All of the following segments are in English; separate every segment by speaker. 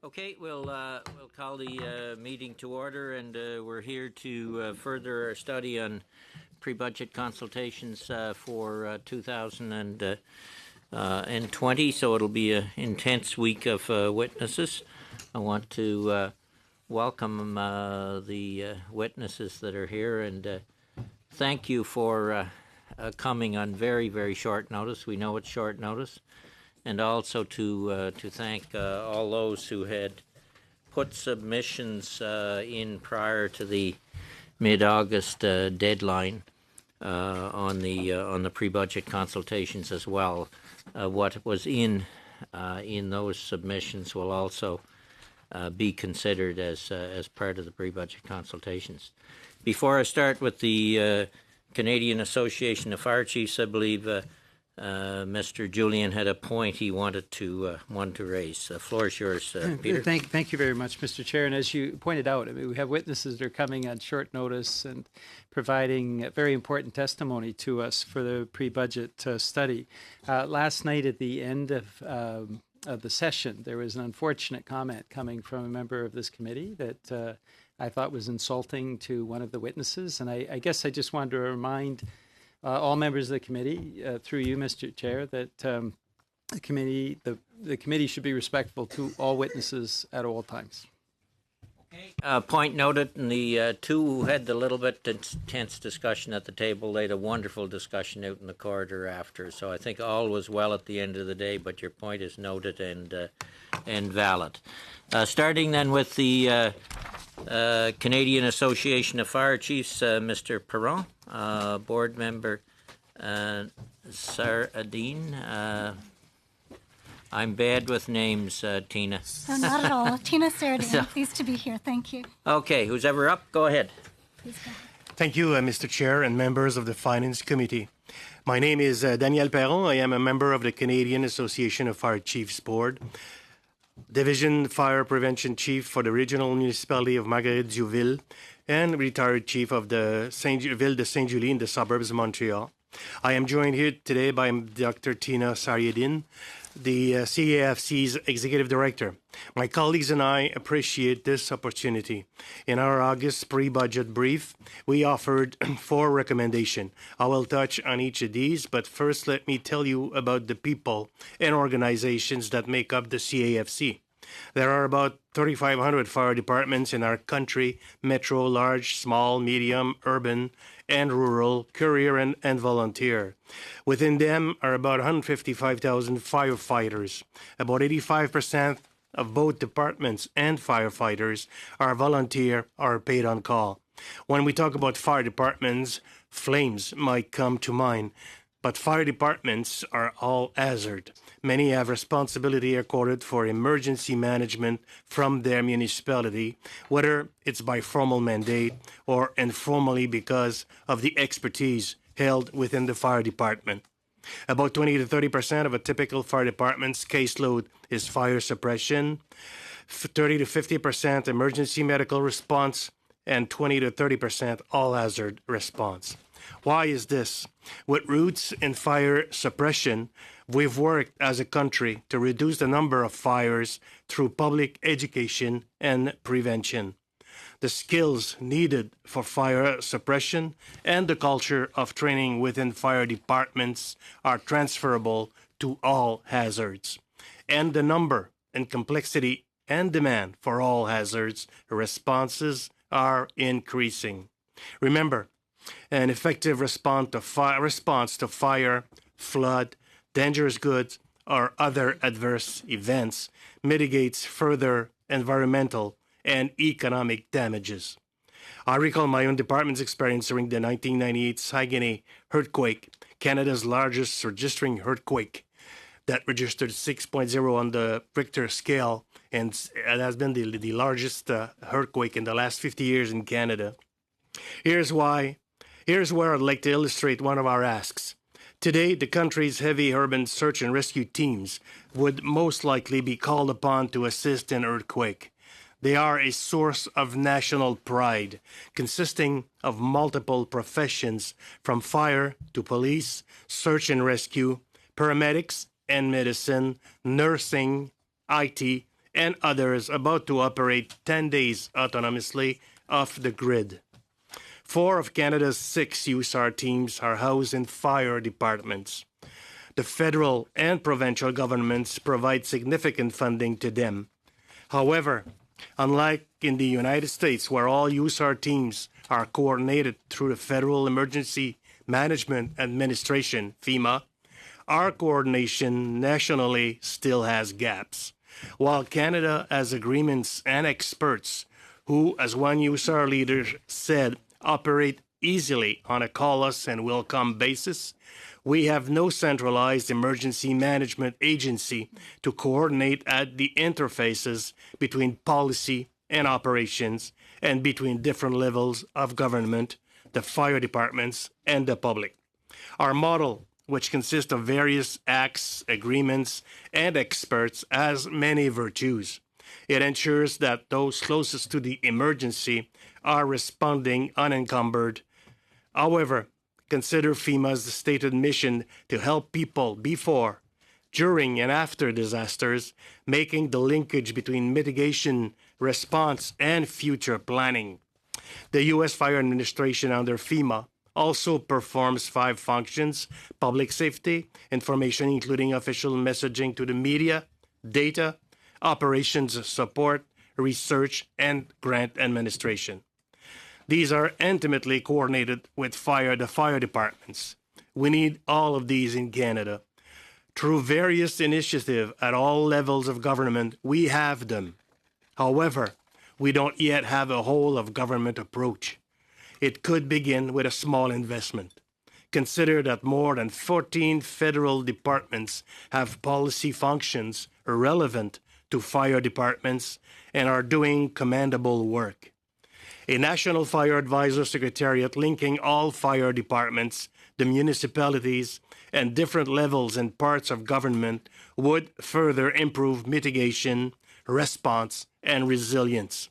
Speaker 1: Okay, we'll call the meeting to order, and we're here to further our study on pre-budget consultations for 2020. So it'll be an intense week of witnesses. I want to welcome the witnesses that are here, and thank you for coming on very, very short notice. We know it's short notice. And also to thank all those who had put submissions in prior to the mid-August deadline on the pre-budget consultations as well. What was in those submissions will also be considered as part of the pre-budget consultations. Before I start with the Canadian Association of Fire Chiefs, I believe Mr. Julian had a point he wanted to raise. The floor is yours, Peter.
Speaker 2: Thank you very much, Mr. Chair. And as you pointed out, I mean, we have witnesses that are coming on short notice and providing very important testimony to us for the pre-budget study. Last night at the end of the session, there was an unfortunate comment coming from a member of this committee that I thought was insulting to one of the witnesses. And I guess I just wanted to remind all members of the committee, through you, Mr. Chair, that the committee should be respectful to all witnesses at all times.
Speaker 1: Okay. Point noted, and the two who had the little bit intense discussion at the table, they had a wonderful discussion out in the corridor after. So I think all was well at the end of the day, but your point is noted and valid. Starting then with the Canadian Association of Fire Chiefs, Mr. Perron, board member Saradine. I'm bad with names, Tina.
Speaker 3: No, not at all. Tina Saradine, pleased to be here. Thank you.
Speaker 1: Okay, who's ever up, go ahead.
Speaker 3: Please go ahead.
Speaker 4: Thank you, Mr. Chair and members of the Finance Committee. My name is Daniel Perron. I am a member of the Canadian Association of Fire Chiefs Board, Division Fire Prevention Chief for the Regional Municipality of Marguerite-Diouville, and retired Chief of the Ville de Saint-Julie in the suburbs of Montreal. I am joined here today by Dr. Tina Saradine, the CAFC's Executive Director. My colleagues and I appreciate this opportunity. In our August pre-budget brief, we offered 4 recommendations. I will touch on each of these, but first let me tell you about the people and organizations that make up the CAFC. There are about 3,500 fire departments in our country: metro, large, small, medium, urban, and rural, courier, and volunteer. Within them are about 155,000 firefighters. About 85% of both departments and firefighters are volunteer or paid on call. When we talk about fire departments, flames might come to mind, but fire departments are all hazard. Many have responsibility accorded for emergency management from their municipality, whether it's by formal mandate or informally because of the expertise held within the fire department. About 20 to 30% of a typical fire department's caseload is fire suppression, 30 to 50% emergency medical response, and 20 to 30% all-hazard response. Why is this? With roots in fire suppression, we've worked as a country to reduce the number of fires through public education and prevention. The skills needed for fire suppression and the culture of training within fire departments are transferable to all hazards. And the number and complexity and demand for all hazards responses are increasing. Remember, an effective response to fire, flood, dangerous goods, or other adverse events mitigates further environmental and economic damages. I recall my own department's experience during the 1998 Saguenay earthquake, Canada's largest registering earthquake that registered 6.0 on the Richter scale, and it has been the largest earthquake in the last 50 years in Canada. Here's where I'd like to illustrate one of our asks. Today, the country's heavy urban search and rescue teams would most likely be called upon to assist in earthquake. They are a source of national pride, consisting of multiple professions from fire to police, search and rescue, paramedics and medicine, nursing, IT, and others about to operate 10 days autonomously off the grid. 4 of Canada's 6 USAR teams are housed in fire departments. The federal and provincial governments provide significant funding to them. However, unlike in the United States, where all USAR teams are coordinated through the Federal Emergency Management Administration, FIMA, our coordination nationally still has gaps. While Canada has agreements and experts who, as one USAR leader said, operate easily on a call-us and will-come basis, we have no centralized emergency management agency to coordinate at the interfaces between policy and operations and between different levels of government, the fire departments, and the public. Our model, which consists of various acts, agreements, and experts, has many virtues. It ensures that those closest to the emergency are responding unencumbered. However, consider FEMA's stated mission to help people before, during, and after disasters, making the linkage between mitigation, response, and future planning. The U.S. Fire Administration under FEMA also performs 5 functions: public safety, information including official messaging to the media, data, operations support, research, and grant administration. These are intimately coordinated with the fire departments. We need all of these in Canada. Through various initiatives at all levels of government, we have them. However, we don't yet have a whole of government approach. It could begin with a small investment. Consider that more than 14 federal departments have policy functions relevant to fire departments and are doing commendable work. A National Fire Advisor Secretariat linking all fire departments, the municipalities, and different levels and parts of government would further improve mitigation, response, and resilience.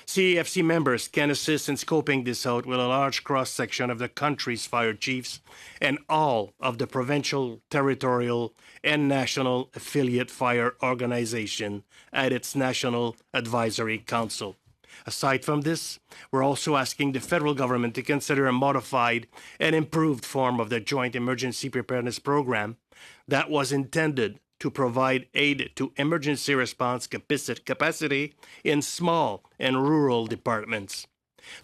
Speaker 4: CAFC members can assist in scoping this out with a large cross-section of the country's fire chiefs and all of the provincial, territorial, and national affiliate fire organization at its National Advisory Council. Aside from this, we're also asking the federal government to consider a modified and improved form of the Joint Emergency Preparedness Program that was intended to provide aid to emergency response capacity in small and rural departments.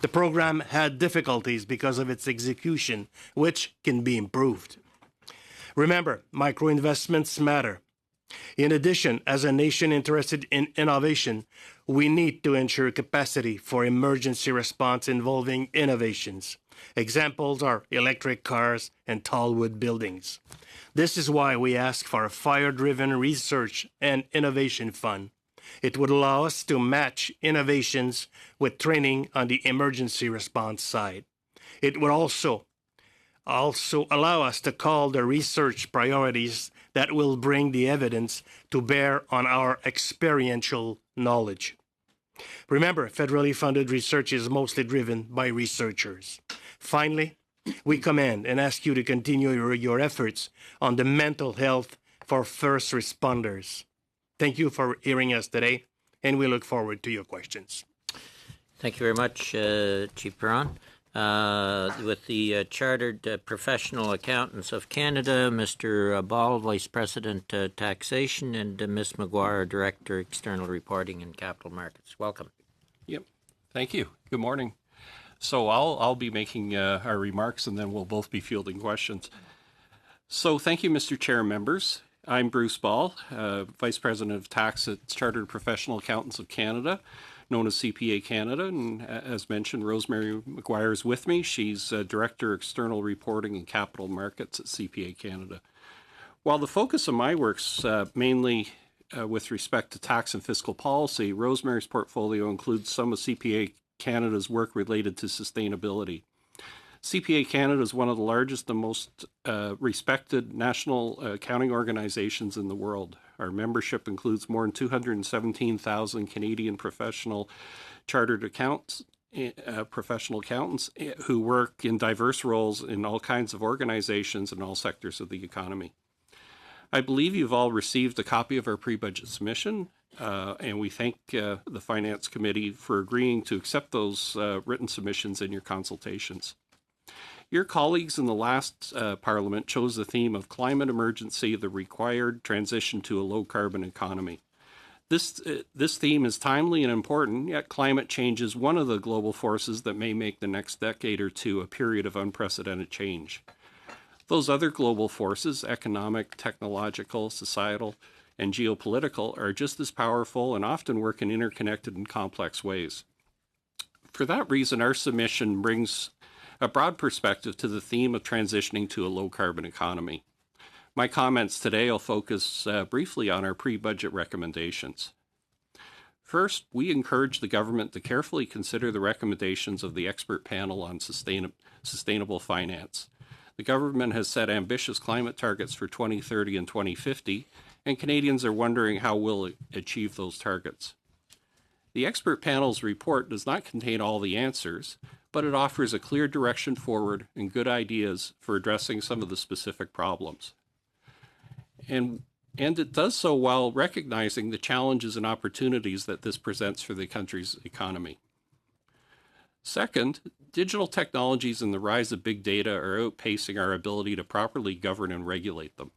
Speaker 4: The program had difficulties because of its execution, which can be improved. Remember, microinvestments matter. In addition, as a nation interested in innovation, we need to ensure capacity for emergency response involving innovations. Examples are electric cars and tall wood buildings. This is why we ask for a fire-driven research and innovation fund. It would allow us to match innovations with training on the emergency response side. It would also allow us to call the research priorities that will bring the evidence to bear on our experiential knowledge. Remember, federally funded research is mostly driven by researchers. Finally, we commend and ask you to continue your efforts on the mental health for first responders. Thank you for hearing us today, and we look forward to your questions.
Speaker 1: Thank you very much, Chief Perron. With the Chartered Professional Accountants of Canada, Mr. Ball, Vice President Taxation, and Ms. McGuire, Director External Reporting and Capital Markets. Welcome.
Speaker 5: Yep. Thank you. Good morning. So I'll be making our remarks, and then we'll both be fielding questions. So thank you, Mr. Chair and members. I'm Bruce Ball, Vice President of Tax at Chartered Professional Accountants of Canada, known as CPA Canada. And as mentioned, Rosemary McGuire is with me. She's Director External Reporting and Capital Markets at CPA Canada. While the focus of my work's mainly with respect to tax and fiscal policy, Rosemary's portfolio includes some of CPA Canada's work related to sustainability. CPA Canada is one of the largest and most respected national accounting organizations in the world. Our membership includes more than 217,000 Canadian professional chartered professional accountants who work in diverse roles in all kinds of organizations in all sectors of the economy. I believe you've all received a copy of our pre-budget submission, and we thank the Finance Committee for agreeing to accept those written submissions in your consultations. Your colleagues in the last Parliament chose the theme of climate emergency, the required transition to a low-carbon economy. This theme is timely and important, yet climate change is one of the global forces that may make the next decade or two a period of unprecedented change. Those other global forces, economic, technological, societal, and geopolitical, are just as powerful and often work in interconnected and complex ways. For that reason, our submission brings a broad perspective to the theme of transitioning to a low-carbon economy. My comments today will focus briefly on our pre-budget recommendations. First, we encourage the government to carefully consider the recommendations of the expert panel on sustainable finance. The government has set ambitious climate targets for 2030 and 2050, and Canadians are wondering how we'll achieve those targets. The expert panel's report does not contain all the answers, but it offers a clear direction forward and good ideas for addressing some of the specific problems. And it does so while recognizing the challenges and opportunities that this presents for the country's economy. Second, digital technologies and the rise of big data are outpacing our ability to properly govern and regulate them.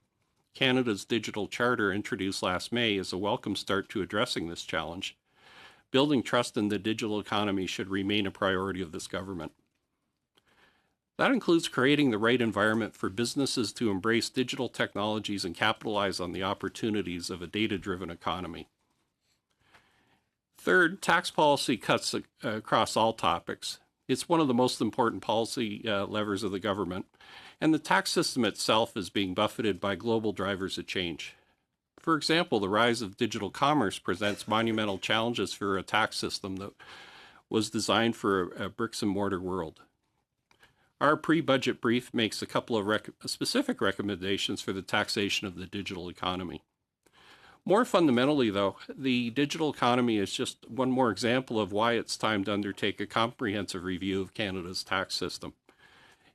Speaker 5: Canada's Digital Charter, introduced last May, is a welcome start to addressing this challenge. Building trust in the digital economy should remain a priority of this government. That includes creating the right environment for businesses to embrace digital technologies and capitalize on the opportunities of a data-driven economy. Third, tax policy cuts across all topics. It's one of the most important policy levers of the government, and the tax system itself is being buffeted by global drivers of change. For example, the rise of digital commerce presents monumental challenges for a tax system that was designed for a bricks and mortar world. Our pre-budget brief makes a couple of specific recommendations for the taxation of the digital economy. More fundamentally, though, the digital economy is just one more example of why it's time to undertake a comprehensive review of Canada's tax system.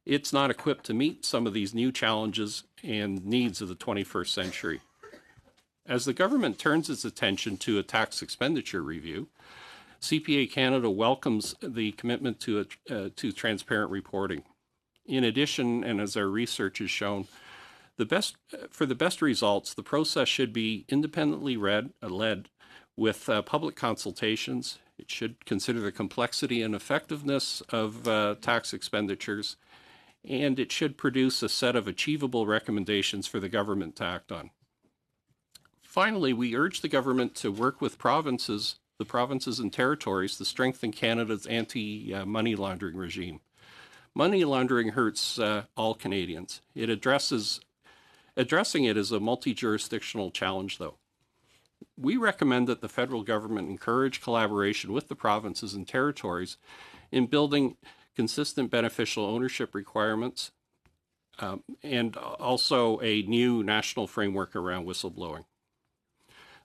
Speaker 5: It's not equipped to meet some of these new challenges and needs of the 21st century. As the government turns its attention to a tax expenditure review, CPA Canada welcomes the commitment to transparent reporting. In addition, and as our research has shown, for the best results, the process should be independently led with public consultations. It should consider the complexity and effectiveness of tax expenditures, and it should produce a set of achievable recommendations for the government to act on. Finally, we urge the government to work with the provinces and territories to strengthen Canada's anti-money laundering regime. Money laundering hurts all Canadians. Addressing it is a multi-jurisdictional challenge, though. We recommend that the federal government encourage collaboration with the provinces and territories in building consistent beneficial ownership requirements and also a new national framework around whistleblowing.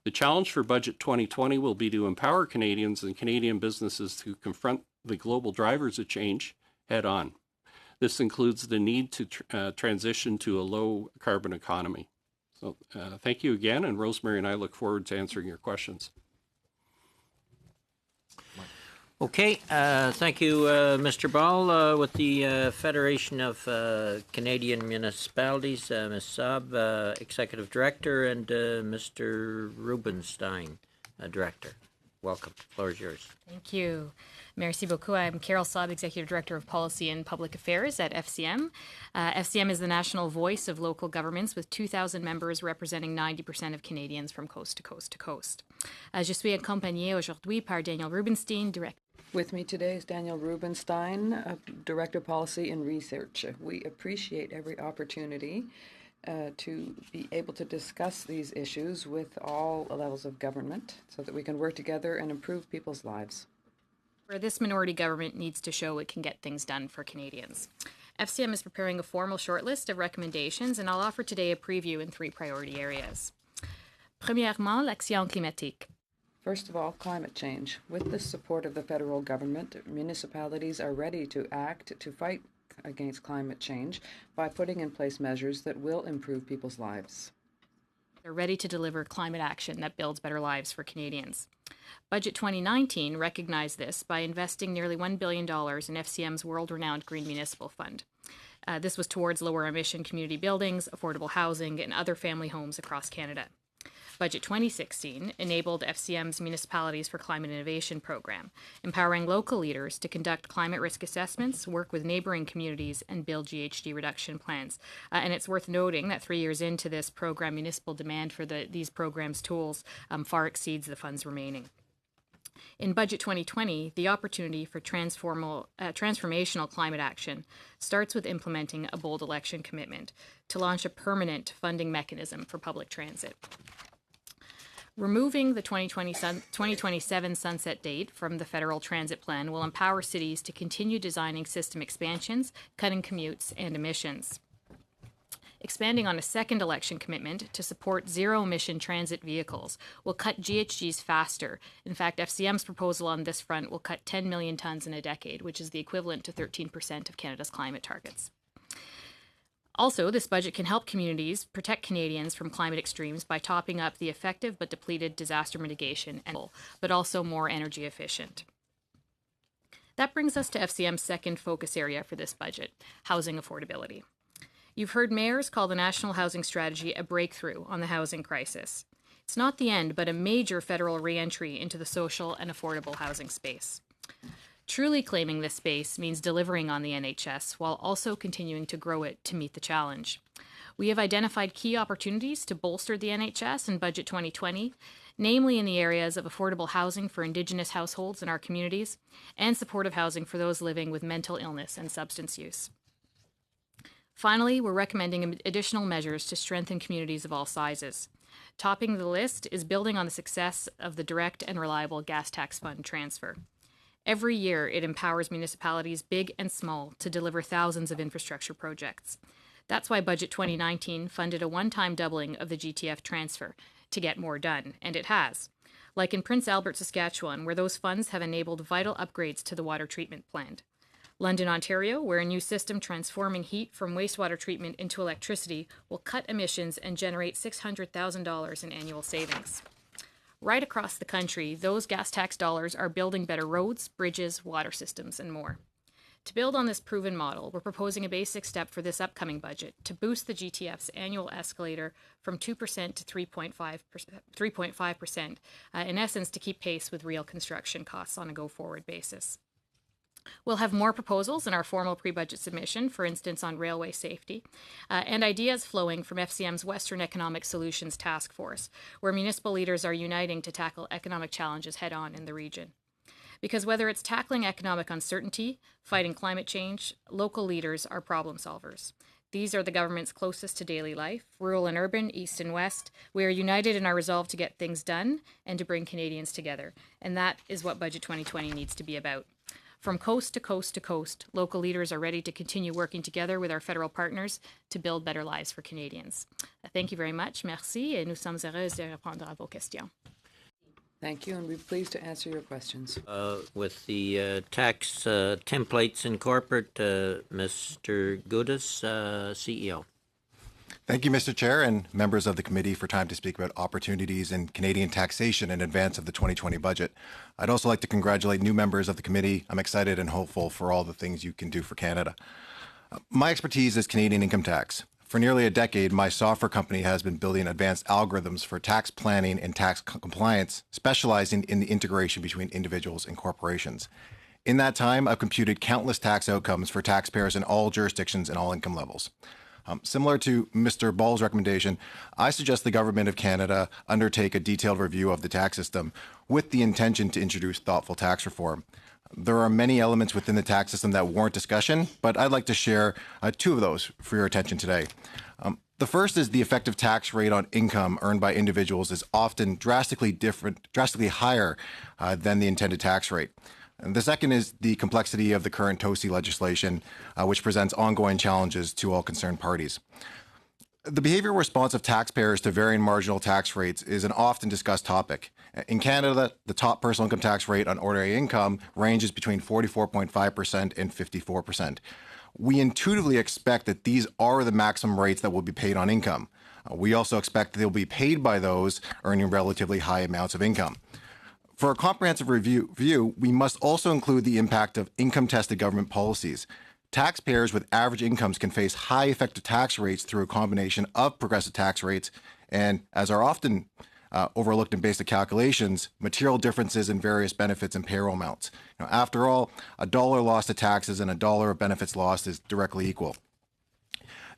Speaker 5: The challenge for Budget 2020 will be to empower Canadians and Canadian businesses to confront the global drivers of change head on. This includes the need to transition to a low-carbon economy. So thank you again, and Rosemary and I look forward to answering your questions.
Speaker 1: Okay, thank you, Mr. Ball. With the Federation of Canadian Municipalities, Ms. Saab, Executive Director, and Mr. Rubenstein, Director. Welcome. The floor is yours.
Speaker 6: Thank you. Merci beaucoup. I'm Carol Saab, Executive Director of Policy and Public Affairs at FCM. FCM is the national voice of local governments with 2,000 members representing 90% of Canadians from coast to coast to coast. Je suis accompagnée aujourd'hui par Daniel Rubenstein, Director.
Speaker 7: With me today is Daniel Rubenstein, Director of Policy and Research. We appreciate every opportunity to be able to discuss these issues with all levels of government so that we can work together and improve people's lives.
Speaker 6: This minority government needs to show it can get things done for Canadians. FCM is preparing a formal shortlist of recommendations, and I'll offer today a preview in 3 priority areas. Premièrement, l'action climatique.
Speaker 7: First of all, climate change. With the support of the federal government, municipalities are ready to act to fight against climate change by putting in place measures that will improve people's lives.
Speaker 6: are ready to deliver climate action that builds better lives for Canadians. Budget 2019 recognized this by investing nearly $1 billion in FCM's world-renowned Green Municipal Fund. This was towards lower emission community buildings, affordable housing, and other family homes across Canada. Budget 2016 enabled FCM's Municipalities for Climate Innovation program, empowering local leaders to conduct climate risk assessments, work with neighboring communities, and build GHG reduction plans. And it's worth noting that 3 years into this program, municipal demand for these programs' tools far exceeds the funds remaining. In Budget 2020, the opportunity for transformational climate action starts with implementing a bold election commitment to launch a permanent funding mechanism for public transit. Removing the 2027 sunset date from the federal transit plan will empower cities to continue designing system expansions, cutting commutes and emissions. Expanding on a second election commitment to support zero-emission transit vehicles will cut GHGs faster. In fact, FCM's proposal on this front will cut 10 million tonnes in a decade, which is the equivalent to 13% of Canada's climate targets. Also, this budget can help communities protect Canadians from climate extremes by topping up the effective but depleted disaster mitigation, but also more energy efficient. That brings us to FCM's second focus area for this budget, housing affordability. You've heard mayors call the National Housing Strategy a breakthrough on the housing crisis. It's not the end, but a major federal re-entry into the social and affordable housing space. Truly claiming this space means delivering on the NHS while also continuing to grow it to meet the challenge. We have identified key opportunities to bolster the NHS in Budget 2020, namely in the areas of affordable housing for Indigenous households in our communities and supportive housing for those living with mental illness and substance use. Finally, we're recommending additional measures to strengthen communities of all sizes. Topping the list is building on the success of the direct and reliable gas tax fund transfer. Every year, it empowers municipalities, big and small, to deliver thousands of infrastructure projects. That's why Budget 2019 funded a one-time doubling of the GTF transfer to get more done, and it has. Like in Prince Albert, Saskatchewan, where those funds have enabled vital upgrades to the water treatment plant. London, Ontario, where a new system transforming heat from wastewater treatment into electricity will cut emissions and generate $600,000 in annual savings. Right across the country, those gas tax dollars are building better roads, bridges, water systems, and more. To build on this proven model, we're proposing a basic step for this upcoming budget to boost the GTF's annual escalator from 2% to 3.5%, in essence to keep pace with real construction costs on a go-forward basis. We'll have more proposals in our formal pre-budget submission, for instance on railway safety, and ideas flowing from FCM's Western Economic Solutions Task Force, where municipal leaders are uniting to tackle economic challenges head-on in the region. Because whether it's tackling economic uncertainty, fighting climate change, local leaders are problem solvers. These are the governments closest to daily life, rural and urban, east and west. We are united in our resolve to get things done and to bring Canadians together. And that is what Budget 2020 needs to be about. From coast to coast to coast, local leaders are ready to continue working together with our federal partners to build better lives for Canadians. Thank you very much. Merci, et nous sommes heureuses de répondre à vos questions.
Speaker 7: Thank you, and we're pleased to answer your questions.
Speaker 1: With the tax templates in corporate, Mr. Gudis, CEO.
Speaker 8: Thank you, Mr. Chair, and members of the committee for time to speak about opportunities in Canadian taxation in advance of the 2020 budget. I'd also like to congratulate new members of the committee. I'm excited and hopeful for all the things you can do for Canada. My expertise is Canadian income tax. For nearly a decade, my software company has been building advanced algorithms for tax planning and tax compliance, specializing in the integration between individuals and corporations. In that time, I've computed countless tax outcomes for taxpayers in all jurisdictions and all income levels. Similar to Mr. Ball's recommendation, I suggest the Government of Canada undertake a detailed review of the tax system with the intention to introduce thoughtful tax reform. There are many elements within the tax system that warrant discussion, but I'd like to share two of those for your attention today. The first is the effective tax rate on income earned by individuals is often drastically higher than the intended tax rate. And the second is the complexity of the current TOSI legislation, which presents ongoing challenges to all concerned parties. The behavioral response of taxpayers to varying marginal tax rates is an often discussed topic. In Canada, the top personal income tax rate on ordinary income ranges between 44.5% and 54%. We intuitively expect that these are the maximum rates that will be paid on income. We also expect that they'll be paid by those earning relatively high amounts of income. For a comprehensive review, we must also include the impact of income-tested government policies. Taxpayers with average incomes can face high effective tax rates through a combination of progressive tax rates and, as are often overlooked in basic calculations, material differences in various benefits and payroll amounts. After all, $1 lost to taxes and $1 of benefits lost is directly equal.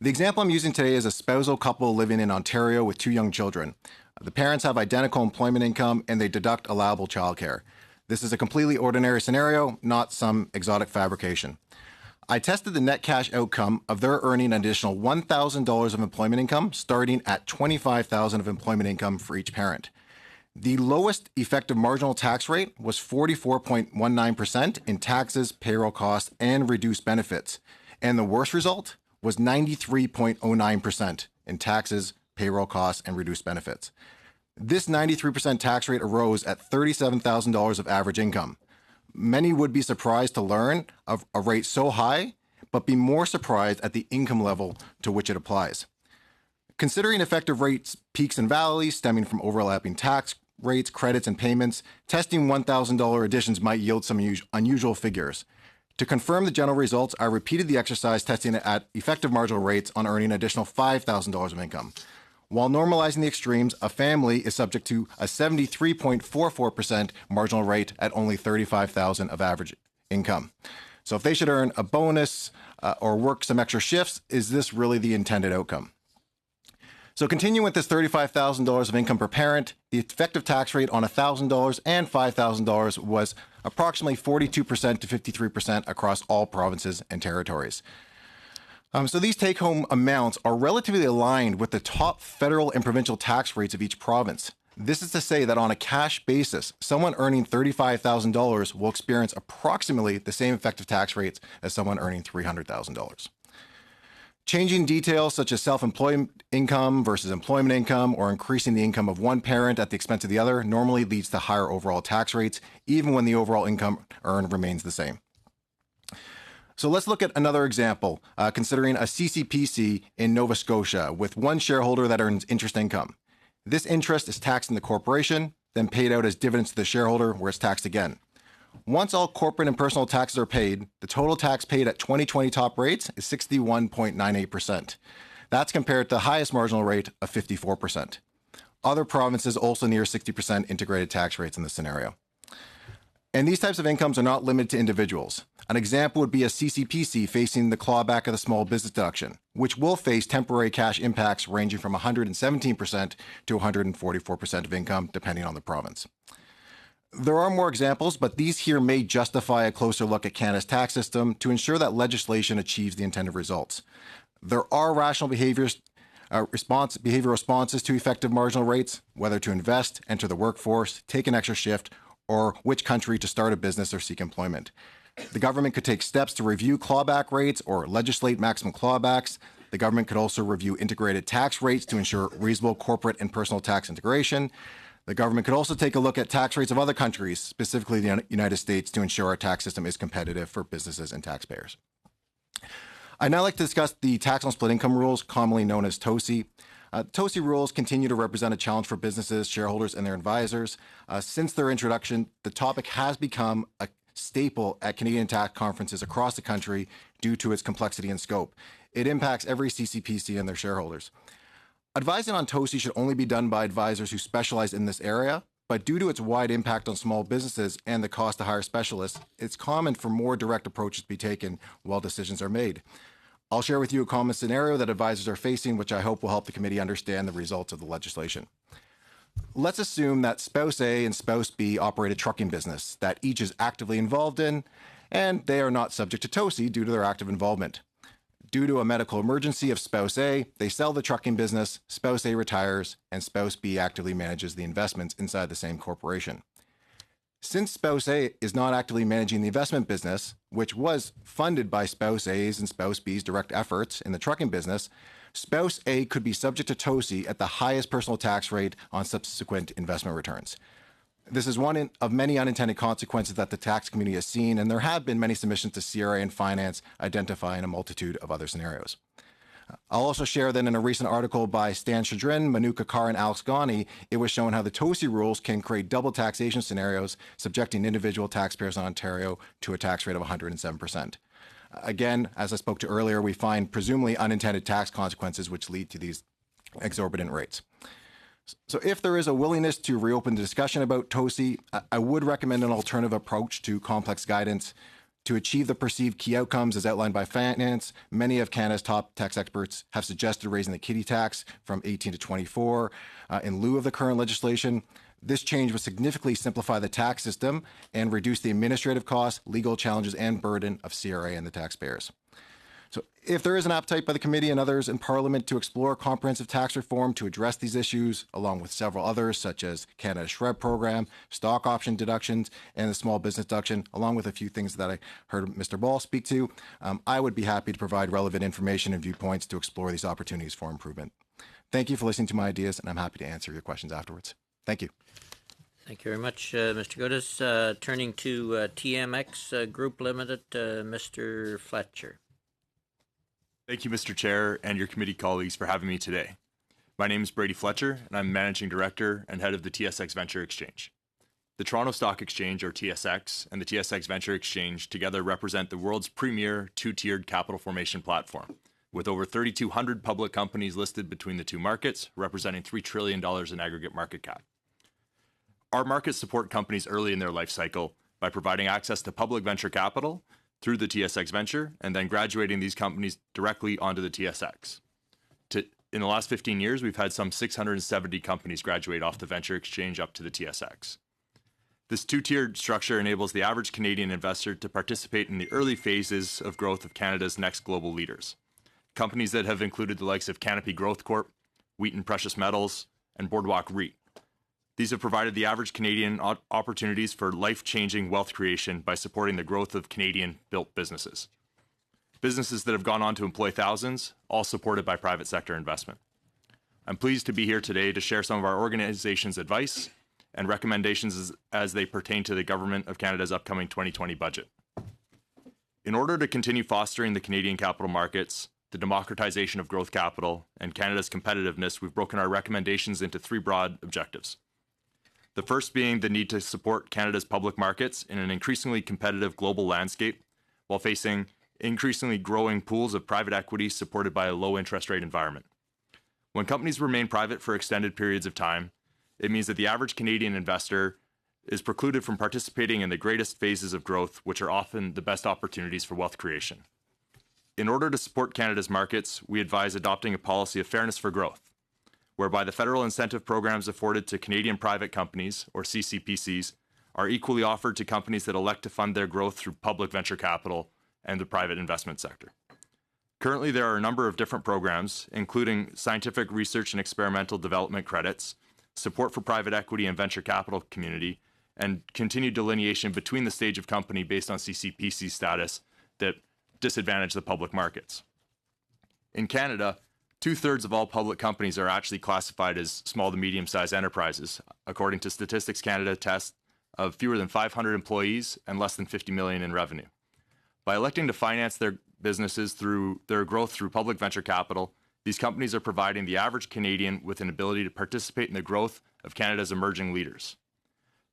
Speaker 8: The example I'm using today is a spousal couple living in Ontario with 2 young children. The parents have identical employment income and they deduct allowable childcare. This is a completely ordinary scenario, not some exotic fabrication. I tested the net cash outcome of their earning an additional $1,000 of employment income, starting at $25,000 of employment income for each parent. The lowest effective marginal tax rate was 44.19% in taxes, payroll costs, and reduced benefits. And the worst result was 93.09% in taxes, payroll costs, and reduced benefits. This 93% tax rate arose at $37,000 of average income. Many would be surprised to learn of a rate so high, but be more surprised at the income level to which it applies. Considering effective rates peaks and valleys stemming from overlapping tax rates, credits, and payments, testing $1,000 additions might yield some unusual figures. To confirm the general results, I repeated the exercise testing it at effective marginal rates on earning an additional $5,000 of income. While normalizing the extremes, a family is subject to a 73.44% marginal rate at only $35,000 of average income. So if they should earn a bonus or work some extra shifts, is this really the intended outcome? So continuing with this $35,000 of income per parent, the effective tax rate on $1,000 and $5,000 was approximately 42% to 53% across all provinces and territories. So these take-home amounts are relatively aligned with the top federal and provincial tax rates of each province. This is to say that on a cash basis, someone earning $35,000 will experience approximately the same effective tax rates as someone earning $300,000. Changing details such as self-employed income versus employment income or increasing the income of one parent at the expense of the other normally leads to higher overall tax rates, even when the overall income earned remains the same. So let's look at another example, considering a CCPC in Nova Scotia with one shareholder that earns interest income. This interest is taxed in the corporation, then paid out as dividends to the shareholder, where it's taxed again. Once all corporate and personal taxes are paid, the total tax paid at 2020 top rates is 61.98%. That's compared to the highest marginal rate of 54%. Other provinces also near 60% integrated tax rates in this scenario. And these types of incomes are not limited to individuals. An example would be a CCPC facing the clawback of the small business deduction, which will face temporary cash impacts ranging from 117% to 144% of income, depending on the province. There are more examples, but these here may justify a closer look at Canada's tax system to ensure that legislation achieves the intended results. There are rational behavioral responses to effective marginal rates, whether to invest, enter the workforce, take an extra shift, or which country to start a business or seek employment. The government could take steps to review clawback rates or legislate maximum clawbacks. The government could also review integrated tax rates to ensure reasonable corporate and personal tax integration. The government could also take a look at tax rates of other countries, specifically the United States, to ensure our tax system is competitive for businesses and taxpayers. I'd now like to discuss the tax on split income rules, commonly known as TOSI. TOSI rules continue to represent a challenge for businesses, shareholders, and their advisors. Since their introduction, the topic has become a staple at Canadian tax conferences across the country due to its complexity and scope. It impacts every CCPC and their shareholders. Advising on TOSI should only be done by advisors who specialize in this area, but due to its wide impact on small businesses and the cost to hire specialists, it's common for more direct approaches to be taken while decisions are made. I'll share with you a common scenario that advisors are facing, which I hope will help the committee understand the results of the legislation. Let's assume that Spouse A and Spouse B operate a trucking business that each is actively involved in, and they are not subject to TOSI due to their active involvement. Due to a medical emergency of Spouse A, they sell the trucking business, Spouse A retires, and Spouse B actively manages the investments inside the same corporation. Since Spouse A is not actively managing the investment business, which was funded by Spouse A's and Spouse B's direct efforts in the trucking business, Spouse A could be subject to TOSI at the highest personal tax rate on subsequent investment returns. This is one of many unintended consequences that the tax community has seen, and there have been many submissions to CRA and Finance identifying a multitude of other scenarios. I'll also share that in a recent article by Stan Chadrin, Manu Kakar, and Alex Ghani, it was shown how the TOSI rules can create double taxation scenarios, subjecting individual taxpayers in Ontario to a tax rate of 107%. Again, as I spoke to earlier, we find presumably unintended tax consequences which lead to these exorbitant rates. So if there is a willingness to reopen the discussion about TOSI, I would recommend an alternative approach to complex guidance. To achieve the perceived key outcomes as outlined by finance, many of Canada's top tax experts have suggested raising the kiddie tax from 18 to 24 in lieu of the current legislation. This change would significantly simplify the tax system and reduce the administrative costs, legal challenges, and burden of CRA and the taxpayers. So if there is an appetite by the committee and others in Parliament to explore comprehensive tax reform to address these issues, along with several others such as Canada's SHRED program, stock option deductions, and the small business deduction, along with a few things that I heard Mr. Ball speak to, I would be happy to provide relevant information and viewpoints to explore these opportunities for improvement. Thank you for listening to my ideas, and I'm happy to answer your questions afterwards. Thank you.
Speaker 1: Thank you very much, Mr. Goodes. Turning to TMX Group Limited, Mr. Fletcher.
Speaker 9: Thank you, Mr. Chair, and your committee colleagues for having me today. My name is Brady Fletcher, and I'm Managing Director and Head of the TSX Venture Exchange. The Toronto Stock Exchange, or TSX, and the TSX Venture Exchange together represent the world's premier two-tiered capital formation platform, with over 3,200 public companies listed between the two markets, representing $3 trillion in aggregate market cap. Our markets support companies early in their life cycle by providing access to public venture capital through the TSX Venture, and then graduating these companies directly onto the TSX. In the last 15 years, we've had some 670 companies graduate off the Venture Exchange up to the TSX. This two-tiered structure enables the average Canadian investor to participate in the early phases of growth of Canada's next global leaders. Companies that have included the likes of Canopy Growth Corp, Wheaton Precious Metals, and Boardwalk REIT. These have provided the average Canadian opportunities for life-changing wealth creation by supporting the growth of Canadian-built businesses. Businesses that have gone on to employ thousands, all supported by private sector investment. I'm pleased to be here today to share some of our organization's advice and recommendations as they pertain to the Government of Canada's upcoming 2020 budget. In order to continue fostering the Canadian capital markets, the democratization of growth capital, and Canada's competitiveness, we've broken our recommendations into three broad objectives. The first being the need to support Canada's public markets in an increasingly competitive global landscape while facing increasingly growing pools of private equity supported by a low interest rate environment. When companies remain private for extended periods of time, it means that the average Canadian investor is precluded from participating in the greatest phases of growth, which are often the best opportunities for wealth creation. In order to support Canada's markets, we advise adopting a policy of fairness for growth, whereby the federal incentive programs afforded to Canadian private companies, or CCPCs, are equally offered to companies that elect to fund their growth through public venture capital and the private investment sector. Currently, there are a number of different programs, including scientific research and experimental development credits, support for private equity and venture capital community, and continued delineation between the stage of company based on CCPC status that disadvantage the public markets. In Canada, 2/3 of all public companies are actually classified as small to medium-sized enterprises, according to Statistics Canada test of fewer than 500 employees and less than 50 million in revenue. By electing to finance their businesses through their growth through public venture capital, these companies are providing the average Canadian with an ability to participate in the growth of Canada's emerging leaders.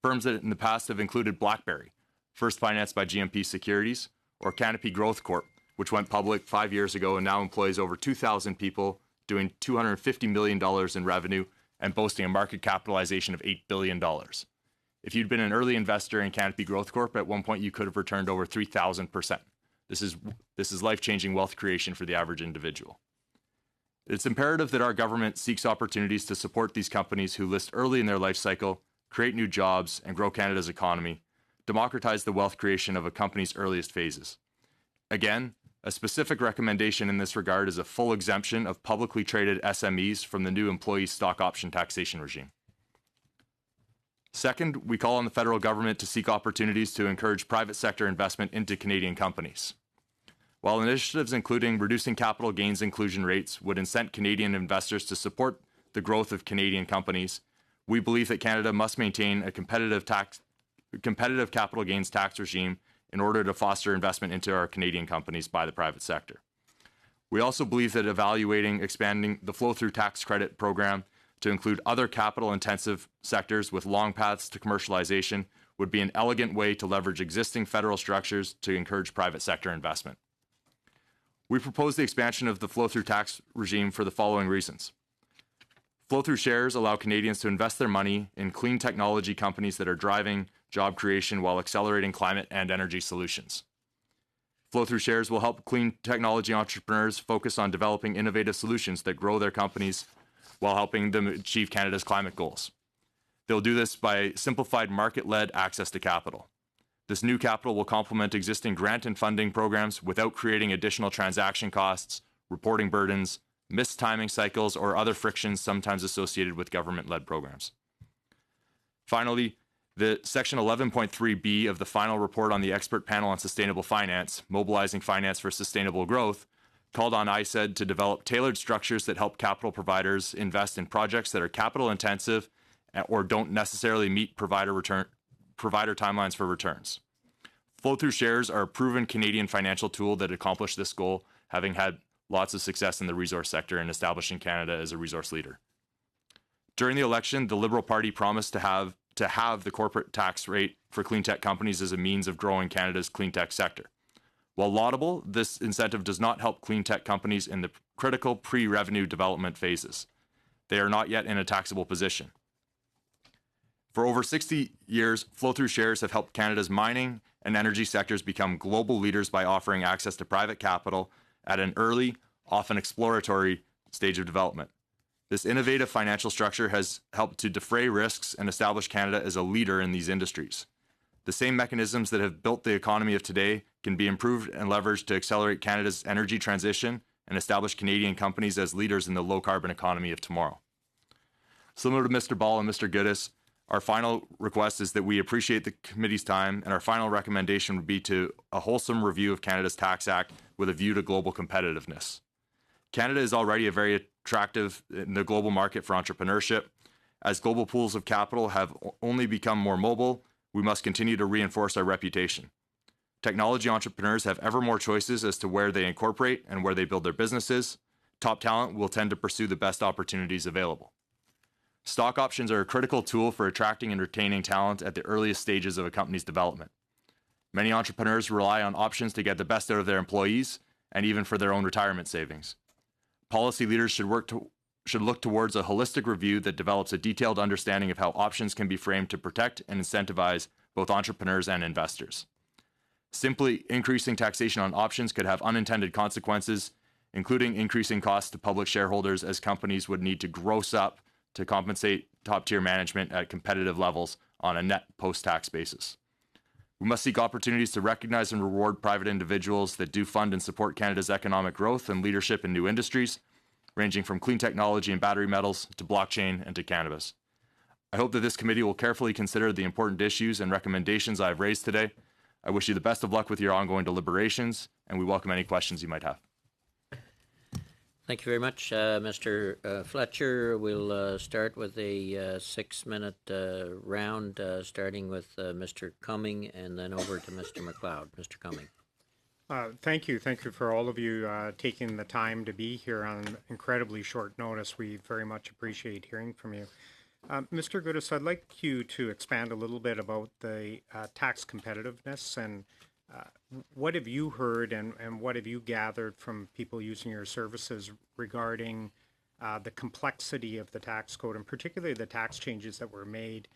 Speaker 9: Firms that in the past have included BlackBerry, first financed by GMP Securities, or Canopy Growth Corp, which went public 5 years ago and now employs over 2,000 people, doing $250 million in revenue and boasting a market capitalization of $8 billion. If you'd been an early investor in Canopy Growth Corp, at one point you could have returned over 3,000%. This is life-changing wealth creation for the average individual. It's imperative that our government seeks opportunities to support these companies who list early in their life cycle, create new jobs, and grow Canada's economy, democratize the wealth creation of a company's earliest phases. Again, a specific recommendation in this regard is a full exemption of publicly traded SMEs from the new employee stock option taxation regime. Second, we call on the federal government to seek opportunities to encourage private sector investment into Canadian companies. While initiatives including reducing capital gains inclusion rates would incent Canadian investors to support the growth of Canadian companies, we believe that Canada must maintain a competitive capital gains tax regime in order to foster investment into our Canadian companies by the private sector. We also believe that evaluating expanding the flow-through tax credit program to include other capital-intensive sectors with long paths to commercialization would be an elegant way to leverage existing federal structures to encourage private sector investment. We propose the expansion of the flow-through tax regime for the following reasons. Flow-through shares allow Canadians to invest their money in clean technology companies that are driving job creation while accelerating climate and energy solutions. Flow-through shares will help clean technology entrepreneurs focus on developing innovative solutions that grow their companies while helping them achieve Canada's climate goals. They'll do this by simplified market-led access to capital. This new capital will complement existing grant and funding programs without creating additional transaction costs, reporting burdens, missed timing cycles, or other frictions sometimes associated with government-led programs. Finally, the Section 11.3b of the final report on the Expert Panel on Sustainable Finance, Mobilizing Finance for Sustainable Growth, called on ISED to develop tailored structures that help capital providers invest in projects that are capital intensive or don't necessarily meet provider timelines for returns. Flow-through shares are a proven Canadian financial tool that accomplished this goal, having had lots of success in the resource sector and establishing Canada as a resource leader. During the election, the Liberal Party promised to have the corporate tax rate for clean tech companies as a means of growing Canada's clean tech sector. While laudable, this incentive does not help clean tech companies in the critical pre-revenue development phases. They are not yet in a taxable position. For over 60 years, flow-through shares have helped Canada's mining and energy sectors become global leaders by offering access to private capital at an early, often exploratory stage of development. This innovative financial structure has helped to defray risks and establish Canada as a leader in these industries. The same mechanisms that have built the economy of today can be improved and leveraged to accelerate Canada's energy transition and establish Canadian companies as leaders in the low-carbon economy of tomorrow. Similar to Mr. Ball and Mr. Goodis, our final request is that we appreciate the committee's time, and our final recommendation would be to a wholesome review of Canada's Tax Act with a view to global competitiveness. Canada is already a very attractive in the global market for entrepreneurship. As global pools of capital have only become more mobile, we must continue to reinforce our reputation. Technology entrepreneurs have ever more choices as to where they incorporate and where they build their businesses. Top talent will tend to pursue the best opportunities available. Stock options are a critical tool for attracting and retaining talent at the earliest stages of a company's development. Many entrepreneurs rely on options to get the best out of their employees and even for their own retirement savings. Policy leaders should look towards a holistic review that develops a detailed understanding of how options can be framed to protect and incentivize both entrepreneurs and investors. Simply increasing taxation on options could have unintended consequences, including increasing costs to public shareholders, as companies would need to gross up to compensate top-tier management at competitive levels on a net post-tax basis. We must seek opportunities to recognize and reward private individuals that do fund and support Canada's economic growth and leadership in new industries, ranging from clean technology and battery metals to blockchain and to cannabis. I hope that this committee will carefully consider the important issues and recommendations I have raised today. I wish you the best of luck with your ongoing deliberations, and we welcome any questions you might have.
Speaker 1: Thank you very much, Mr. Fletcher. We'll start with a 6-minute round, starting with Mr. Cumming and then over to Mr. McLeod. Mr. Cumming.
Speaker 10: Thank you. Thank you for all of you taking the time to be here on incredibly short notice. We very much appreciate hearing from you. Mr. Goodis, I'd like you to expand a little bit about the tax competitiveness and what have you heard and what have you gathered from people using your services regarding the complexity of the tax code and particularly the tax changes that were made?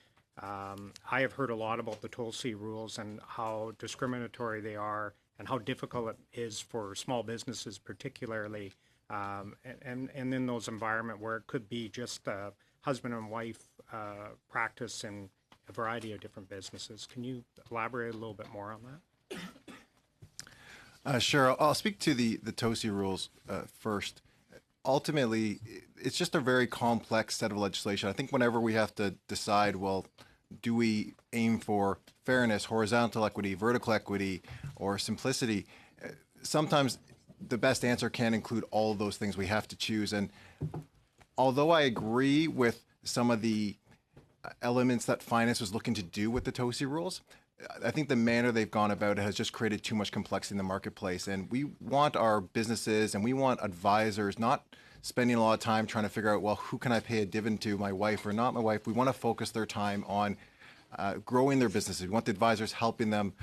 Speaker 10: I have heard a lot about the toll-see rules and how discriminatory they are and how difficult it is for small businesses particularly, and in those environments where it could be just a husband and wife practice in a variety of different businesses. Can you elaborate a little bit more on that?
Speaker 8: Sure. I'll speak to the TOSI rules first. Ultimately, it's just a very complex set of legislation. I think whenever we have to decide, well, do we aim for fairness, horizontal equity, vertical equity, or simplicity, sometimes the best answer can't include all of those things. We have to choose. And although I agree with some of the elements that finance was looking to do with the TOSI rules, I think the manner they've gone about it has just created too much complexity in the marketplace. And we want our businesses and we want advisors not spending a lot of time trying to figure out, well, who can I pay a dividend to, my wife or not my wife? We want to focus their time on growing their businesses. We want the advisors helping them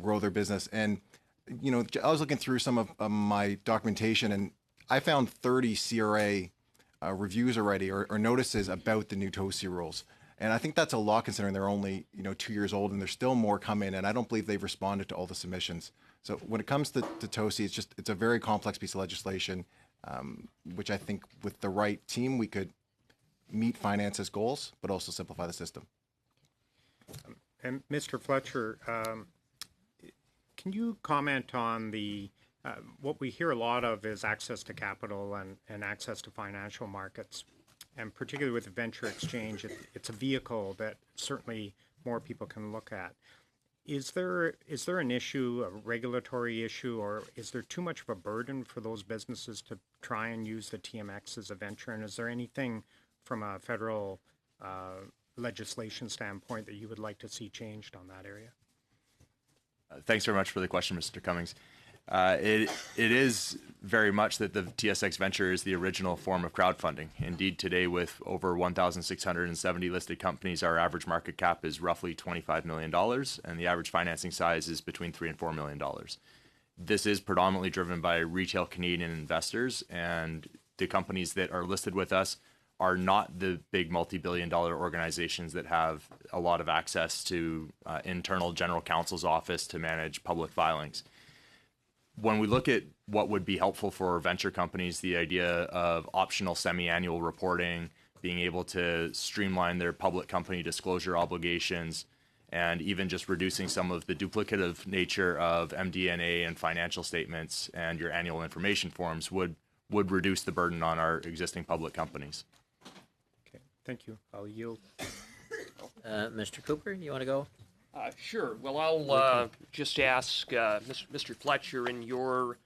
Speaker 8: grow their business. And, you know, I was looking through some of my documentation, and I found 30 CRA reviews already or notices about the new TOSI rules. And I think that's a lot considering they're only, 2 years old and there's still more coming. And I don't believe they've responded to all the submissions. So when it comes to TOSI, it's a very complex piece of legislation, which I think with the right team, we could meet finance's goals, but also simplify the system.
Speaker 10: And Mr. Fletcher, can you comment on what we hear a lot of is access to capital and access to financial markets, and particularly with the venture exchange, it's a vehicle that certainly more people can look at. Is there an issue, a regulatory issue, or is there too much of a burden for those businesses to try and use the TMX as a venture? And is there anything from a federal legislation standpoint that you would like to see changed on that area?
Speaker 9: Thanks very much for the question, Mr. Cummings. It is very much that the TSX Venture is the original form of crowdfunding. Indeed, today with over 1,670 listed companies, our average market cap is roughly $25 million, and the average financing size is between $3 and $4 million. This is predominantly driven by retail Canadian investors, and the companies that are listed with us are not the big multi-billion-dollar organizations that have a lot of access to internal general counsel's office to manage public filings. When we look at what would be helpful for venture companies, the idea of optional semi-annual reporting, being able to streamline their public company disclosure obligations, and even just reducing some of the duplicative nature of MD&A and financial statements and your annual information forms would reduce the burden on our existing public companies.
Speaker 10: Okay, thank you. I'll yield.
Speaker 1: Mr. Cooper, you want to go?
Speaker 11: Sure. Well, I'll just ask Mr. Fletcher, in your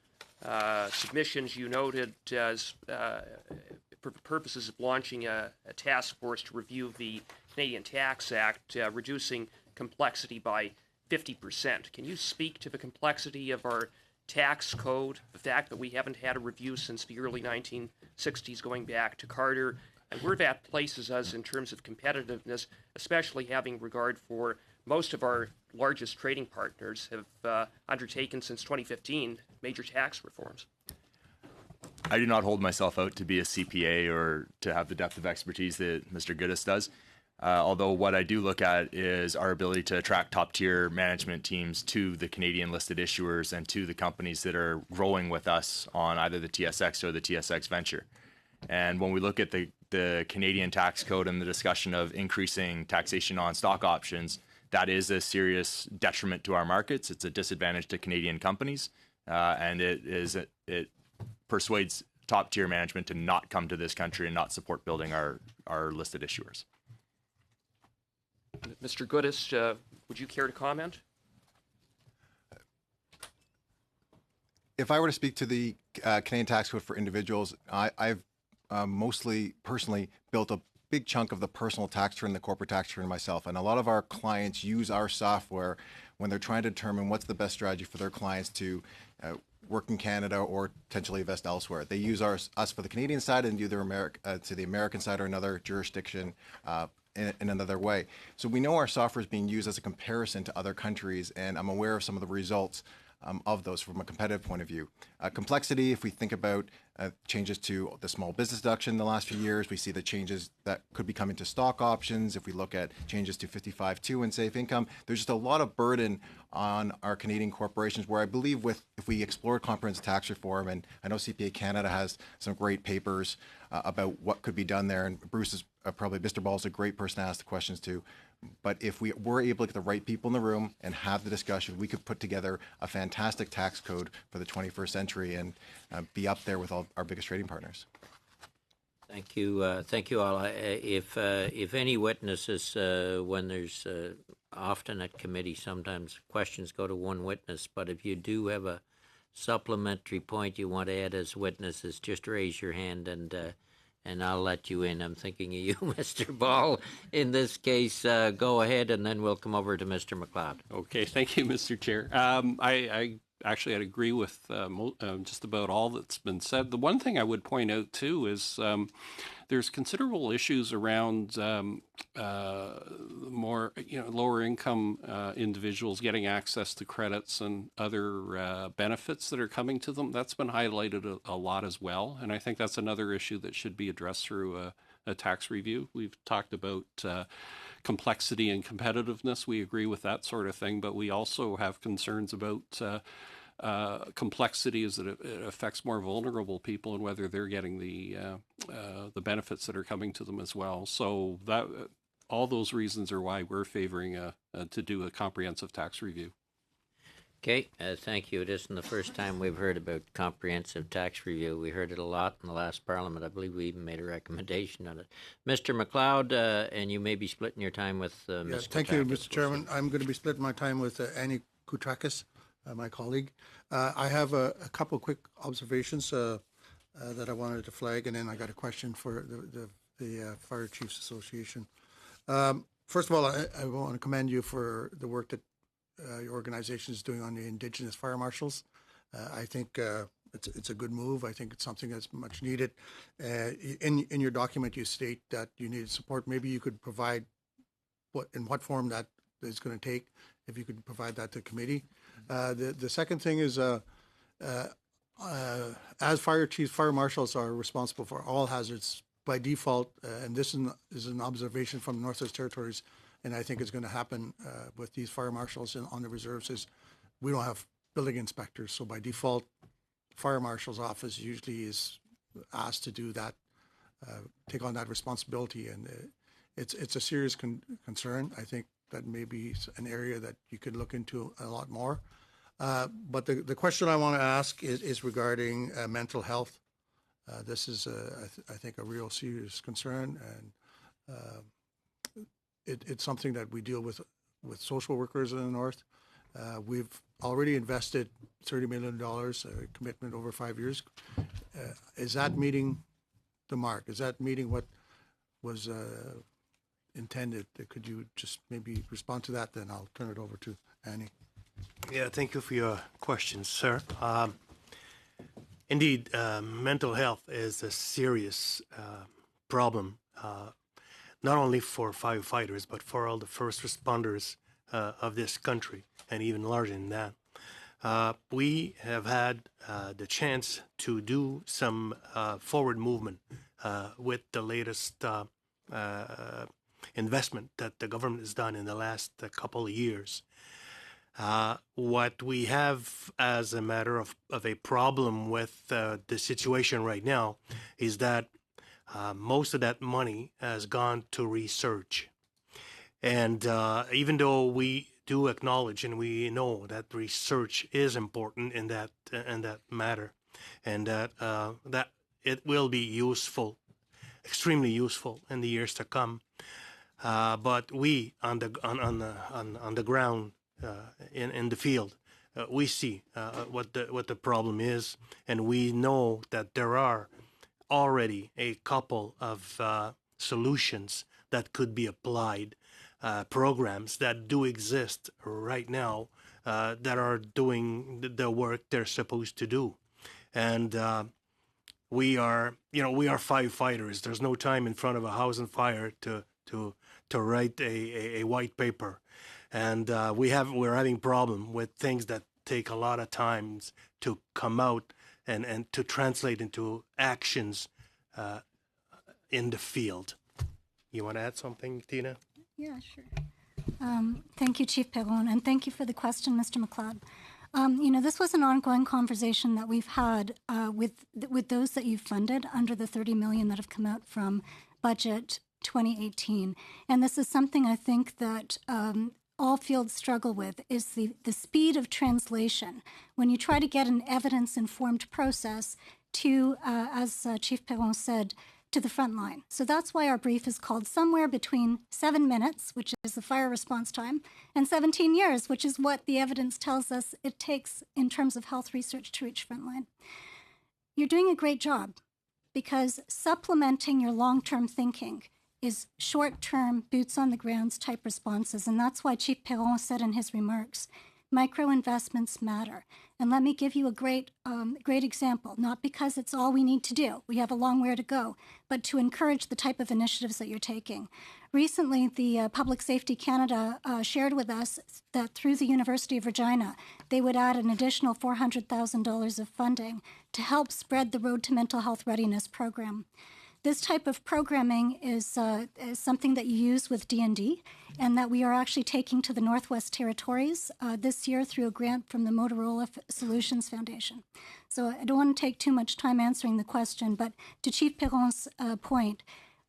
Speaker 11: submissions, you noted as for purposes of launching a task force to review the Canadian Tax Act, reducing complexity by 50%. Can you speak to the complexity of our tax code, the fact that we haven't had a review since the early 1960s going back to Carter, and where that places us in terms of competitiveness, especially having regard for most of our largest trading partners have undertaken since 2015 major tax reforms?
Speaker 9: I do not hold myself out to be a CPA or to have the depth of expertise that Mr. Goodis does. Although what I do look at is our ability to attract top-tier management teams to the Canadian listed issuers and to the companies that are growing with us on either the TSX or the TSX Venture. And when we look at the Canadian tax code and the discussion of increasing taxation on stock options, that is a serious detriment to our markets. It's a disadvantage to Canadian companies, and it persuades top-tier management to not come to this country and not support building our listed issuers.
Speaker 11: Mr. Goodis, would you care to comment?
Speaker 8: If I were to speak to the Canadian tax code for individuals, I've mostly personally built a big chunk of the personal tax return, the corporate tax return myself. And a lot of our clients use our software when they're trying to determine what's the best strategy for their clients to work in Canada or potentially invest elsewhere. They use us for the Canadian side and do their to the American side or another jurisdiction in another way. So we know our software is being used as a comparison to other countries, and I'm aware of some of the results of those from a competitive point of view. Complexity, if we think about changes to the small business deduction in the last few years, we see the changes that could be coming to stock options. If we look at changes to 55(2) and safe income, there's just a lot of burden on our Canadian corporations where I believe if we explore comprehensive tax reform, and I know CPA Canada has some great papers about what could be done there, and Bruce is probably, Mr. Ball is a great person to ask the questions to. But if we were able to get the right people in the room and have the discussion, we could put together a fantastic tax code for the 21st century and be up there with all our biggest trading partners.
Speaker 1: Thank you. Thank you all. If any witnesses, when there's often at committee, sometimes questions go to one witness, but if you do have a supplementary point you want to add as witnesses, just raise your hand and I'll let you in. I'm thinking of you, Mr. Ball. In this case, go ahead, and then we'll come over to Mr. McLeod.
Speaker 5: Okay, thank you, Mr. Chair. I actually I'd agree with just about all that's been said. The one thing I would point out too is there's considerable issues around more lower income individuals getting access to credits and other benefits that are coming to them. That's been highlighted a lot as well, and I think that's another issue that should be addressed through a tax review. We've talked about complexity and competitiveness. We agree with that sort of thing, but we also have concerns about complexity as it affects more vulnerable people and whether they're getting the benefits that are coming to them as well. So that all those reasons are why we're favoring to do a comprehensive tax review.
Speaker 1: Okay, thank you. It isn't the first time we've heard about comprehensive tax review. We heard it a lot in the last Parliament. I believe we even made a recommendation on it. Mr. McLeod, and you may be splitting your time with Ms.
Speaker 12: Thank you, Mr. Chairman. I'm going to be splitting my time with Annie Koutrakis, my colleague. I have a couple quick observations that I wanted to flag, and then I got a question for the Fire Chiefs Association. First of all, I want to commend you for the work that your organization is doing on the Indigenous fire marshals. I think it's a good move. I think it's something that's much needed. In your document, you state that you need support. Maybe you could provide in what form that is going to take, if you could provide that to the committee. The second thing is, as fire chiefs, fire marshals are responsible for all hazards by default, and this is an observation from Northwest Territories, and I think it's going to happen with these fire marshals on the reserves, is we don't have building inspectors. So by default, fire marshal's office usually is asked to do that, take on that responsibility. And it's a serious concern. I think that may be an area that you could look into a lot more. But the question I want to ask is regarding mental health. This is, I think, a real serious concern, and it's something that we deal with social workers in the North. We've already invested $30 million, a commitment over 5 years. Is that meeting the mark? Is that meeting what was intended? Could you just maybe respond to that? Then I'll turn it over to Annie.
Speaker 4: Yeah, thank you for your questions, sir. Indeed, mental health is a serious problem, not only for firefighters, but for all the first responders of this country, and even larger than that. We have had the chance to do some forward movement with the latest investment that the government has done in the last couple of years. What we have as a matter of a problem with the situation right now is that most of that money has gone to research. And even though we do acknowledge and we know that research is important in that matter, and that it will be useful, extremely useful in the years to come, but we on the ground, in the field, we see what the problem is, and we know that there are already a couple of solutions that could be applied, programs that do exist right now that are doing the work they're supposed to do. And we are firefighters. There's no time in front of a house on fire to write a white paper. And we're having problem with things that take a lot of time to come out and to translate into actions in the field. You want to add something, Tina?
Speaker 3: Yeah, sure. Thank you, Chief Perron, and thank you for the question, Mr. McLeod. This was an ongoing conversation that we've had with those that you've funded under the $30 million that have come out from budget 2018. And this is something I think that all fields struggle with, is the speed of translation. When you try to get an evidence-informed process to, as Chief Perron said, to the front line. So that's why our brief is called somewhere between 7 minutes, which is the fire response time, and 17 years, which is what the evidence tells us it takes in terms of health research to reach frontline. You're doing a great job. because supplementing your long-term thinking is short-term, boots-on-the-grounds type responses. And that's why Chief Perron said in his remarks, micro-investments matter. And let me give you a great example, not because it's all we need to do. We have a long way to go, but to encourage the type of initiatives that you're taking. Recently, the Public Safety Canada shared with us that through the University of Regina, they would add an additional $400,000 of funding to help spread the Road to Mental Health Readiness program. This type of programming is something that you use with D&D, and that we are actually taking to the Northwest Territories this year through a grant from the Motorola Solutions Foundation. So I don't want to take too much time answering the question, but to Chief Perron's point,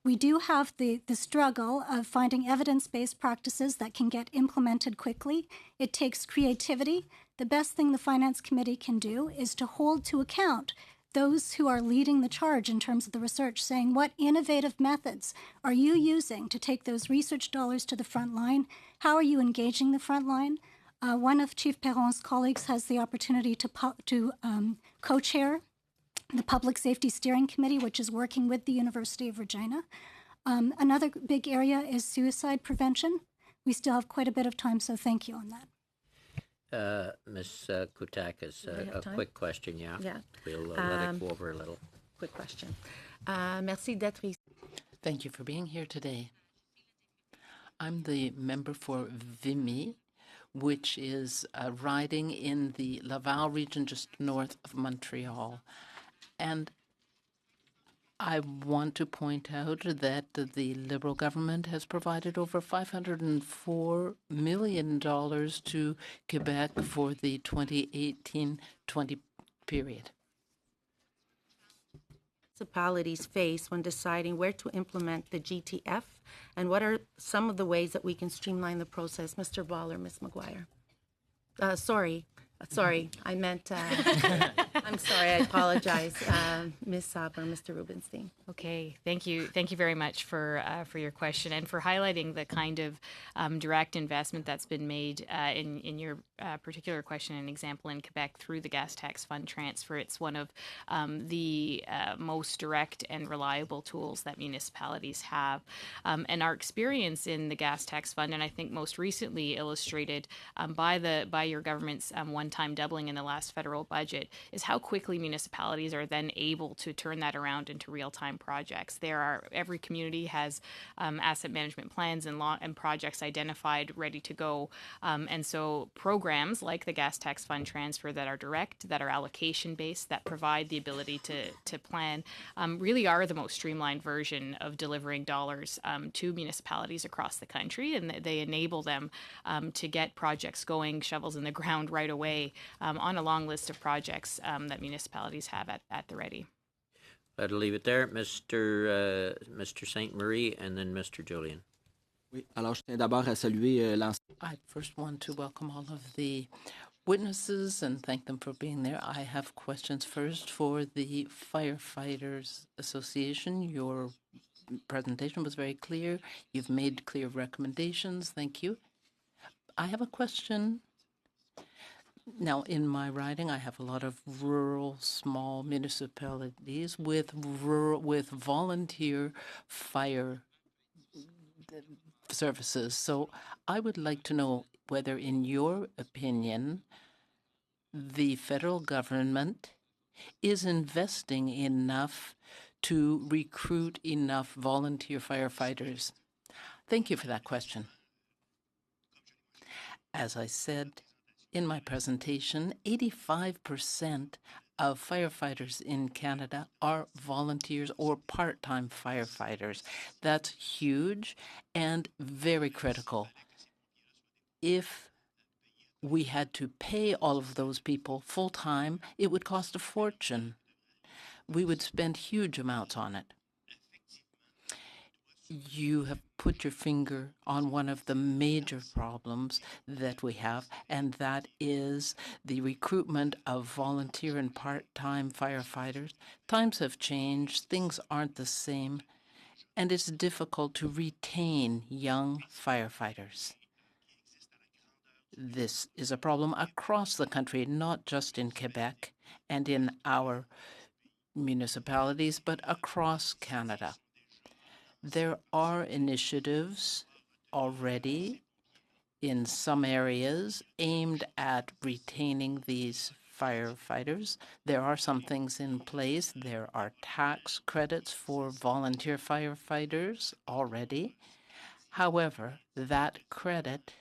Speaker 3: we do have the struggle of finding evidence-based practices that can get implemented quickly. It takes creativity. The best thing the Finance Committee can do is to hold to account those who are leading the charge in terms of the research, saying what innovative methods are you using to take those research dollars to the front line? How are you engaging the front line? One of Chief Perron's colleagues has the opportunity to co-chair the Public Safety Steering Committee, which is working with the University of Regina. Another big area is suicide prevention. We still have quite a bit of time, so thank you on that.
Speaker 1: Ms. Koutakis, a quick question, yeah?
Speaker 13: Yeah.
Speaker 1: We'll let it go over a little.
Speaker 13: Quick question. Merci d'être ici. Thank you for being here today. I'm the member for Vimy, which is a riding in the Laval region just north of Montreal. And I want to point out that the Liberal government has provided over $504 million to Quebec for the 2018-20 period.
Speaker 14: Municipalities face when deciding where to implement the GTF, and what are some of the ways that we can streamline the process? Mr. Ball or Ms. McGuire? Sorry, I meant, I'm sorry, I apologize, Ms. Saab or Mr. Rubenstein.
Speaker 6: Okay, thank you very much for your question and for highlighting the kind of direct investment that's been made in your particular question and example in Quebec through the gas tax fund transfer. It's one of the most direct and reliable tools that municipalities have, and our experience in the gas tax fund, and I think most recently illustrated by your government's one-time doubling in the last federal budget, is how quickly municipalities are then able to turn that around into real-time projects. Every community has asset management plans and projects identified, ready to go, and so programs like the gas tax fund transfer that are direct, that are allocation-based, that provide the ability to plan, really are the most streamlined version of delivering dollars to municipalities across the country, and they enable them to get projects going, shovels in the ground right away, on a long list of projects that municipalities have at the ready.
Speaker 1: I'll leave it there. Mr. St. Marie and then Mr. Julian.
Speaker 13: I first want to welcome all of the witnesses and thank them for being there. I have questions first for the Firefighters Association. Your presentation was very clear. You've made clear recommendations. Thank you. I have a question. Now, in my riding, I have a lot of rural, small municipalities with volunteer fire services. So I would like to know whether, in your opinion, the federal government is investing enough to recruit enough volunteer firefighters. Thank you for that question. As I said in my presentation, 85% of firefighters in Canada are volunteers or part-time firefighters. That's huge and very critical. If we had to pay all of those people full-time, it would cost a fortune. We would spend huge amounts on it. You have put your finger on one of the major problems that we have, and that is the recruitment of volunteer and part-time firefighters. Times have changed, things aren't the same, and it's difficult to retain young firefighters. This is a problem across the country, not just in Quebec and in our municipalities, but across Canada. There are initiatives already in some areas aimed at retaining these firefighters. There are some things in place. There are tax credits for volunteer firefighters already. However, that credit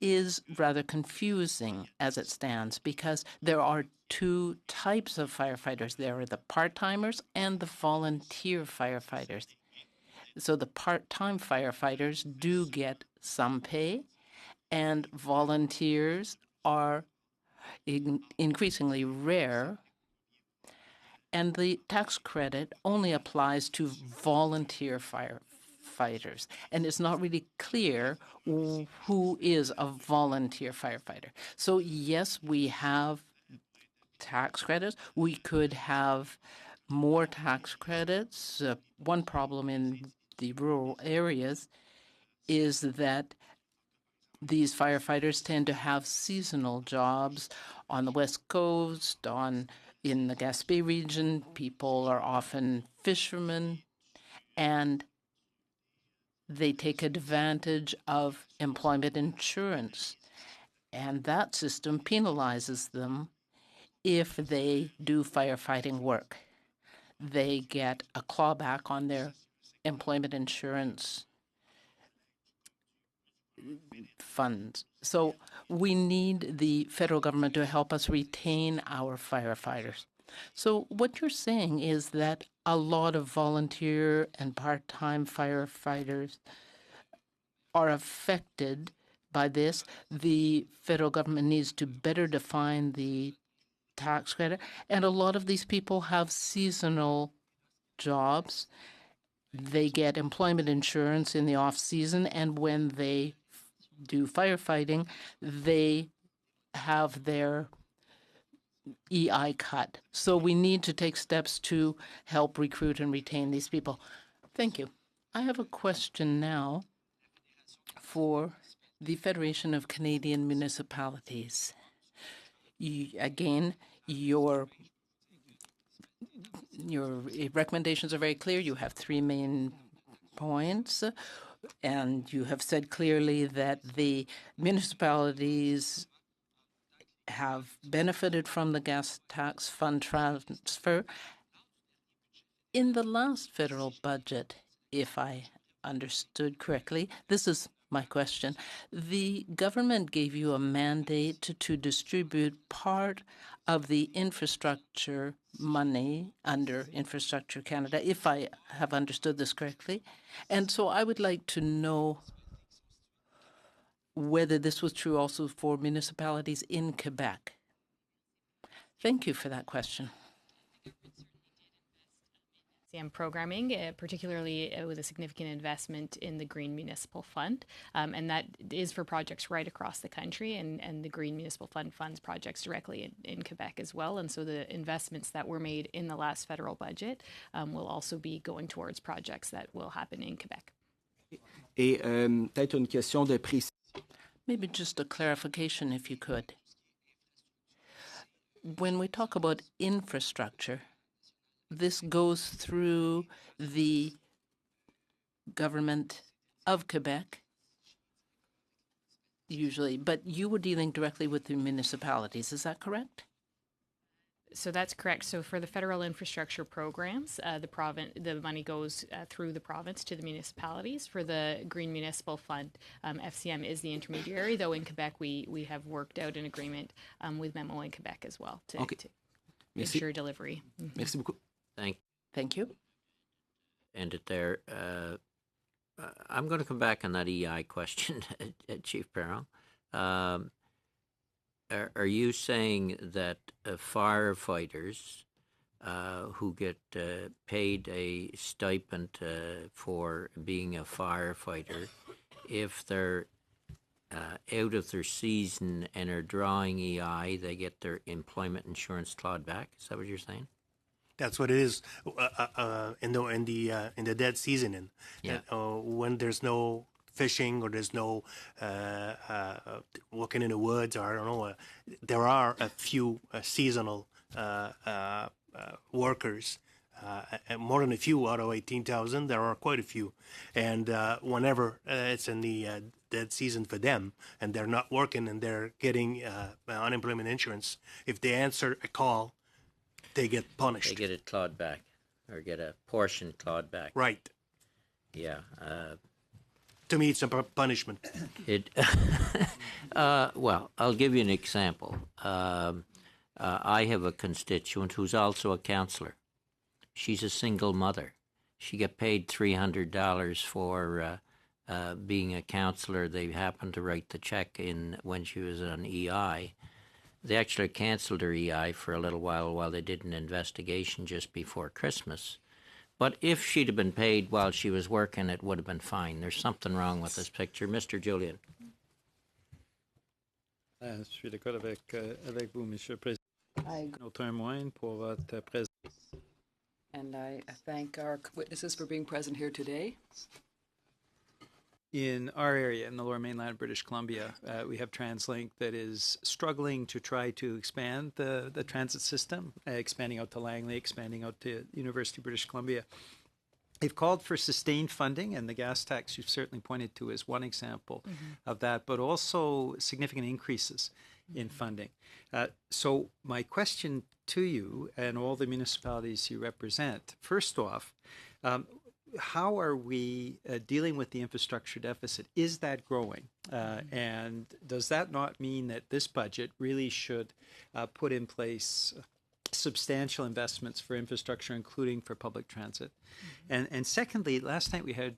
Speaker 13: is rather confusing as it stands because there are two types of firefighters. There are the part-timers and the volunteer firefighters. So the part-time firefighters do get some pay, and volunteers are increasingly rare. And the tax credit only applies to volunteer firefighters. And it's not really clear who is a volunteer firefighter. So yes, we have tax credits. We could have more tax credits. One problem in the rural areas is that these firefighters tend to have seasonal jobs on the West Coast, in the Gaspé region. People are often fishermen, and they take advantage of employment insurance. And that system penalizes them if they do firefighting work. They get a clawback on their employment insurance funds. So we need the federal government to help us retain our firefighters. So what you're saying is that a lot of volunteer and part-time firefighters are affected by this. The federal government needs to better define the tax credit. And a lot of these people have seasonal jobs. They get employment insurance in the off season, and when they do firefighting, they have their EI cut. So we need to take steps to help recruit and retain these people. Thank you. I have a question now for the Federation of Canadian Municipalities. Again, your recommendations are very clear. You have three main points, and you have said clearly that the municipalities have benefited from the gas tax fund transfer. In the last federal budget, if I understood correctly, this is my question. The government gave you a mandate to distribute part of the infrastructure money under Infrastructure Canada, if I have understood this correctly. And so I would like to know whether this was true also for municipalities in Quebec. Thank you for that question.
Speaker 6: Programming, particularly with a significant investment in the Green Municipal Fund. And that is for projects right across the country. And the Green Municipal Fund funds projects directly in Quebec as well. And so the investments that were made in the last federal budget will also be going towards projects that will happen in Quebec.
Speaker 15: Et peut-être une question de précision.
Speaker 13: Maybe just a clarification, if you could. When we talk about infrastructure, this goes through the government of Quebec, usually, but you were dealing directly with the municipalities. Is that correct?
Speaker 6: So that's correct. So for the federal infrastructure programs, the money goes through the province to the municipalities. For the Green Municipal Fund, FCM is the intermediary, though in Quebec we have worked out an agreement with Memo in Quebec as well to ensure delivery.
Speaker 15: Merci beaucoup.
Speaker 13: Thank you.
Speaker 1: End it there. I'm going to come back on that EI question, Chief Perron. Are you saying that firefighters who get paid a stipend for being a firefighter, if they're out of their season and are drawing EI, they get their employment insurance clawed back? Is that what you're saying?
Speaker 4: That's what it is in the dead season. When there's no fishing or there's no working in the woods, or I don't know, there are a few seasonal workers. More than a few out of 18,000. There are quite a few. And whenever it's in the dead season for them and they're not working and they're getting unemployment insurance, if they answer a call, they get punished.
Speaker 1: They get it clawed back or get a portion clawed back.
Speaker 4: Right.
Speaker 1: Yeah.
Speaker 4: To me, it's a punishment.
Speaker 1: Well, I'll give you an example. I have a constituent who's also a counselor. She's a single mother. She got paid $300 for being a counselor. They happened to write the check in when she was on EI. They actually canceled her EI for a little while they did an investigation just before Christmas. But if she'd have been paid while she was working, it would have been fine. There's something wrong with this picture. Mr. Julian.
Speaker 2: Je suis d'accord avec vous, Monsieur le Président. Autant moins pour votre présence.
Speaker 7: And I thank our witnesses for being present here today.
Speaker 2: In our area, in the Lower Mainland, British Columbia, we have TransLink that is struggling to try to expand the transit system, expanding out to Langley, expanding out to University of British Columbia. They've called for sustained funding, and the gas tax you've certainly pointed to as one example of that, but also significant increases in funding. So my question to you and all the municipalities you represent, first off, how are we dealing with the infrastructure deficit? Is that growing? And does that not mean that this budget really should put in place substantial investments for infrastructure, including for public transit? And secondly, last night we had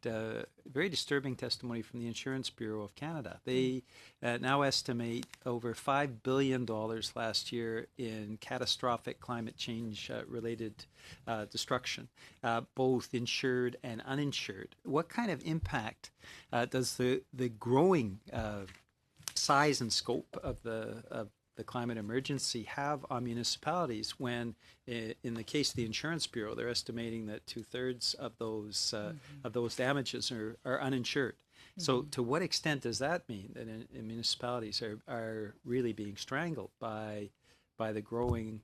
Speaker 2: very disturbing testimony from the Insurance Bureau of Canada. They now estimate over $5 billion last year in catastrophic climate change related destruction, both insured and uninsured. What kind of impact does the growing size and scope of the climate emergency have on municipalities when, in the case of the Insurance Bureau, they're estimating that 2/3 of those damages are uninsured? So to what extent does that mean that municipalities are really being strangled by the growing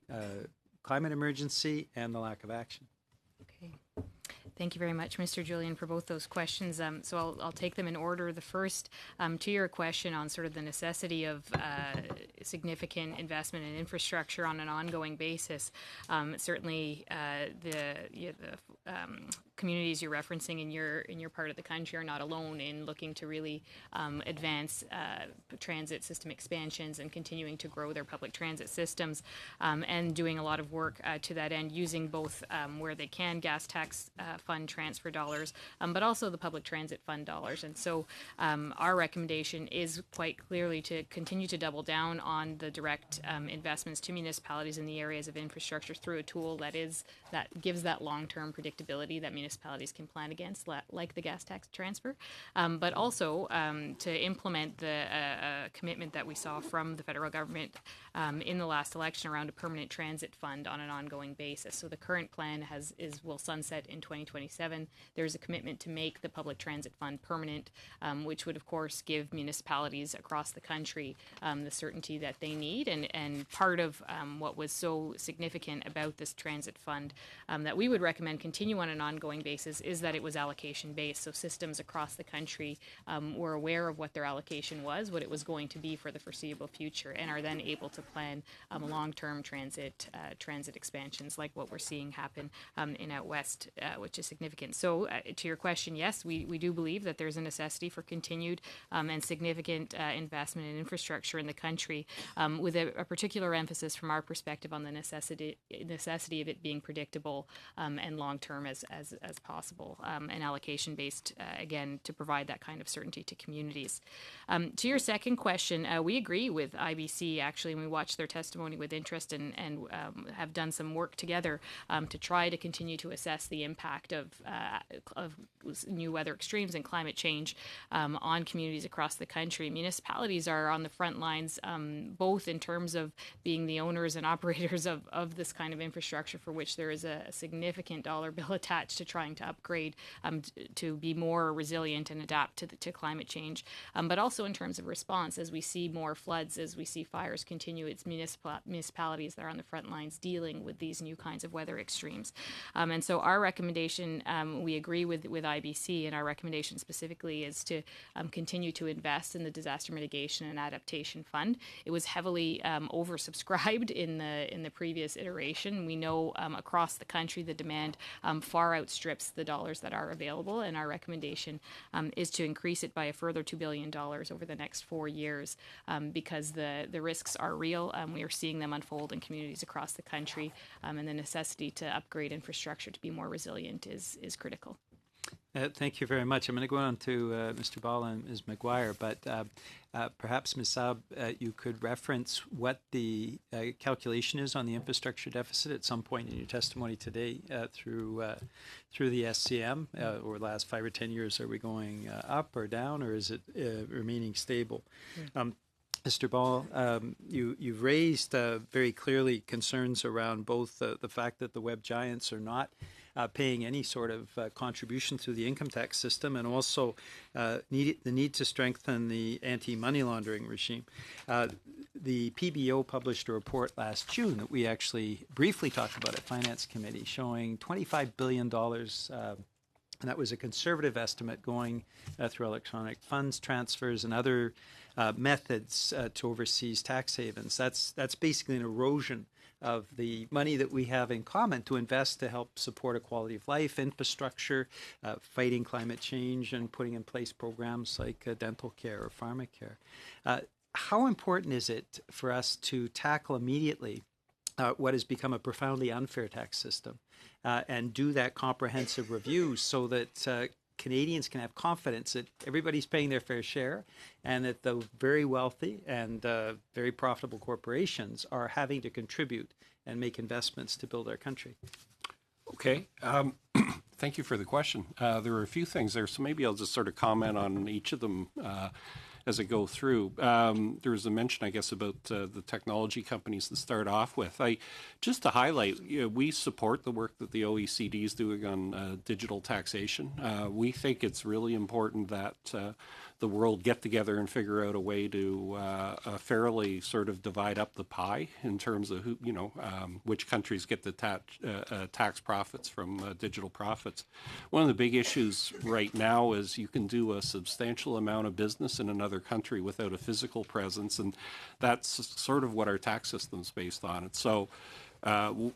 Speaker 2: climate emergency and the lack of action?
Speaker 6: Okay. Thank you very much, Mr. Julian, for both those questions. So I'll take them in order. The first, to your question on sort of the necessity of significant investment in infrastructure on an ongoing basis. Certainly, the communities you're referencing in your part of the country are not alone in looking to really advance transit system expansions and continuing to grow their public transit systems, and doing a lot of work to that end, using both where they can gas tax fund transfer dollars, but also the public transit fund dollars. And so our recommendation is quite clearly to continue to double down on the direct investments to municipalities in the areas of infrastructure through a tool that gives that long-term predictability that municipalities can plan against, like the gas tax transfer, but also to implement the commitment that we saw from the federal government in the last election around a permanent transit fund on an ongoing basis. So the current plan will sunset in 2027. There's a commitment to make the public transit fund permanent, which would of course give municipalities across the country the certainty that they need. And part of what was so significant about this transit fund that we would recommend continue on an ongoing basis is that it was allocation based. So systems across the country were aware of what their allocation was, what it was going to be for the foreseeable future, and are then able to plan long-term transit expansions like what we're seeing happen in out west, which is significant. So to your question, yes, we do believe that there's a necessity for continued and significant investment in infrastructure in the country, with a particular emphasis from our perspective on the necessity of it being predictable and long-term as possible, and allocation-based, again, to provide that kind of certainty to communities. To your second question, we agree with IBC, actually, and we watched their testimony with interest and have done some work together to try to continue to assess the impact of new weather extremes and climate change on communities across the country. Municipalities are on the front lines, both in terms of being the owners and operators of this kind of infrastructure, for which there is a significant dollar bill attached to trying to upgrade to be more resilient and adapt to climate change. But also in terms of response, as we see more floods, as we see fires continue, it's municipalities that are on the front lines dealing with these new kinds of weather extremes. And so our recommendation, we agree with IBC, and our recommendation specifically is to continue to invest in the Disaster Mitigation and Adaptation Fund. It was heavily oversubscribed in the previous iteration. We know across the country the demand far outstrips the dollars that are available, and our recommendation is to increase it by a further $2 billion over the next 4 years because the risks are real. We are seeing them unfold in communities across the country, and the necessity to upgrade infrastructure to be more resilient is critical.
Speaker 2: Thank you very much. I'm going to go on to Mr. Ball and Ms. McGuire, but perhaps, Ms. Saab, you could reference what the calculation is on the infrastructure deficit at some point in your testimony today through the SCM. Over the last 5 or 10 years, are we going up or down, or is it remaining stable? Mr. Ball, you've raised very clearly concerns around both the fact that the web giants are not paying any sort of contribution through the income tax system, and also the need to strengthen the anti-money laundering regime. The PBO published a report last June that we actually briefly talked about at Finance Committee, showing $25 billion, and that was a conservative estimate, going through electronic funds transfers and other methods to overseas tax havens. That's basically an erosion of the money that we have in common to invest to help support a quality of life, infrastructure, fighting climate change, and putting in place programs like dental care or pharmacare. How important is it for us to tackle immediately what has become a profoundly unfair tax system and do that comprehensive review so that Canadians can have confidence that everybody's paying their fair share and that the very wealthy and very profitable corporations are having to contribute and make investments to build our country?
Speaker 5: Okay. Thank you for the question. There are a few things there, so maybe I'll just sort of comment on each of them as I go through. There was a mention, I guess, about the technology companies to start off with. Just to highlight, we support the work that the OECD is doing on digital taxation. We think it's really important that the world get together and figure out a way to fairly sort of divide up the pie in terms of who, which countries get the tax profits from digital profits. One of the big issues right now is you can do a substantial amount of business in another country without a physical presence, and that's sort of what our tax system's based on. And so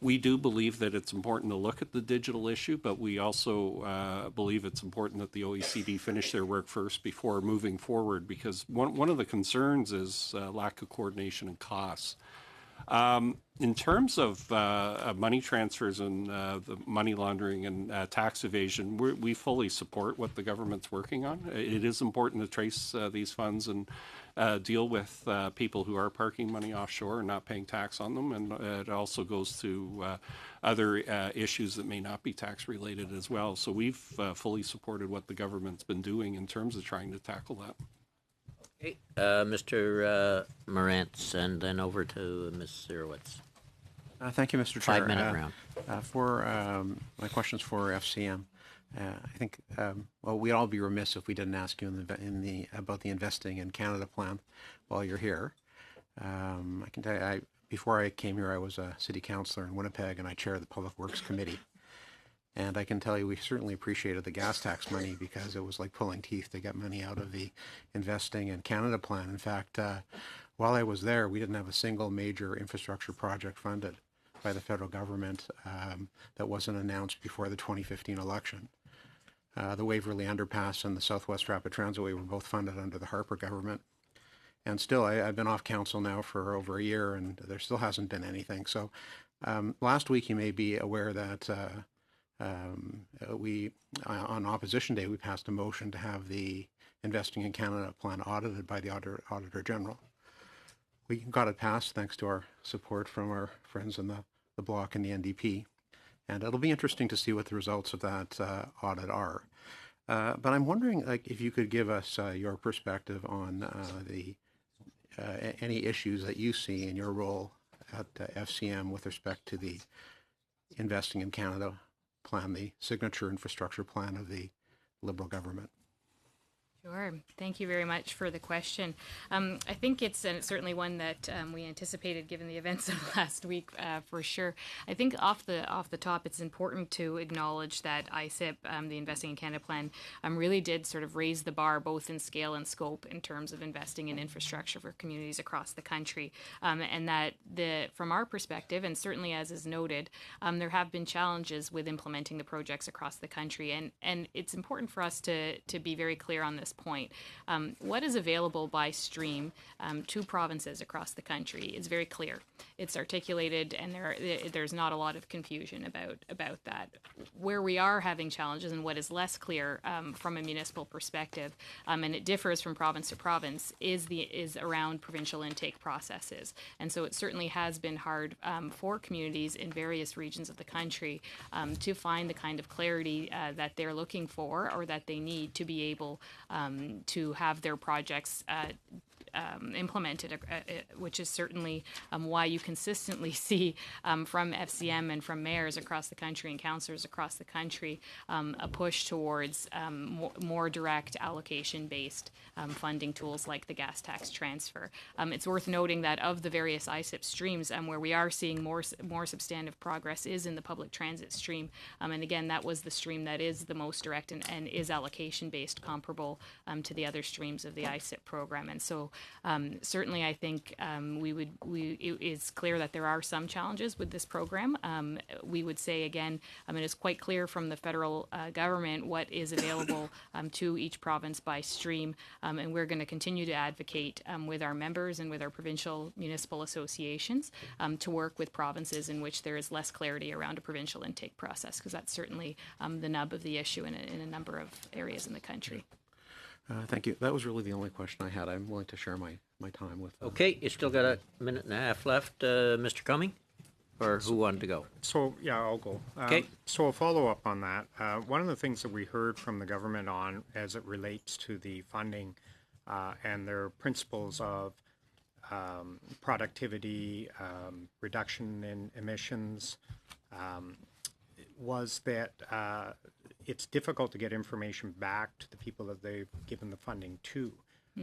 Speaker 5: we do believe that it's important to look at the digital issue, but we also believe it's important that the OECD finish their work first before moving forward, because one of the concerns is lack of coordination and costs. In terms of money transfers and the money laundering and tax evasion, we fully support what the government's working on. It is important to trace these funds and deal with people who are parking money offshore and not paying tax on them. And it also goes to other issues that may not be tax related as well. So we've fully supported what the government's been doing in terms of trying to tackle that.
Speaker 1: Okay. Mr. Morantz, and then over to Ms. Sirowitz.
Speaker 16: Thank you, Mr. Chair.
Speaker 1: 5-minute round.
Speaker 16: For my questions for FCM, I think we'd all be remiss if we didn't ask you about the Investing in Canada plan while you're here. I can tell you, before I came here, I was a city councillor in Winnipeg, and I chaired the Public Works Committee. And I can tell you, we certainly appreciated the gas tax money because it was like pulling teeth to get money out of the Investing in Canada plan. In fact, while I was there, we didn't have a single major infrastructure project funded by the federal government that wasn't announced before the 2015 election. The Waverley Underpass and the Southwest Rapid Transitway were both funded under the Harper government. And still, I've been off council now for over a year, and there still hasn't been anything. So last week, you may be aware that on Opposition Day, we passed a motion to have the Investing in Canada plan audited by the Auditor General. We got it passed thanks to our support from our friends in the Bloc and the NDP. And it'll be interesting to see what the results of that audit are. But I'm wondering, if you could give us your perspective on any issues that you see in your role at FCM with respect to the Investing in Canada plan, the signature infrastructure plan of the Liberal government?
Speaker 6: Sure. Thank you very much for the question. I think it's certainly one that we anticipated given the events of last week, for sure. I think off the top, it's important to acknowledge that ISIP, the Investing in Canada Plan, really did sort of raise the bar both in scale and scope in terms of investing in infrastructure for communities across the country. And that from our perspective, and certainly as is noted, there have been challenges with implementing the projects across the country. And it's important for us to be very clear on this point. What is available by stream to provinces across the country is very clear. It's articulated, and there's not a lot of confusion about that. Where we are having challenges and what is less clear from a municipal perspective, and it differs from province to province, is around provincial intake processes. And so it certainly has been hard for communities in various regions of the country to find the kind of clarity that they're looking for or that they need to be able to have their projects implemented, which is certainly why you consistently see from FCM and from mayors across the country and councillors across the country a push towards more direct allocation-based funding tools like the gas tax transfer. It's worth noting that of the various ISIP streams, where we are seeing more substantive progress is in the public transit stream. And again, that was the stream that is the most direct and is allocation-based, comparable to the other streams of the ISIP program. And so certainly I think it's clear that there are some challenges with this program. We would say, again, it is quite clear from the federal government what is available to each province by stream, and we're going to continue to advocate with our members and with our provincial municipal associations to work with provinces in which there is less clarity around a provincial intake process, because that's certainly the nub of the issue in a number of areas in the country.
Speaker 16: Thank you. That was really the only question I had. I'm willing to share my time with.
Speaker 1: Okay, you still got a minute and a half left, Mr. Cumming, or who wanted to go?
Speaker 10: So, yeah, I'll go.
Speaker 1: Okay.
Speaker 10: So a follow-up on that. One of the things that we heard from the government on as it relates to the funding and their principles of productivity, reduction in emissions, was that it's difficult to get information back to the people that they've given the funding to.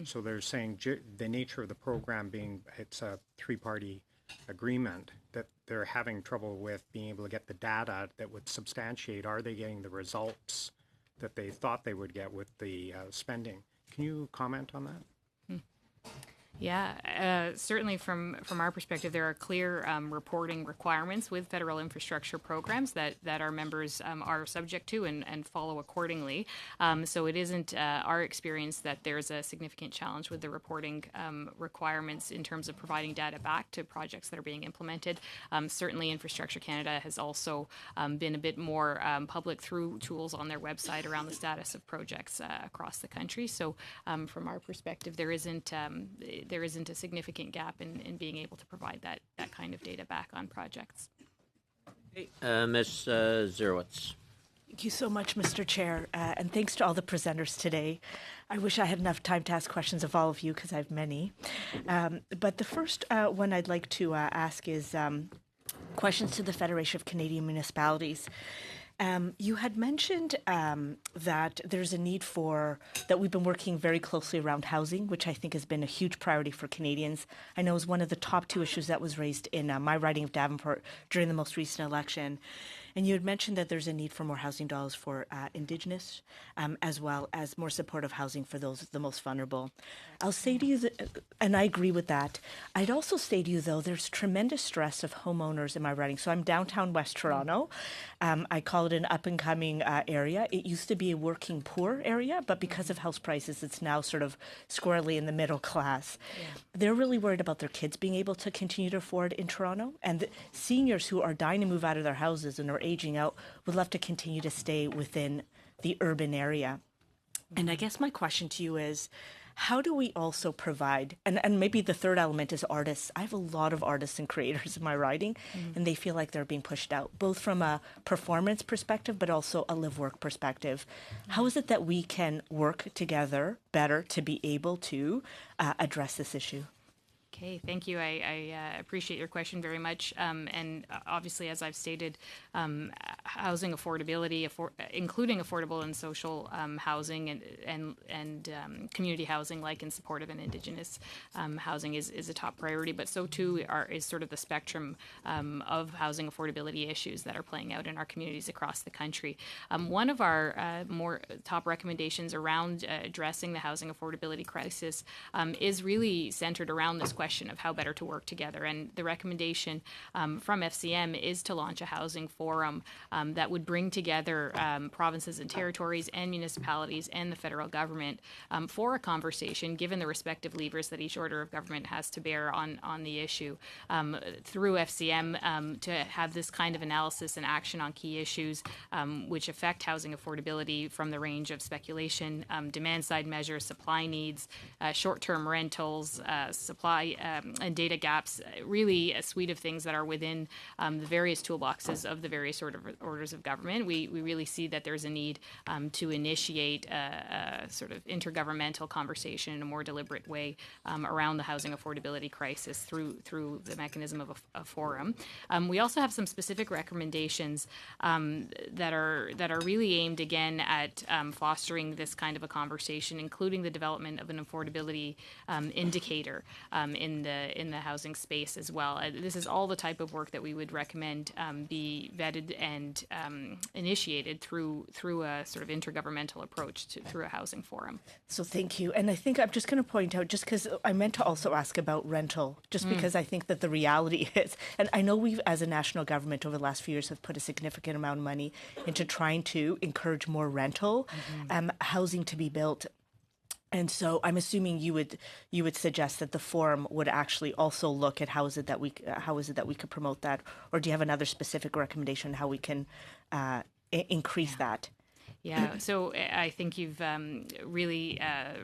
Speaker 10: So they're saying the nature of the program being it's a three-party agreement, that they're having trouble with being able to get the data that would substantiate, are they getting the results that they thought they would get with the spending. Can you comment on that?
Speaker 6: Yeah, certainly from our perspective, there are clear reporting requirements with federal infrastructure programs that our members are subject to and follow accordingly. So it isn't our experience that there's a significant challenge with the reporting requirements in terms of providing data back to projects that are being implemented. Certainly Infrastructure Canada has also been a bit more public through tools on their website around the status of projects across the country. So from our perspective, there isn't a significant gap in being able to provide that kind of data back on projects.
Speaker 1: Okay. Ms. Zerwitz.
Speaker 17: Thank you so much, Mr. Chair, and thanks to all the presenters today. I wish I had enough time to ask questions of all of you because I have many. But the first one I'd like to ask is questions to the Federation of Canadian Municipalities. You had mentioned that there's a need that we've been working very closely around housing, which I think has been a huge priority for Canadians. I know is one of the top two issues that was raised in my riding of Davenport during the most recent election. And you had mentioned that there's a need for more housing dollars for Indigenous, as well as more supportive housing for those the most vulnerable. I'll say to you, and I agree with that, I'd also say to you, though, there's tremendous stress of homeowners in my riding. So I'm downtown West Toronto. I call it an up-and-coming area. It used to be a working poor area, but because of house prices, it's now sort of squarely in the middle class. Yeah. They're really worried about their kids being able to continue to afford in Toronto, and the seniors who are dying to move out of their houses and are aging out would love to continue to stay within the urban area. And I guess my question to you is, how do we also provide, and maybe the third element is artists. I have a lot of artists and creators in my riding, and they feel like they're being pushed out, both from a performance perspective, but also a live-work perspective. How is it that we can work together better to be able to address this issue?
Speaker 6: Okay, thank you. I appreciate your question very much. And obviously, as I've stated, housing affordability, including affordable and social housing and community housing, like in supportive and Indigenous housing, is a top priority. But so too is sort of the spectrum of housing affordability issues that are playing out in our communities across the country. One of our more top recommendations around addressing the housing affordability crisis is really centered around this question of how better to work together. And the recommendation from FCM is to launch a housing forum that would bring together provinces and territories and municipalities and the federal government for a conversation, given the respective levers that each order of government has to bear on the issue, through FCM to have this kind of analysis and action on key issues which affect housing affordability, from the range of speculation, demand-side measures, supply needs, short-term rentals, supply and data gaps, really a suite of things that are within the various toolboxes of the various orders of government. We really see that there's a need to initiate a sort of intergovernmental conversation in a more deliberate way around the housing affordability crisis through the mechanism of a forum. We also have some specific recommendations that are really aimed again at fostering this kind of a conversation, including the development of an affordability indicator in the housing space as well. This is all the type of work that we would recommend be vetted and initiated through a sort of intergovernmental approach through a housing forum.
Speaker 17: So thank you. And I think I'm just going to point out, just because I meant to also ask about rental, just because I think that the reality is, and I know we've, as a national government over the last few years, have put a significant amount of money into trying to encourage more rental housing to be built. And so I'm assuming you would suggest that the forum would actually also look at how is it that we could promote that, or do you have another specific recommendation how we can increase that?
Speaker 6: Yeah, so I think you've really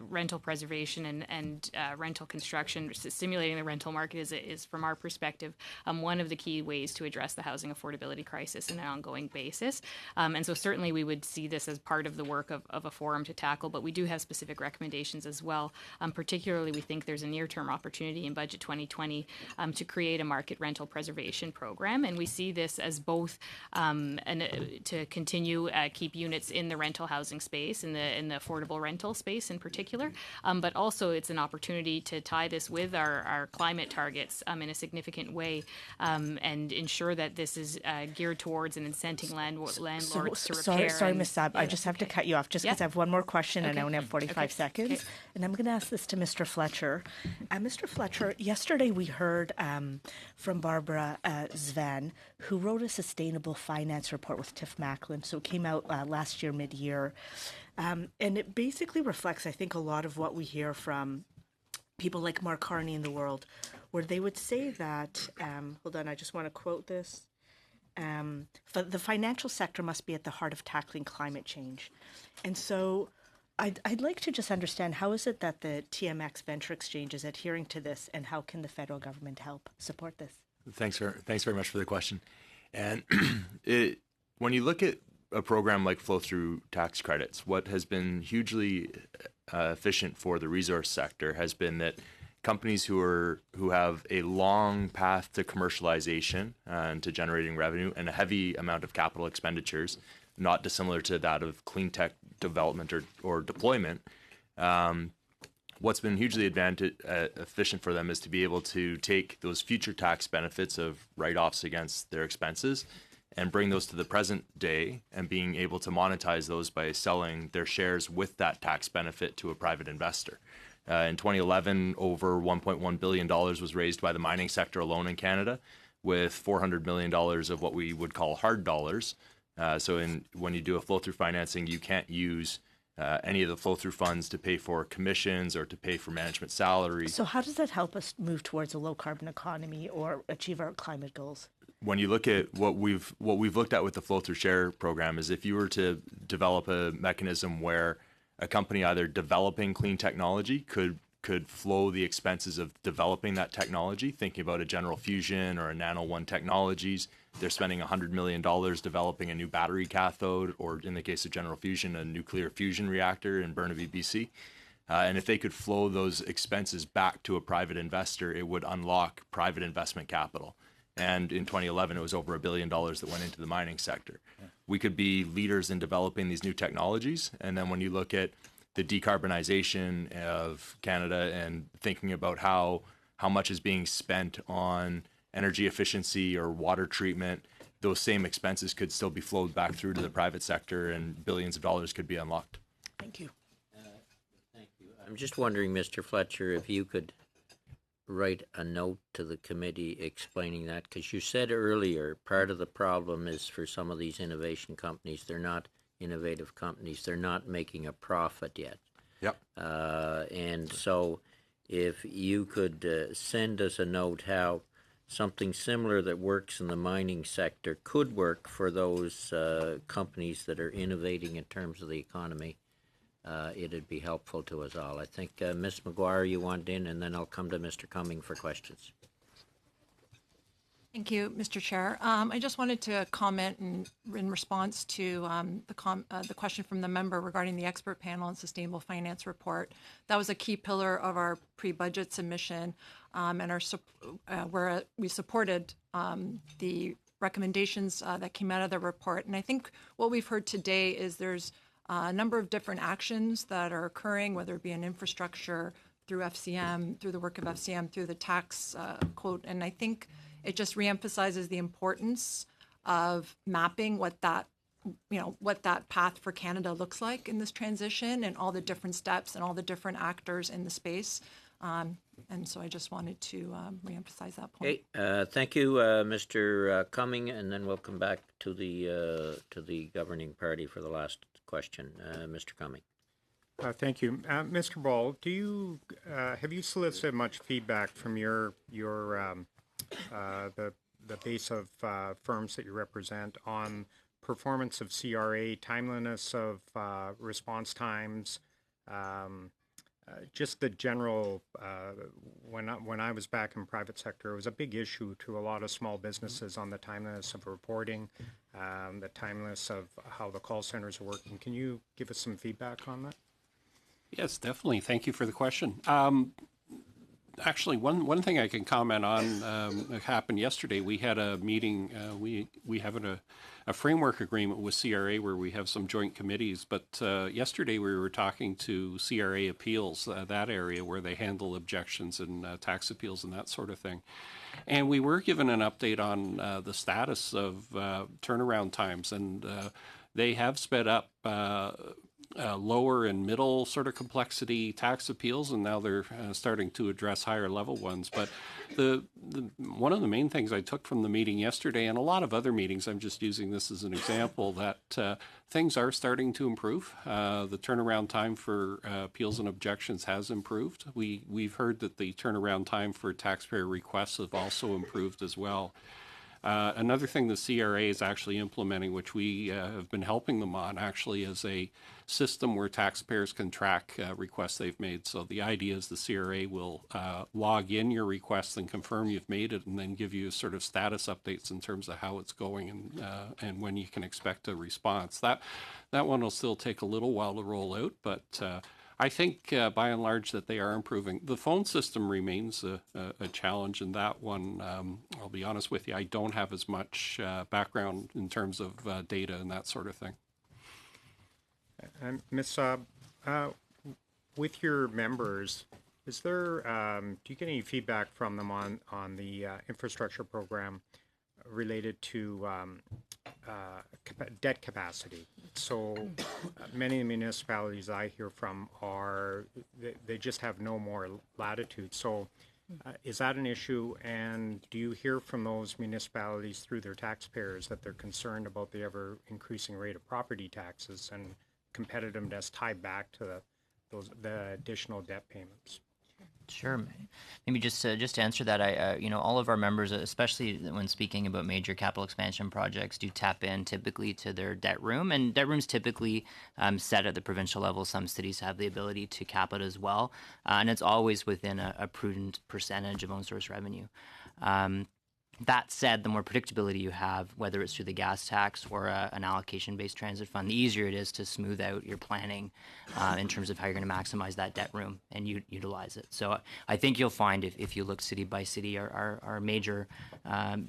Speaker 6: rental preservation and rental construction, stimulating the rental market is from our perspective, one of the key ways to address the housing affordability crisis on an ongoing basis. And so certainly we would see this as part of the work of a forum to tackle, but we do have specific recommendations as well. Particularly, we think there's a near-term opportunity in Budget 2020 to create a market rental preservation program. And we see this as both to continue keep units in the rental housing space, in the affordable rental space in particular, but also it's an opportunity to tie this with our climate targets in a significant way, and ensure that this is geared towards and incenting landlords to repair.
Speaker 17: Sorry, Ms. Saab, I just have to cut you off just because I have one more question and I only have 45 seconds. Okay. And I'm going to ask this to Mr. Fletcher. Mr. Fletcher, yesterday we heard from Barbara Zvan, who wrote a sustainable finance report with Tiff Macklin. So it came out last year, mid-year. And it basically reflects, I think, a lot of what we hear from people like Mark Carney in the world, where they would say that, hold on, I just want to quote this. The financial sector must be at the heart of tackling climate change. And so I'd like to just understand, how is it that the TMX Venture Exchange is adhering to this, and how can the federal government help support this?
Speaker 9: Thanks very much for the question. And when you look at a program like flow-through tax credits, what has been hugely efficient for the resource sector has been that companies who have a long path to commercialization and to generating revenue and a heavy amount of capital expenditures, not dissimilar to that of clean tech development or deployment, what's been hugely efficient for them is to be able to take those future tax benefits of write-offs against their expenses and bring those to the present day and being able to monetize those by selling their shares with that tax benefit to a private investor. In 2011, over $1.1 billion was raised by the mining sector alone in Canada, with $400 million of what we would call hard dollars. When you do a flow-through financing, you can't use any of the flow-through funds to pay for commissions or to pay for management salaries.
Speaker 17: So how does that help us move towards a low-carbon economy or achieve our climate goals?
Speaker 9: When you look at what we've looked at with the flow-through share program is if you were to develop a mechanism where a company either developing clean technology could flow the expenses of developing that technology, thinking about a General Fusion or a Nano One Technologies, they're spending $100 million developing a new battery cathode, or in the case of General Fusion, a nuclear fusion reactor in Burnaby, BC. And if they could flow those expenses back to a private investor, it would unlock private investment capital. And in 2011, it was over $1 billion that went into the mining sector. we could be leaders in developing these new technologies. And then when you look at the decarbonization of Canada and thinking about how much is being spent on energy efficiency or water treatment, those same expenses could still be flowed back through to the private sector and billions of dollars could be unlocked.
Speaker 17: Thank you.
Speaker 1: Thank you. I'm just wondering, Mr. Fletcher, if you could write a note to the committee explaining that, because you said earlier part of the problem is for some of these innovation companies, they're not innovative companies, they're not making a profit yet.
Speaker 9: Yep.
Speaker 1: And so if you could send us a note how something similar that works in the mining sector could work for those companies that are innovating in terms of the economy, it'd be helpful to us all. I think Ms. McGuire, you want in, and then I'll come to Mr. Cumming for questions.
Speaker 18: Thank you, Mr. Chair. I just wanted to comment in response to the question from the member regarding the expert panel and sustainable finance report. That was a key pillar of our pre-budget submission, and where we supported the recommendations that came out of the report. And I think what we've heard today is there's a number of different actions that are occurring, whether it be in infrastructure, through FCM, through the work of FCM, through the tax code. And I think it just reemphasizes the importance of mapping what that path for Canada looks like in this transition and all the different steps and all the different actors in the space. And so I just wanted to reemphasize that point.
Speaker 1: Okay, thank you, Mr. Cumming, and then we'll come back to the governing party for the last question. Mr. Cumming.
Speaker 10: Thank you. Mr. Ball, have you solicited much feedback from the base of firms that you represent on performance of CRA, timeliness of response times, just the general, when I was back in private sector, it was a big issue to a lot of small businesses on the timeliness of reporting, the timeliness of how the call centers are working. Can you give us some feedback on that?
Speaker 5: Yes, definitely. Thank you for the question. Actually, one thing I can comment on that happened yesterday. We had a meeting. We have a framework agreement with CRA where we have some joint committees. But yesterday we were talking to CRA Appeals, that area where they handle objections and tax appeals and that sort of thing. And we were given an update on the status of turnaround times, and they have sped up lower and middle sort of complexity tax appeals, and now they're starting to address higher level ones. But one of the main things I took from the meeting yesterday, and a lot of other meetings, I'm just using this as an example, that things are starting to improve. The turnaround time for appeals and objections has improved. We've heard that the turnaround time for taxpayer requests have also improved as well. Another thing the CRA is actually implementing, which we have been helping them on, actually is a system where taxpayers can track requests they've made. So the idea is the CRA will log in your request and confirm you've made it, and then give you sort of status updates in terms of how it's going and when you can expect a response. That one will still take a little while to roll out, but I think by and large that they are improving. The phone system remains a challenge, and that one, I'll be honest with you, I don't have as much background in terms of data and that sort of thing.
Speaker 10: And Ms. Saab, with your members, is there, do you get any feedback from them on the infrastructure program related to debt capacity? So many of the municipalities I hear from they just have no more latitude. So is that an issue? And do you hear from those municipalities through their taxpayers that they're concerned about the ever increasing rate of property taxes and competitiveness tied back to the additional debt payments?
Speaker 19: Sure. Maybe just to answer that, all of our members, especially when speaking about major capital expansion projects, do tap in typically to their debt room, and debt rooms typically set at the provincial level. Some cities have the ability to cap it as well, and it's always within a prudent percentage of own source revenue. That said, the more predictability you have, whether it's through the gas tax or an allocation-based transit fund, the easier it is to smooth out your planning in terms of how you're going to maximize that debt room and utilize it. So I think you'll find if you look city by city, our major,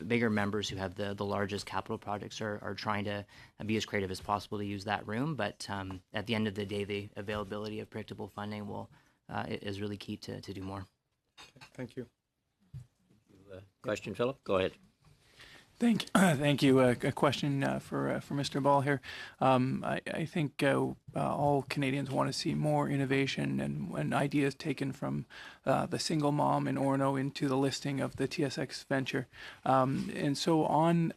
Speaker 19: bigger members who have the largest capital projects are trying to be as creative as possible to use that room. But at the end of the day, the availability of predictable funding is really key to do more.
Speaker 10: Thank you.
Speaker 1: Question, Philip? Go ahead.
Speaker 20: Thank you. A question for Mr. Ball here. I think all Canadians want to see more innovation and ideas taken from the single mom in Orono into the listing of the TSX venture. And so on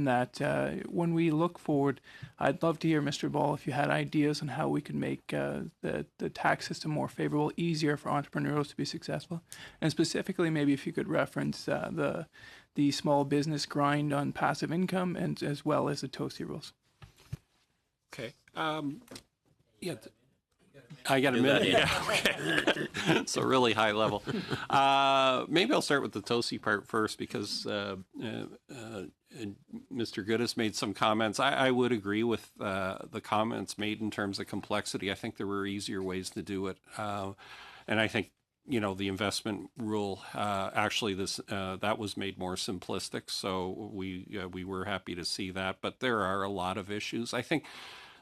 Speaker 20: that, when we look forward, I'd love to hear, Mr. Ball, if you had ideas on how we could make the tax system more favorable, easier for entrepreneurs to be successful, and specifically maybe if you could reference the small business grind on passive income and as well as the TOSI rules.
Speaker 5: Okay. Yeah. I got a minute. Yeah. Okay. So really high level. Maybe I'll start with the TOSI part first because Mr. Goodis made some comments. I would agree with the comments made in terms of complexity. I think there were easier ways to do it. And I think the investment rule, actually that was made more simplistic. So we were happy to see that, but there are a lot of issues. I think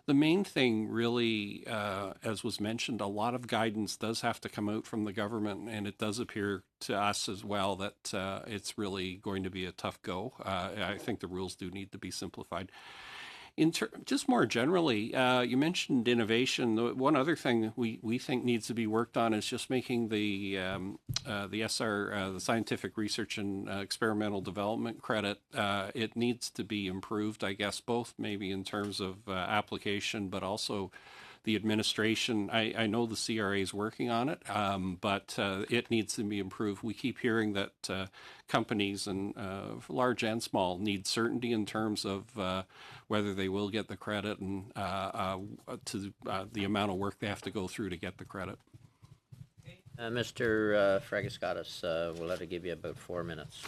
Speaker 5: the main thing really, as was mentioned, a lot of guidance does have to come out from the government, and it does appear to us as well that it's really going to be a tough go. I think the rules do need to be simplified. Just more generally, you mentioned innovation. One other thing that we think needs to be worked on is just making the SR, the Scientific Research and Experimental Development credit, it needs to be improved, I guess, both maybe in terms of application, but also the administration. I know the CRA is working on it, but it needs to be improved. We keep hearing that companies, and large and small, need certainty in terms of whether they will get the credit and the amount of work they have to go through to get the credit.
Speaker 1: Mr. Fragascatis, we'll have to give you about 4 minutes.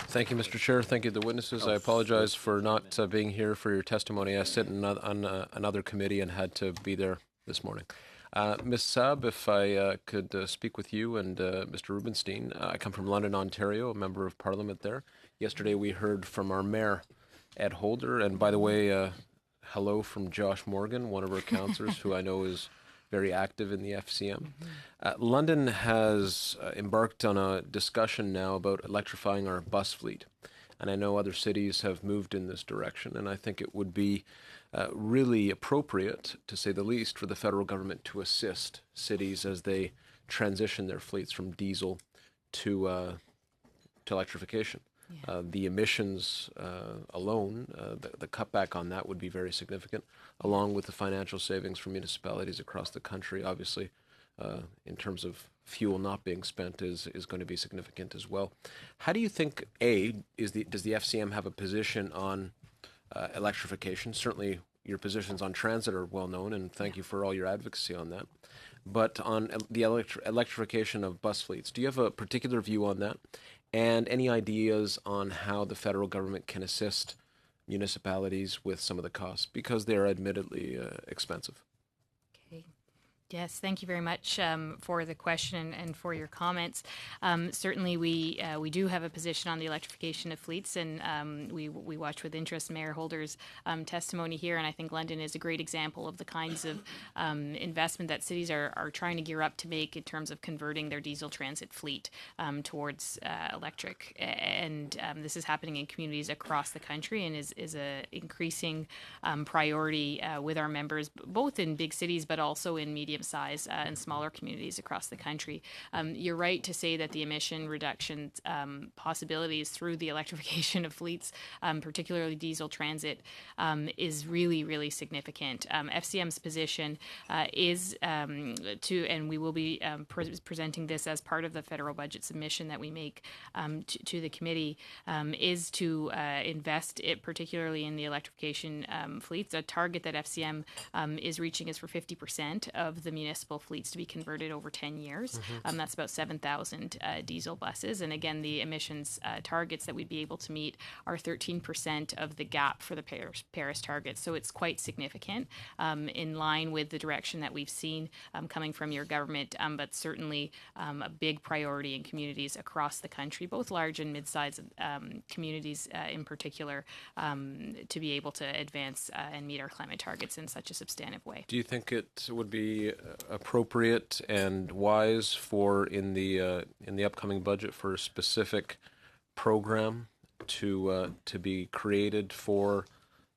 Speaker 21: Thank you, Mr. Chair. Thank you to the witnesses. I apologize for not being here for your testimony. I sit on another committee and had to be there this morning. Ms. Saab, if I could speak with you and Mr. Rubenstein. I come from London, Ontario, a member of Parliament there. Yesterday we heard from our Mayor, Ed Holder, and by the way, hello from Josh Morgan, one of our councillors who I know is very active in the FCM. London has embarked on a discussion now about electrifying our bus fleet, and I know other cities have moved in this direction, and I think it would be really appropriate, to say the least, for the federal government to assist cities as they transition their fleets from diesel to electrification. Yeah. The emissions alone, the cutback on that would be very significant, along with the financial savings for municipalities across the country. Obviously, in terms of fuel not being spent is going to be significant as well. How do you think, does the FCM have a position on electrification? Certainly your positions on transit are well known, and thank you for all your advocacy on that. But on the electrification of bus fleets, do you have a particular view on that? And any ideas on how the federal government can assist municipalities with some of the costs, because they're admittedly expensive?
Speaker 6: Okay. Yes, thank you very much for the question and for your comments. Certainly, we do have a position on the electrification of fleets, and we watch with interest Mayor Holder's testimony here. And I think London is a great example of the kinds of investment that cities are trying to gear up to make in terms of converting their diesel transit fleet towards electric. And this is happening in communities across the country, and is a increasing priority with our members, both in big cities but also in medium size and smaller communities across the country. You're right to say that the emission reduction possibilities through the electrification of fleets, particularly diesel transit, is really, really significant. FCM's position is and we will be presenting this as part of the federal budget submission that we make to the committee, is to invest particularly in the electrification fleets. A target that FCM is reaching is for 50% of the the municipal fleets to be converted over 10 years. That's about 7,000 diesel buses. And again, the emissions targets that we'd be able to meet are 13% of the gap for the Paris targets. So it's quite significant, in line with the direction that we've seen coming from your government, but certainly a big priority in communities across the country, both large and mid-sized communities in particular, to be able to advance and meet our climate targets in such a substantive way.
Speaker 21: Do you think it would be appropriate and wise for in the upcoming budget for a specific program to be created for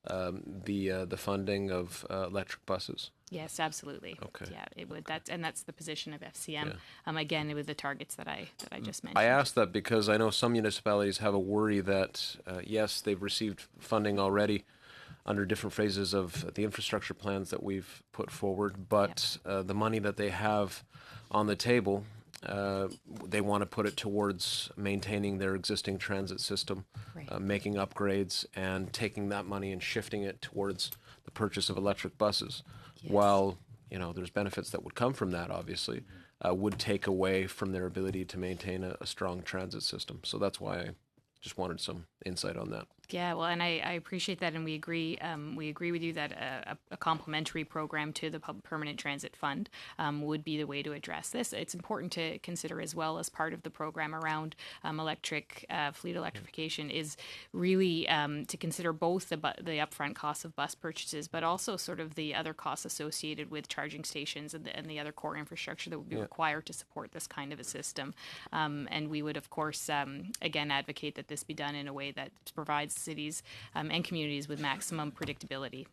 Speaker 21: the funding of electric buses?
Speaker 6: Yes, absolutely.
Speaker 21: Okay.
Speaker 6: Yeah, it would. That's the position of FCM. Again, with the targets that I just mentioned.
Speaker 21: I ask that because I know some municipalities have a worry that yes, they've received funding already under different phases of the infrastructure plans that we've put forward, but the money that they have on the table, they want to put it towards maintaining their existing transit system, making upgrades, and taking that money and shifting it towards the purchase of electric buses. While there's benefits that would come from that, obviously, would take away from their ability to maintain a strong transit system. So that's why I just wanted some insight on that.
Speaker 6: Yeah, well, and I appreciate that, and we agree. We agree with you that a complementary program to the Permanent Transit Fund would be the way to address this. It's important to consider as well, as part of the program around electric fleet electrification, is really to consider both the upfront costs of bus purchases, but also sort of the other costs associated with charging stations and the other core infrastructure that would be required to support this kind of a system. And we would, of course, again, advocate that this be done in a way that provides cities and communities with maximum predictability.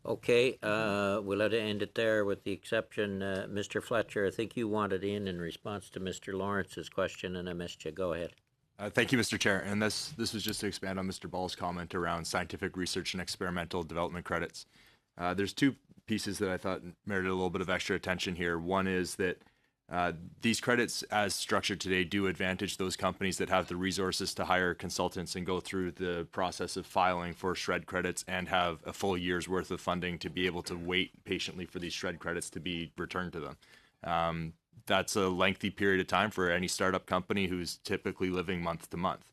Speaker 1: Okay, we'll let it end it there with the exception. Mr. Fletcher, I think you wanted in response to Mr. Lawrence's question, and I missed you. Go ahead.
Speaker 9: Thank you, Mr. Chair. And this was just to expand on Mr. Ball's comment around scientific research and experimental development credits. There's two pieces that I thought merited a little bit of extra attention here. One is that these credits, as structured today, do advantage those companies that have the resources to hire consultants and go through the process of filing for SR&ED credits and have a full year's worth of funding to be able to wait patiently for these SR&ED credits to be returned to them. That's a lengthy period of time for any startup company who's typically living month to month.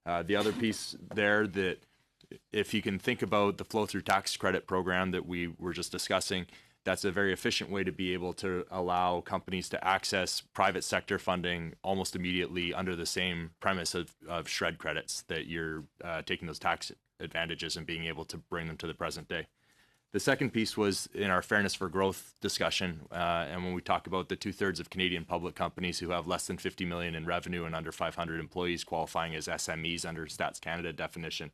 Speaker 9: The other piece there, that if you can think about the flow-through tax credit program that we were just discussing, that's a very efficient way to be able to allow companies to access private sector funding almost immediately under the same premise of SR&ED credits, that you're taking those tax advantages and being able to bring them to the present day. The second piece was in our Fairness for Growth discussion, and when we talk about the 2/3 of Canadian public companies who have less than 50 million in revenue and under 500 employees qualifying as SMEs under Stats Canada definition,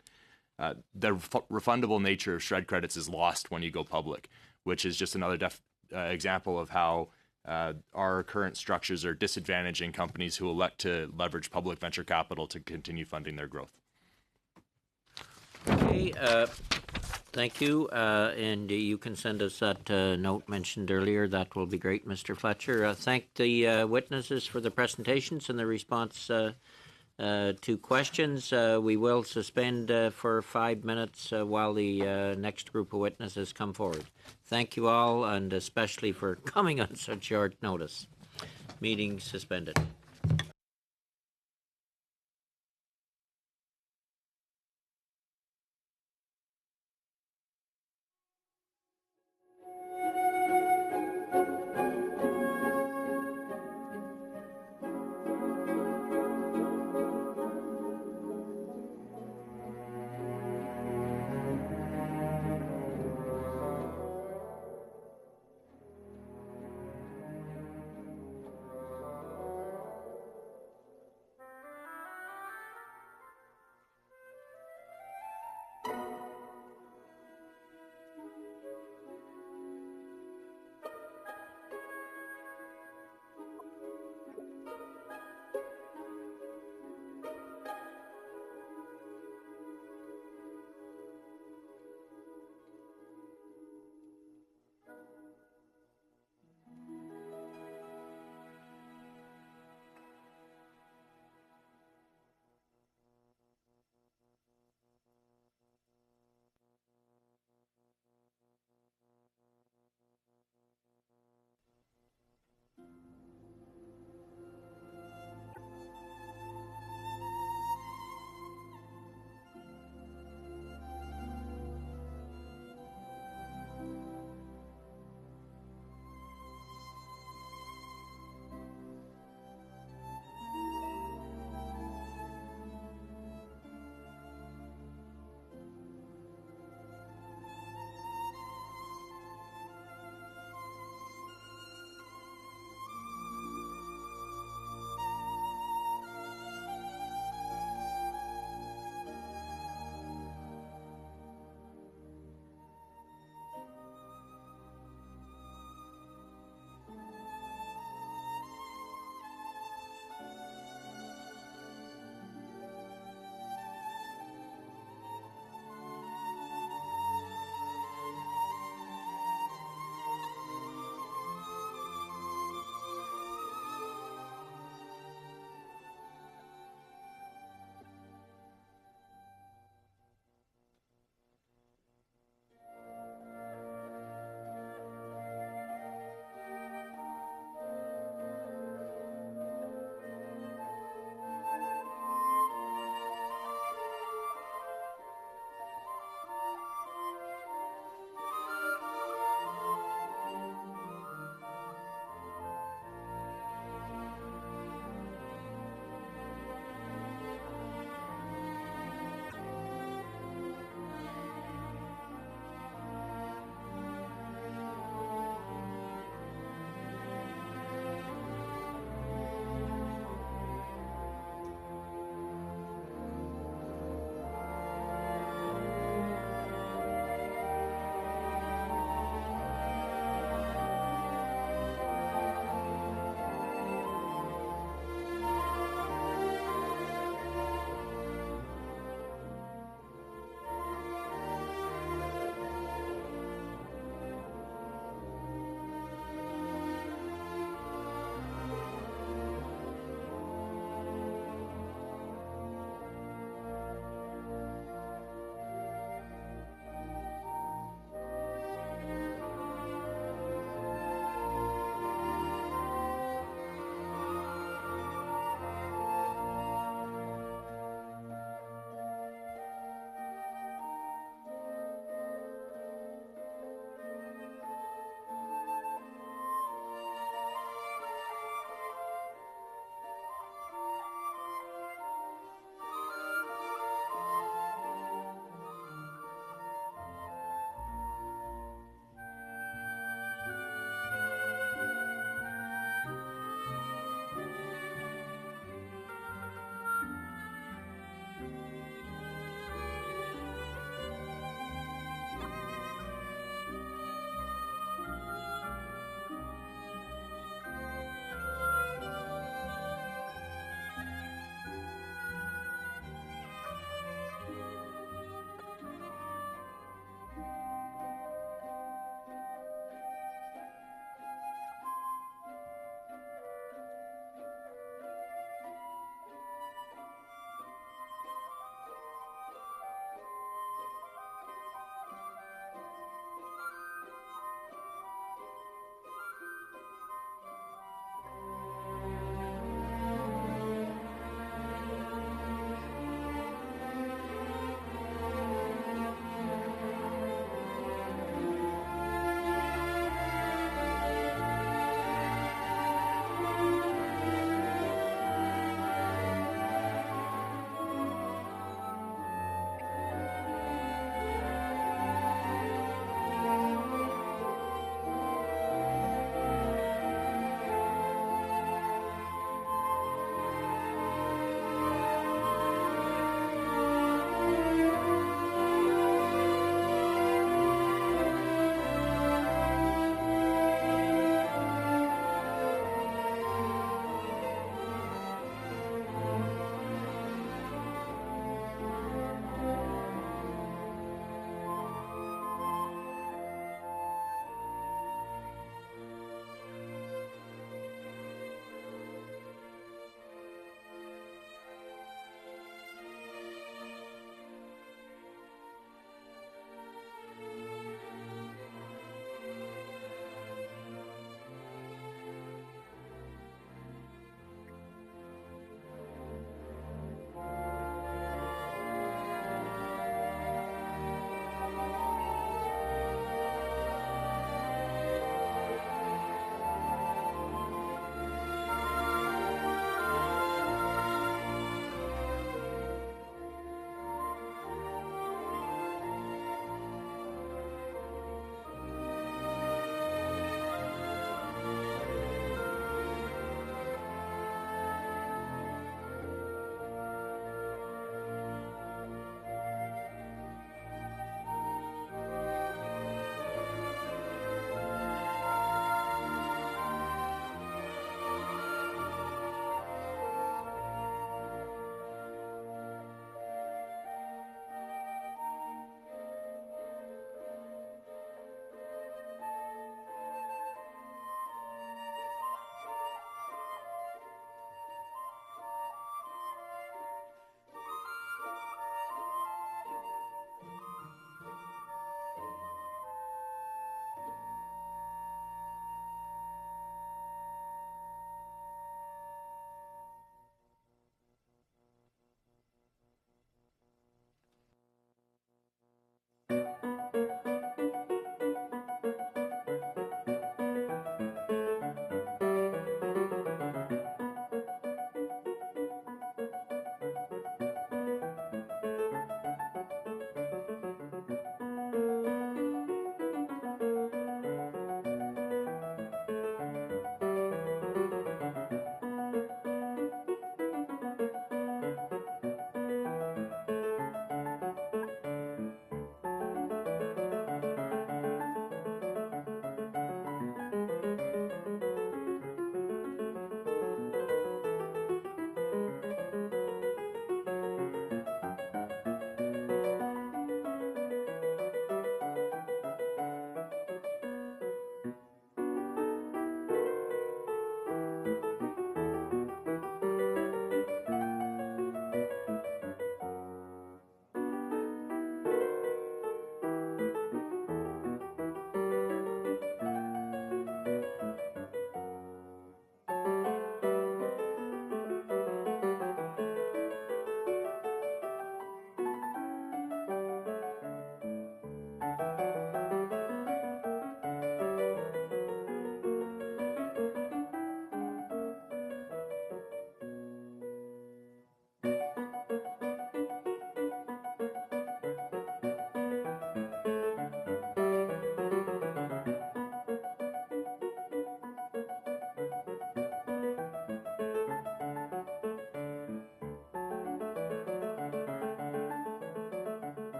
Speaker 9: the refundable nature of SR&ED credits is lost when you go public, which is just another example of how our current structures are disadvantaging companies who elect to leverage public venture capital to continue funding their growth.
Speaker 1: Okay, thank you. And you can send us that note mentioned earlier. That will be great, Mr. Fletcher. Thank the witnesses for the presentations and the response to questions. We will suspend for 5 minutes while the next group of witnesses come forward. Thank you all, and especially for coming on such short notice. Meeting suspended.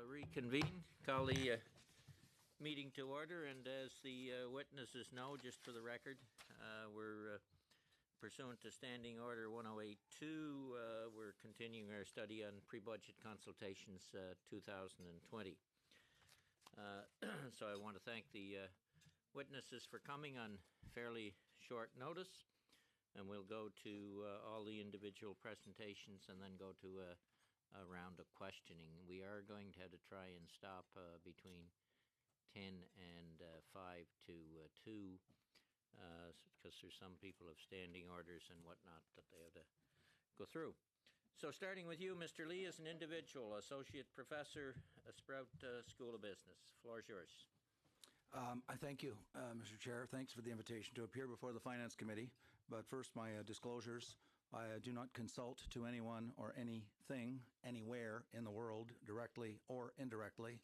Speaker 1: Reconvene, call the meeting to order, and as the witnesses know, just for the record, we're pursuant to Standing Order 1082, we're continuing our study on pre-budget consultations 2020. So I want to thank the witnesses for coming on fairly short notice, and we'll go to all the individual presentations and then go to a round of questioning. We are going to have to try and stop between 10 and 5 to 2 because there's some people have standing orders and whatnot that they have to go through. So starting with you, Mr. Lee, as an individual, Associate Professor, Sprout School of Business. The floor is yours.
Speaker 11: I thank you, Mr. Chair. Thanks for the invitation to appear before the Finance Committee. But first, my disclosures. I do not consult to anyone or anything anywhere in the world, directly or indirectly,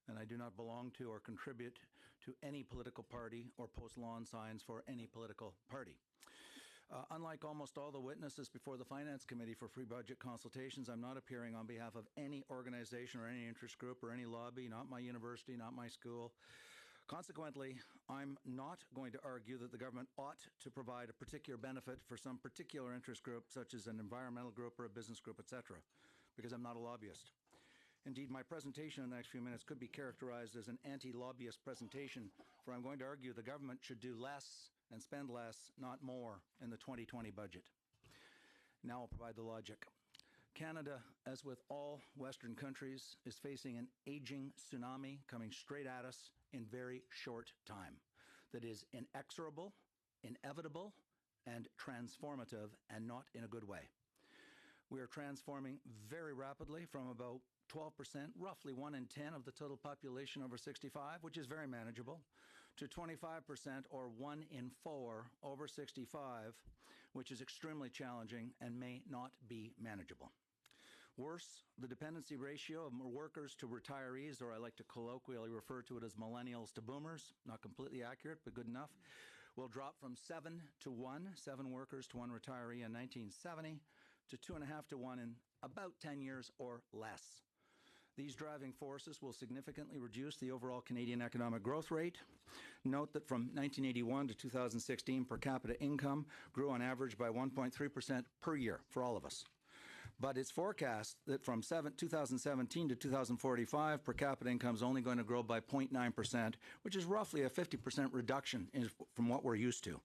Speaker 11: and I do not belong to or contribute to any political party or post lawn signs for any political party. Unlike almost all the witnesses before the Finance Committee for free budget consultations, I'm not appearing on behalf of any organization or any interest group or any lobby, not my university, not my school. Consequently, I'm not going to argue that the government ought to provide a particular benefit for some particular interest group, such as an environmental group or a business group, etc., because I'm not a lobbyist. Indeed, my presentation in the next few minutes could be characterized as an anti-lobbyist presentation, for I'm going to argue the government should do less and spend less, not more, in the 2020 budget. Now I'll provide the logic. Canada, as with all Western countries, is facing an aging tsunami coming straight at us in very short time that is inexorable, inevitable, and transformative, and not in a good way. We are transforming very rapidly from about 12%, roughly 1 in 10 of the total population over 65, which is very manageable, to 25% or 1 in 4 over 65, which is extremely challenging and may not be manageable. Worse, the dependency ratio of workers to retirees, or I like to colloquially refer to it as millennials to boomers, not completely accurate, but good enough, will drop from 7 to 1, 7 workers to 1 retiree in 1970, to 2.5 to 1 in about 10 years or less. These driving forces will significantly reduce the overall Canadian economic growth rate. Note that from 1981 to 2016, per capita income grew on average by 1.3% per year for all of us. But it's forecast that from 2017 to 2045, per capita income is only going to grow by 0.9%, which is roughly a 50% reduction from what we're used to.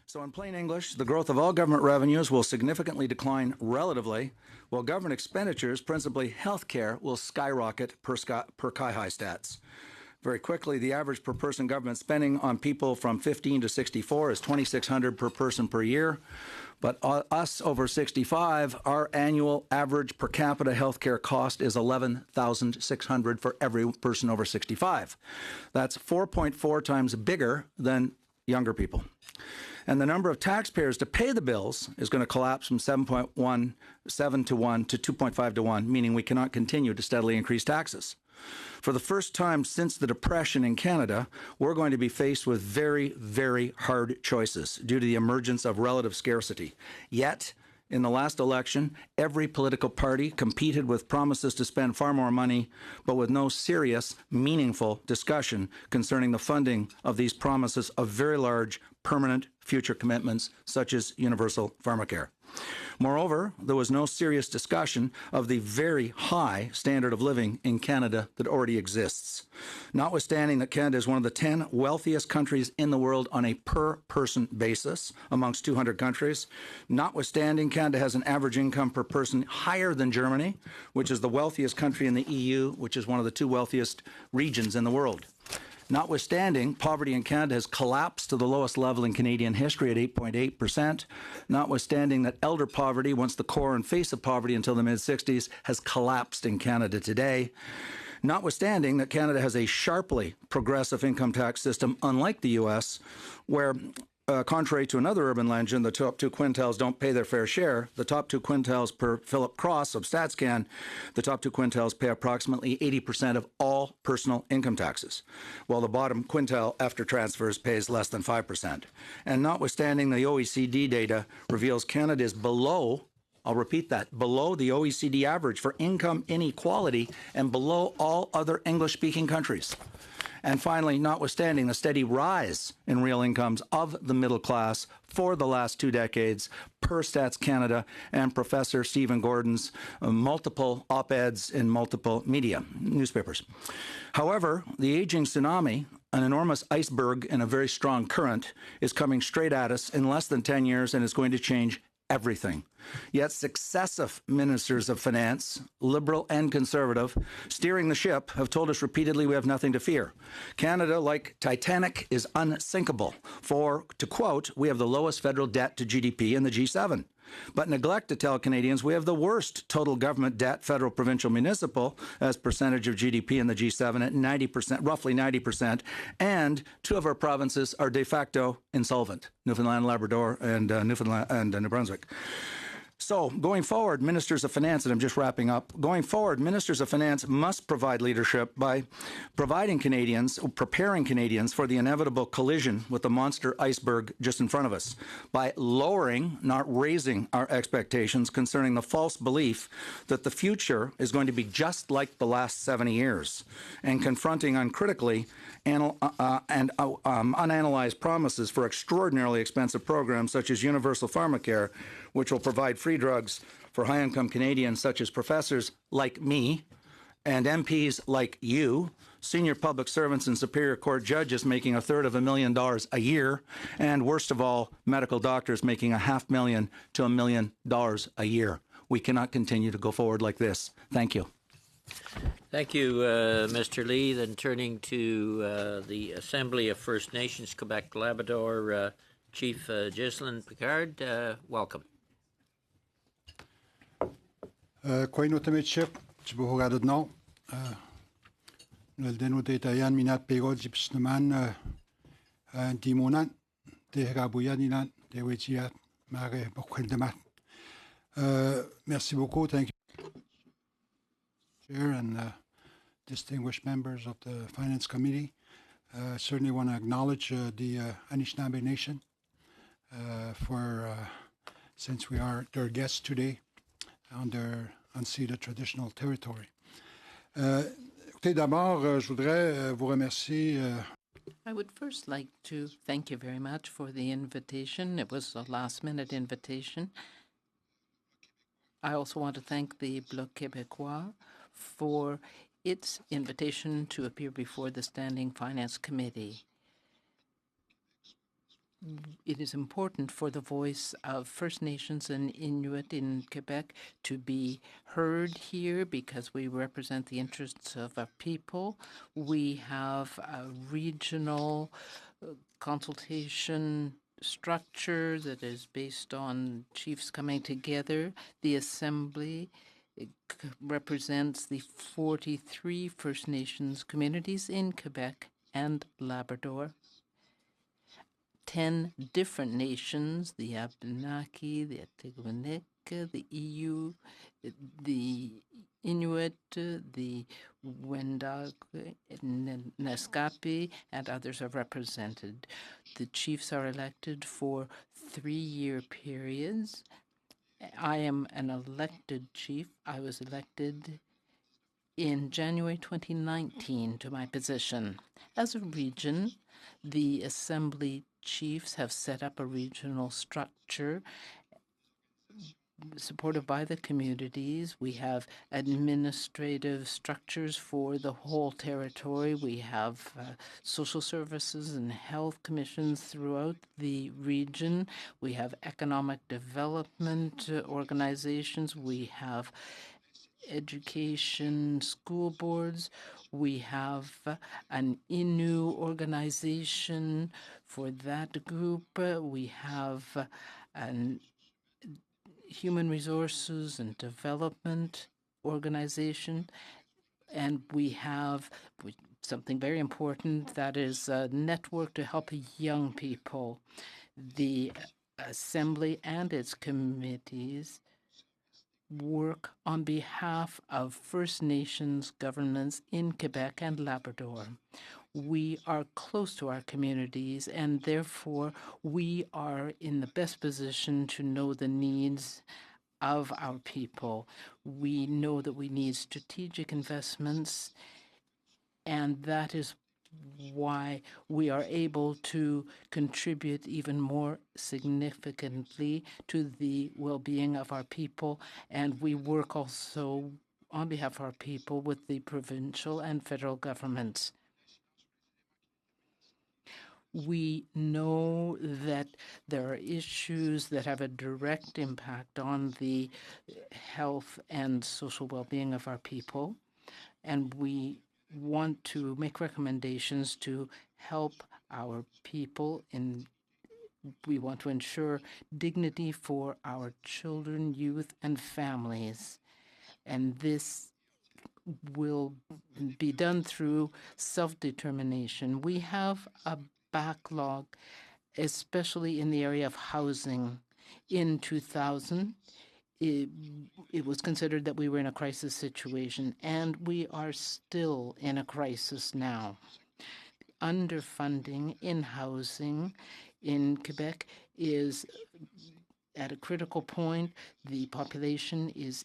Speaker 11: So in plain English, the growth of all government revenues will significantly decline relatively, while government expenditures, principally health care, will skyrocket per CIHI stats. Very quickly, the average per person government spending on people from 15 to 64 is $2,600 per person per year. But us over 65, our annual average per capita healthcare cost is $11,600 for every person over 65. That's 4.4 times bigger than younger people. And the number of taxpayers to pay the bills is going to collapse from 7.17 to 1 to 2.5 to 1, meaning we cannot continue to steadily increase taxes. For the first time since the Depression in Canada, we're going to be faced with very, very hard choices due to the emergence of relative scarcity. Yet, in the last election, every political party competed with promises to spend far more money, but with no serious, meaningful discussion concerning the funding of these promises of very large, permanent future commitments, such as universal pharmacare. Moreover, there was no serious discussion of the very high standard of living in Canada that already exists. Notwithstanding that Canada is one of the 10 wealthiest countries in the world on a per-person basis amongst 200 countries, notwithstanding Canada has an average income per person higher than Germany, which is the wealthiest country in the EU, which is one of the 2 wealthiest regions in the world. Notwithstanding, poverty in Canada has collapsed to the lowest level in Canadian history at 8.8%. Notwithstanding that elder poverty, once the core and face of poverty until the mid-60s, has collapsed in Canada today. Notwithstanding that Canada has a sharply progressive income tax system, unlike the U.S., where contrary to another urban legend, the top 2 quintiles don't pay their fair share. The top 2 quintiles per Philip Cross of StatsCan, the top 2 quintiles pay approximately 80% of all personal income taxes, while the bottom quintile after transfers pays less than 5%. And notwithstanding the OECD data reveals Canada is below, I'll repeat that, below the OECD average for income inequality and below all other English-speaking countries. And finally, notwithstanding the steady rise in real incomes of the middle class for the last 2 decades, per Stats Canada and Professor Stephen Gordon's multiple op-eds in multiple media, newspapers. However, the aging tsunami, an enormous iceberg in a very strong current, is coming straight at us in less than 10 years and is going to change everything. Yet successive ministers of finance, liberal and conservative, steering the ship, have told us repeatedly we have nothing to fear. Canada, like Titanic, is unsinkable. For, to quote, we have the lowest federal debt to GDP in the G7. But neglect to tell Canadians we have the worst total government debt, federal, provincial, municipal, as percentage of GDP in the G7 at 90%, roughly 90%, and 2 of our provinces are de facto insolvent, Newfoundland, Labrador, and New Brunswick. So, going forward, ministers of finance, and I'm just wrapping up, going forward, ministers of finance must provide leadership by preparing Canadians for the inevitable collision with the monster iceberg just in front of us, by lowering, not raising, our expectations concerning the false belief that the future is going to be just like the last 70 years, and confronting uncritically unanalyzed promises for extraordinarily expensive programs such as universal pharmacare, which will provide free drugs for high-income Canadians such as professors like me and MPs like you, senior public servants and Superior Court judges making $350,000 a year, and worst of all, medical doctors making $500,000 to $1 million a year. We cannot continue to go forward like this. Thank you.
Speaker 1: Thank you, Mr. Lee. Then turning to the Assembly of First Nations, Quebec, Labrador, Chief Ghislain Picard, welcome.
Speaker 8: Koino Tamechip, Chibuhogado no. Naldeno de Tayan Minat Pego Gypsnaman, Timonan, de Rabuyaninan, de Wejiat, Mare Bokwendemat. Merci beaucoup. Thank you, Chair and distinguished members of the Finance Committee. Certainly want to acknowledge the Anishinaabe Nation since we are their guests today on their unceded traditional territory. Écoutez, d'abord, je voudrais vous remercier.
Speaker 13: I would first like to thank you very much for the invitation. It was a last-minute invitation. I also want to thank the Bloc Québécois for its invitation to appear before the Standing Finance Committee. It is important for the voice of First Nations and Inuit in Quebec to be heard here because we represent the interests of our people. We have a regional consultation structure that is based on chiefs coming together. The Assembly represents the 43 First Nations communities in Quebec and Labrador. 10 different nations, the Abenaki, the Atikamekw, the EU, the Inuit, the Wendat, Naskapi, and others are represented. The chiefs are elected for 3-year periods. I am an elected chief. I was elected in January 2019 to my position. As a region, the Assembly chiefs have set up a regional structure supported by the communities. We have administrative structures for the whole territory. We have social services and health commissions throughout the region. We have economic development organizations. We have education school boards. We have an Innu organization for that group. We have an human resources and development organization. And we have something very important that is a network to help young people. The Assembly and its committees work on behalf of First Nations governments in Quebec and Labrador. We are close to our communities, and therefore we are in the best position to know the needs of our people. We know that we need strategic investments, and that is why we are able to contribute even more significantly to the well-being of our people. And we work also on behalf of our people with the provincial and federal governments. We know that there are issues that have a direct impact on the health and social well-being of our people, and we want to make recommendations to help our people. We want to ensure dignity for our children, youth, and families. And this will be done through self-determination. We have a backlog, especially in the area of housing. In 2000, it was considered that we were in a crisis situation, and we are still in a crisis now. Underfunding in housing in Quebec is at a critical point. The population is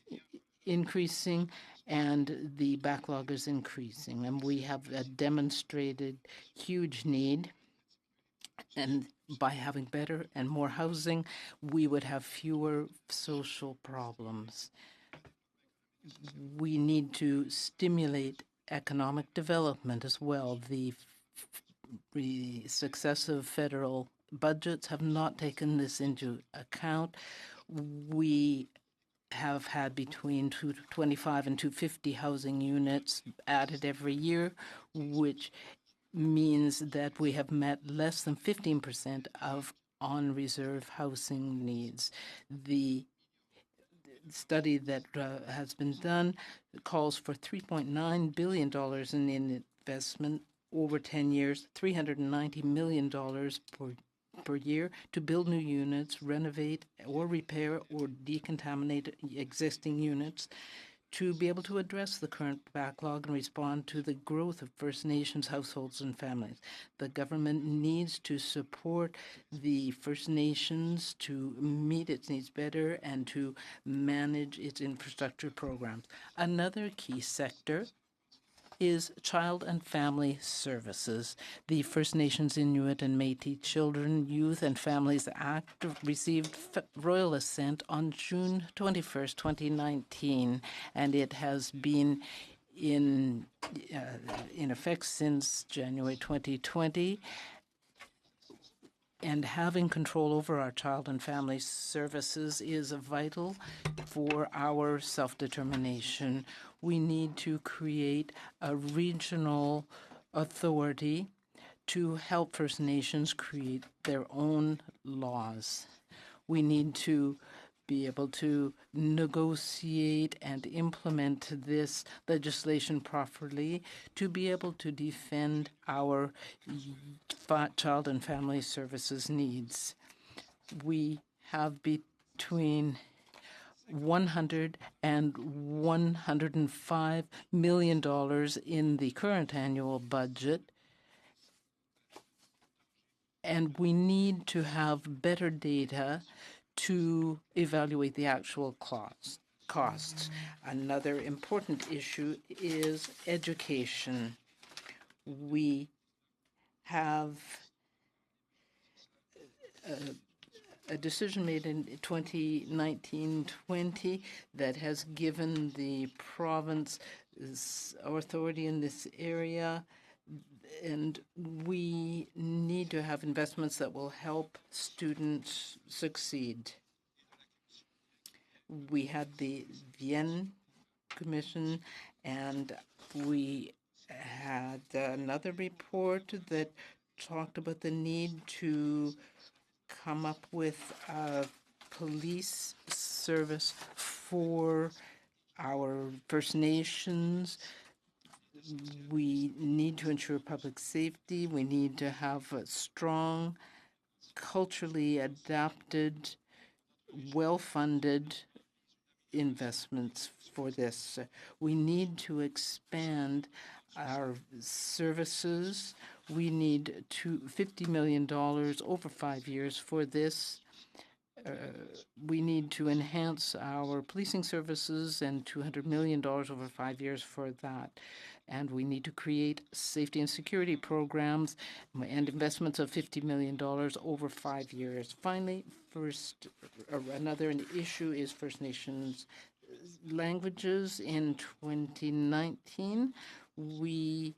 Speaker 13: increasing, and the backlog is increasing, and we have a demonstrated huge need. And by having better and more housing, we would have fewer social problems. we need to stimulate economic development as well. The successive federal budgets have not taken this into account. We have had between 225 and 250 housing units added every year, which means that we have met less than 15% of on-reserve housing needs. The study that has been done calls for $3.9 billion in investment over 10 years, $390 million per year to build new units, renovate or repair or decontaminate existing units, to be able to address the current backlog and respond to the growth of First Nations households and families. The government needs to support the First Nations to meet its needs better and to manage its infrastructure programs. Another key sector is child and family services. The First Nations, Inuit, and Métis Children, Youth, and Families Act received royal assent on June 21st, 2019, and it has been in effect since January 2020. And having control over our child and family services is vital for our self-determination. We need to create a regional authority to help First Nations create their own laws. We need to be able to negotiate and implement this legislation properly to be able to defend our child and family services needs. We have between $100 and $105 million in the current annual budget, and we need to have better data to evaluate the actual costs. Another important issue is education. We have a decision made in 2019-20 that has given the province authority in this area, and we need to have investments that will help students succeed. We had the Vienne Commission, and we had another report that talked about the need to come up with a police service for our First Nations. We need to ensure public safety. We need to have a strong, culturally adapted, well-funded investments for this. We need to expand our services. We need $50 million over 5 years for this. We need to enhance our policing services and $200 million over 5 years for that. And we need to create safety and security programs and investments of $50 million over 5 years. Finally, another issue is First Nations languages. In 2019, we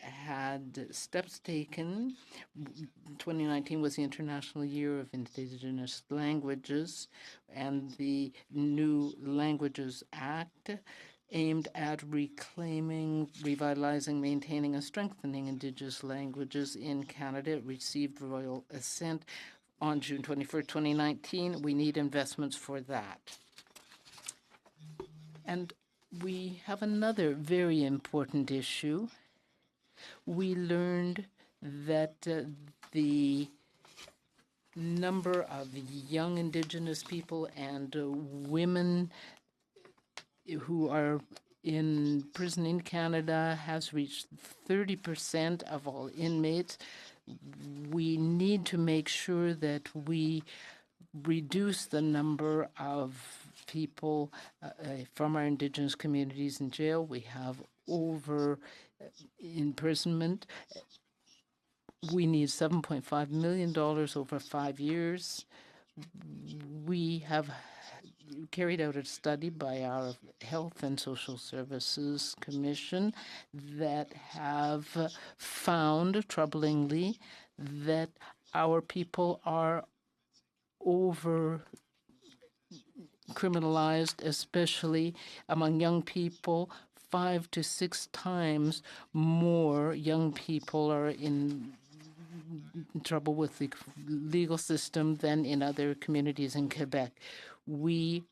Speaker 13: had steps taken. 2019 was the International Year of Indigenous Languages, and the new Languages Act aimed at reclaiming, revitalizing, maintaining, and strengthening Indigenous languages in Canada. It received royal assent on June 21st, 2019. We need investments for that. And we have another very important issue. We learned that the number of young Indigenous people and women who are in prison in Canada has reached 30% of all inmates. We need to make sure that we reduce the number of people from our Indigenous communities in jail. We have over imprisonment. We need $7.5 million over 5 years. We have carried out a study by our Health and Social Services Commission that have found, troublingly, that our people are over criminalized, especially among young people. 5 to 6 times more young people are in trouble with the legal system than in other communities in Quebec. We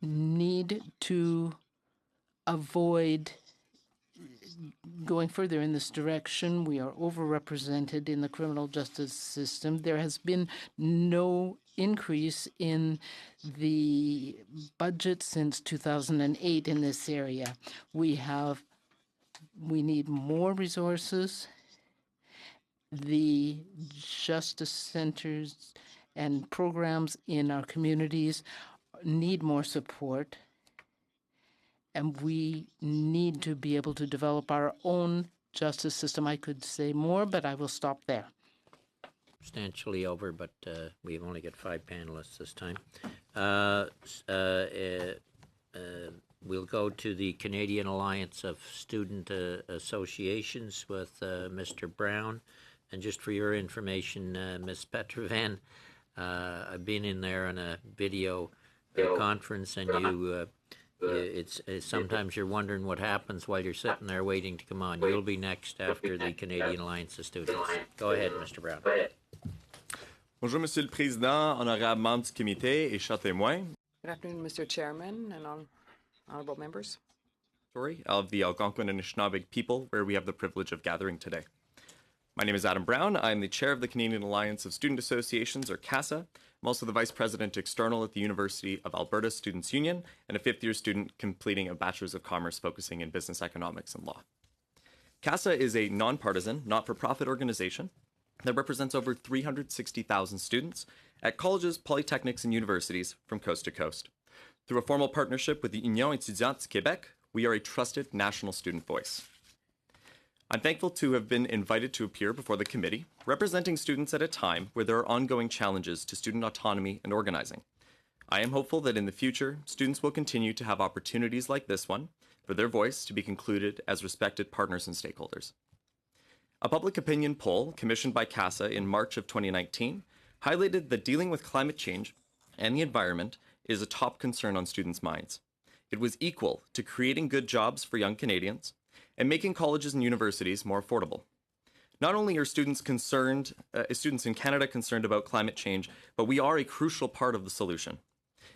Speaker 13: need to avoid going further in this direction. We are overrepresented in the criminal justice system. There has been no increase in the budget since 2008 in this area. We need more resources. The justice centers and programs in our communities need more support, and we need to be able to develop our own justice system. I could say more, but I will stop there.
Speaker 1: Substantially over, but we've only got 5 panelists this time. We'll go to the Canadian Alliance of Student Associations with Mr. Brown. And just for your information, Ms. Petrovan, I've been in there on a video conference, and it's sometimes you're wondering what happens while you're sitting there waiting to come on. You'll be next after the Canadian Alliance of Students. Go ahead, Mr. Brown.
Speaker 9: Bonjour, Monsieur le Président, honorables membres du comité et chers témoins.
Speaker 7: Good afternoon, Mr. Chairman and honorable members.
Speaker 9: Story of the Algonquin and Anishinaabe people, where we have the privilege of gathering today. My name is Adam Brown. I'm the chair of the Canadian Alliance of Student Associations, or CASA. I'm also the vice president external at the University of Alberta Students' Union and a fifth-year student completing a Bachelor's of Commerce focusing in business economics and law. CASA is a nonpartisan, not-for-profit organization that represents over 360,000 students at colleges, polytechnics, and universities from coast to coast. Through a formal partnership with the Union étudiante du Québec, we are a trusted national student voice. I'm thankful to have been invited to appear before the committee, representing students at a time where there are ongoing challenges to student autonomy and organizing. I am hopeful that in the future, students will continue to have opportunities like this one for their voice to be concluded as respected partners and stakeholders. A public opinion poll commissioned by CASA in March of 2019 highlighted that dealing with climate change and the environment is a top concern on students' minds. It was equal to creating good jobs for young Canadians and making colleges and universities more affordable. Not only are students in Canada concerned about climate change, but we are a crucial part of the solution.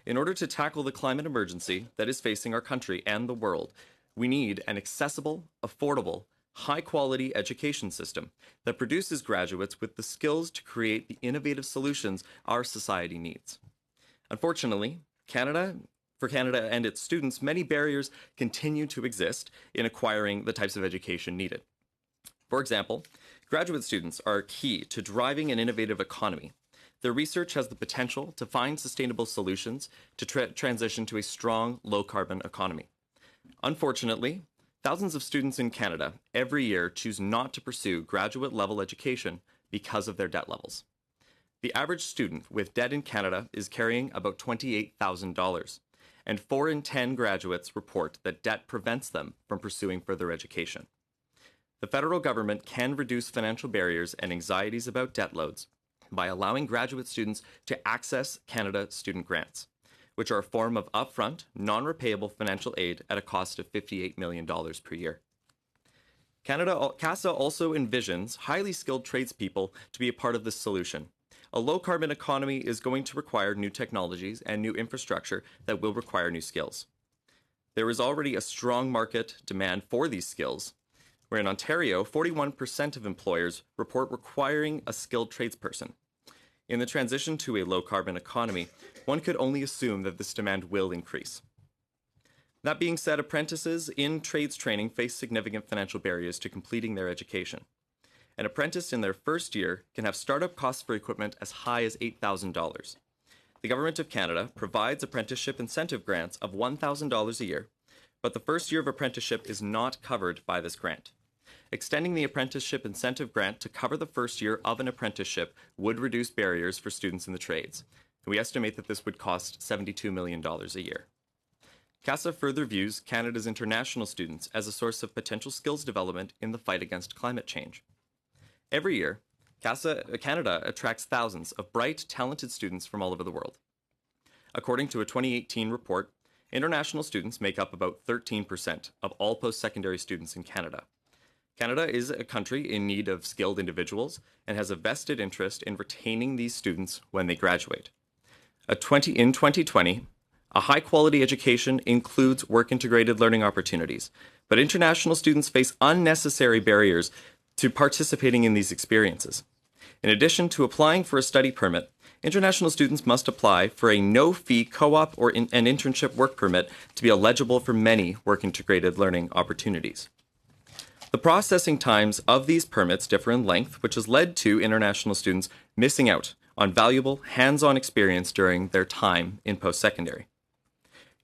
Speaker 9: In order to tackle the climate emergency that is facing our country and the world, we need an accessible, affordable, high-quality education system that produces graduates with the skills to create the innovative solutions our society needs. Unfortunately, for Canada and its students, many barriers continue to exist in acquiring the types of education needed. For example, graduate students are key to driving an innovative economy. Their research has the potential to find sustainable solutions to transition to a strong, low-carbon economy. Unfortunately, thousands of students in Canada every year choose not to pursue graduate-level education because of their debt levels. The average student with debt in Canada is carrying about $28,000. And 4 in 10 graduates report that debt prevents them from pursuing further education. The federal government can reduce financial barriers and anxieties about debt loads by allowing graduate students to access Canada student grants, which are a form of upfront, non-repayable financial aid at a cost of $58 million per year. CASA also envisions highly skilled tradespeople to be a part of this solution. A low-carbon economy is going to require new technologies and new infrastructure that will require new skills. There is already a strong market demand for these skills, where in Ontario, 41% of employers report requiring a skilled tradesperson. In the transition to a low-carbon economy, one could only assume that this demand will increase. That being said, apprentices in trades training face significant financial barriers to completing their education. An apprentice in their first year can have startup costs for equipment as high as $8,000. The Government of Canada provides apprenticeship incentive grants of $1,000 a year, but the first year of apprenticeship is not covered by this grant.
Speaker 12: extending the apprenticeship incentive grant to cover the first year of an apprenticeship would reduce barriers for students in the trades. We estimate that this would cost $72 million a year. CASA further views Canada's international students as a source of potential skills development in the fight against climate change. Every year, Canada attracts thousands of bright, talented students from all over the world. According to a 2018 report, international students make up about 13% of all post-secondary students in Canada. Canada is a country in need of skilled individuals and has a vested interest in retaining these students when they graduate. In 2020, a high-quality education includes work-integrated learning opportunities, but international students face unnecessary barriers to participating in these experiences. In addition to applying for a study permit, international students must apply for a no-fee co-op or an internship work permit to be eligible for many work-integrated learning opportunities. The processing times of these permits differ in length, which has led to international students missing out on valuable hands-on experience during their time in post-secondary.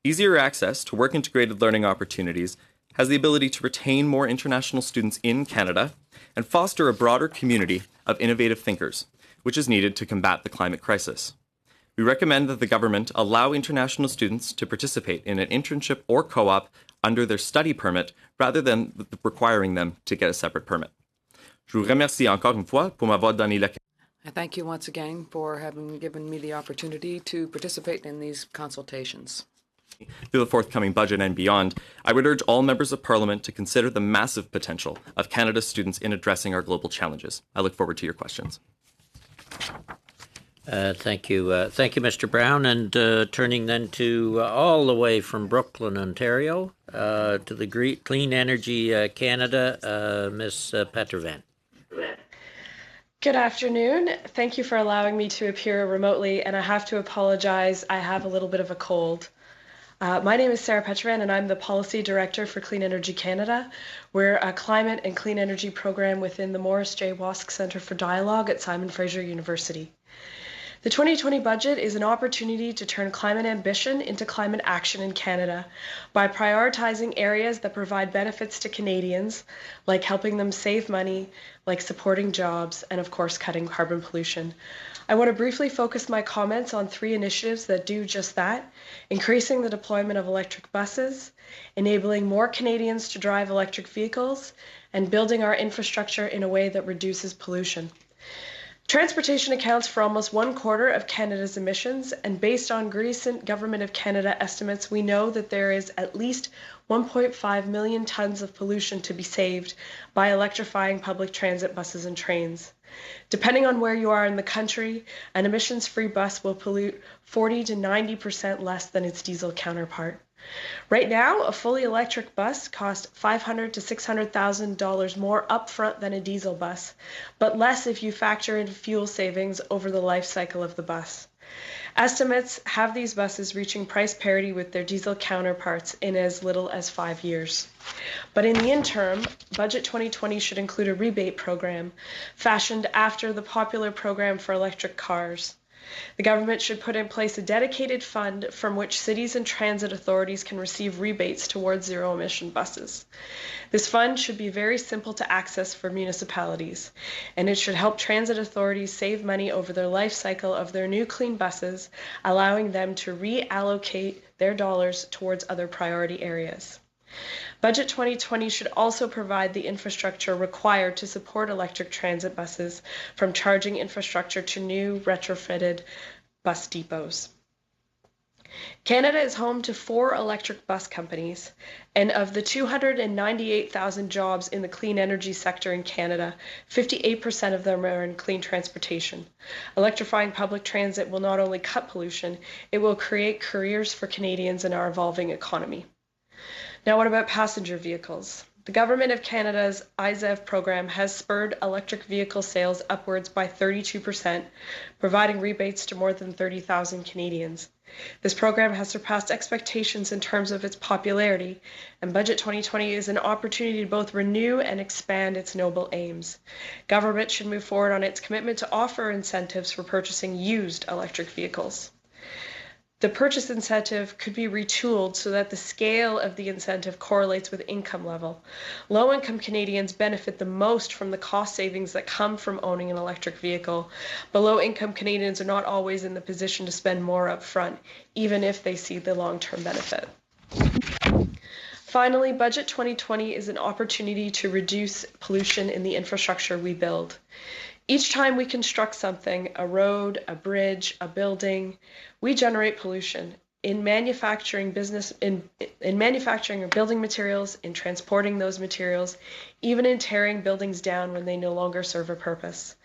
Speaker 12: Easier access to work-integrated learning opportunities has the ability to retain more international students in Canada and foster a broader community of innovative thinkers, which is needed to combat the climate crisis. We recommend that the government allow international students to participate in an internship or co-op under their study permit rather than requiring them to get a separate permit. Je vous remercie encore une fois pour m'avoir donné la.
Speaker 7: I thank you once again for having given me the opportunity to participate in these consultations.
Speaker 12: Through the forthcoming budget and beyond, I would urge all members of Parliament to consider the massive potential of Canada's students in addressing our global challenges. I look forward to your questions.
Speaker 1: Thank you, Mr. Brown. And turning then to all the way from Brooklyn, Ontario, to the Clean Energy Canada, Ms. Petrovan.
Speaker 22: Good afternoon. Thank you for allowing me to appear remotely, and I have to apologize. I have a little bit of a cold. My name is Sarah Petrovan, and I'm the Policy Director for Clean Energy Canada. We're a climate and clean energy program within the Morris J. Wask Centre for Dialogue at Simon Fraser University. The 2020 budget is an opportunity to turn climate ambition into climate action in Canada by prioritizing areas that provide benefits to Canadians, like helping them save money, like supporting jobs, and of course cutting carbon pollution. I want to briefly focus my comments on 3 initiatives that do just that: increasing the deployment of electric buses, enabling more Canadians to drive electric vehicles, and building our infrastructure in a way that reduces pollution. Transportation accounts for almost 1/4 of Canada's emissions, and based on recent Government of Canada estimates, we know that there is at least 1.5 million tons of pollution to be saved by electrifying public transit buses and trains. Depending on where you are in the country, an emissions-free bus will pollute 40 to 90% less than its diesel counterpart. Right now, a fully electric bus costs $500,000 to $600,000 more upfront than a diesel bus, but less if you factor in fuel savings over the life cycle of the bus. Estimates have these buses reaching price parity with their diesel counterparts in as little as 5 years. But in the interim, Budget 2020 should include a rebate program fashioned after the popular program for electric cars. The government should put in place a dedicated fund from which cities and transit authorities can receive rebates towards zero-emission buses. This fund should be very simple to access for municipalities, and it should help transit authorities save money over their life cycle of their new clean buses, allowing them to reallocate their dollars towards other priority areas. Budget 2020 should also provide the infrastructure required to support electric transit buses, from charging infrastructure to new retrofitted bus depots. Canada is home to 4 electric bus companies, and of the 298,000 jobs in the clean energy sector in Canada, 58% of them are in clean transportation. Electrifying public transit will not only cut pollution, it will create careers for Canadians in our evolving economy. Now, what about passenger vehicles? The Government of Canada's IZEV program has spurred electric vehicle sales upwards by 32%, providing rebates to more than 30,000 Canadians. This program has surpassed expectations in terms of its popularity, and Budget 2020 is an opportunity to both renew and expand its noble aims. Government should move forward on its commitment to offer incentives for purchasing used electric vehicles. The purchase incentive could be retooled so that the scale of the incentive correlates with income level. Low-income Canadians benefit the most from the cost savings that come from owning an electric vehicle, but low-income Canadians are not always in the position to spend more upfront, even if they see the long-term benefit. Finally, Budget 2020 is an opportunity to reduce pollution in the infrastructure we build. Each time we construct something, a road, a bridge, a building, we generate pollution in manufacturing in manufacturing of building materials, in transporting those materials, even in tearing buildings down when they no longer serve a purpose.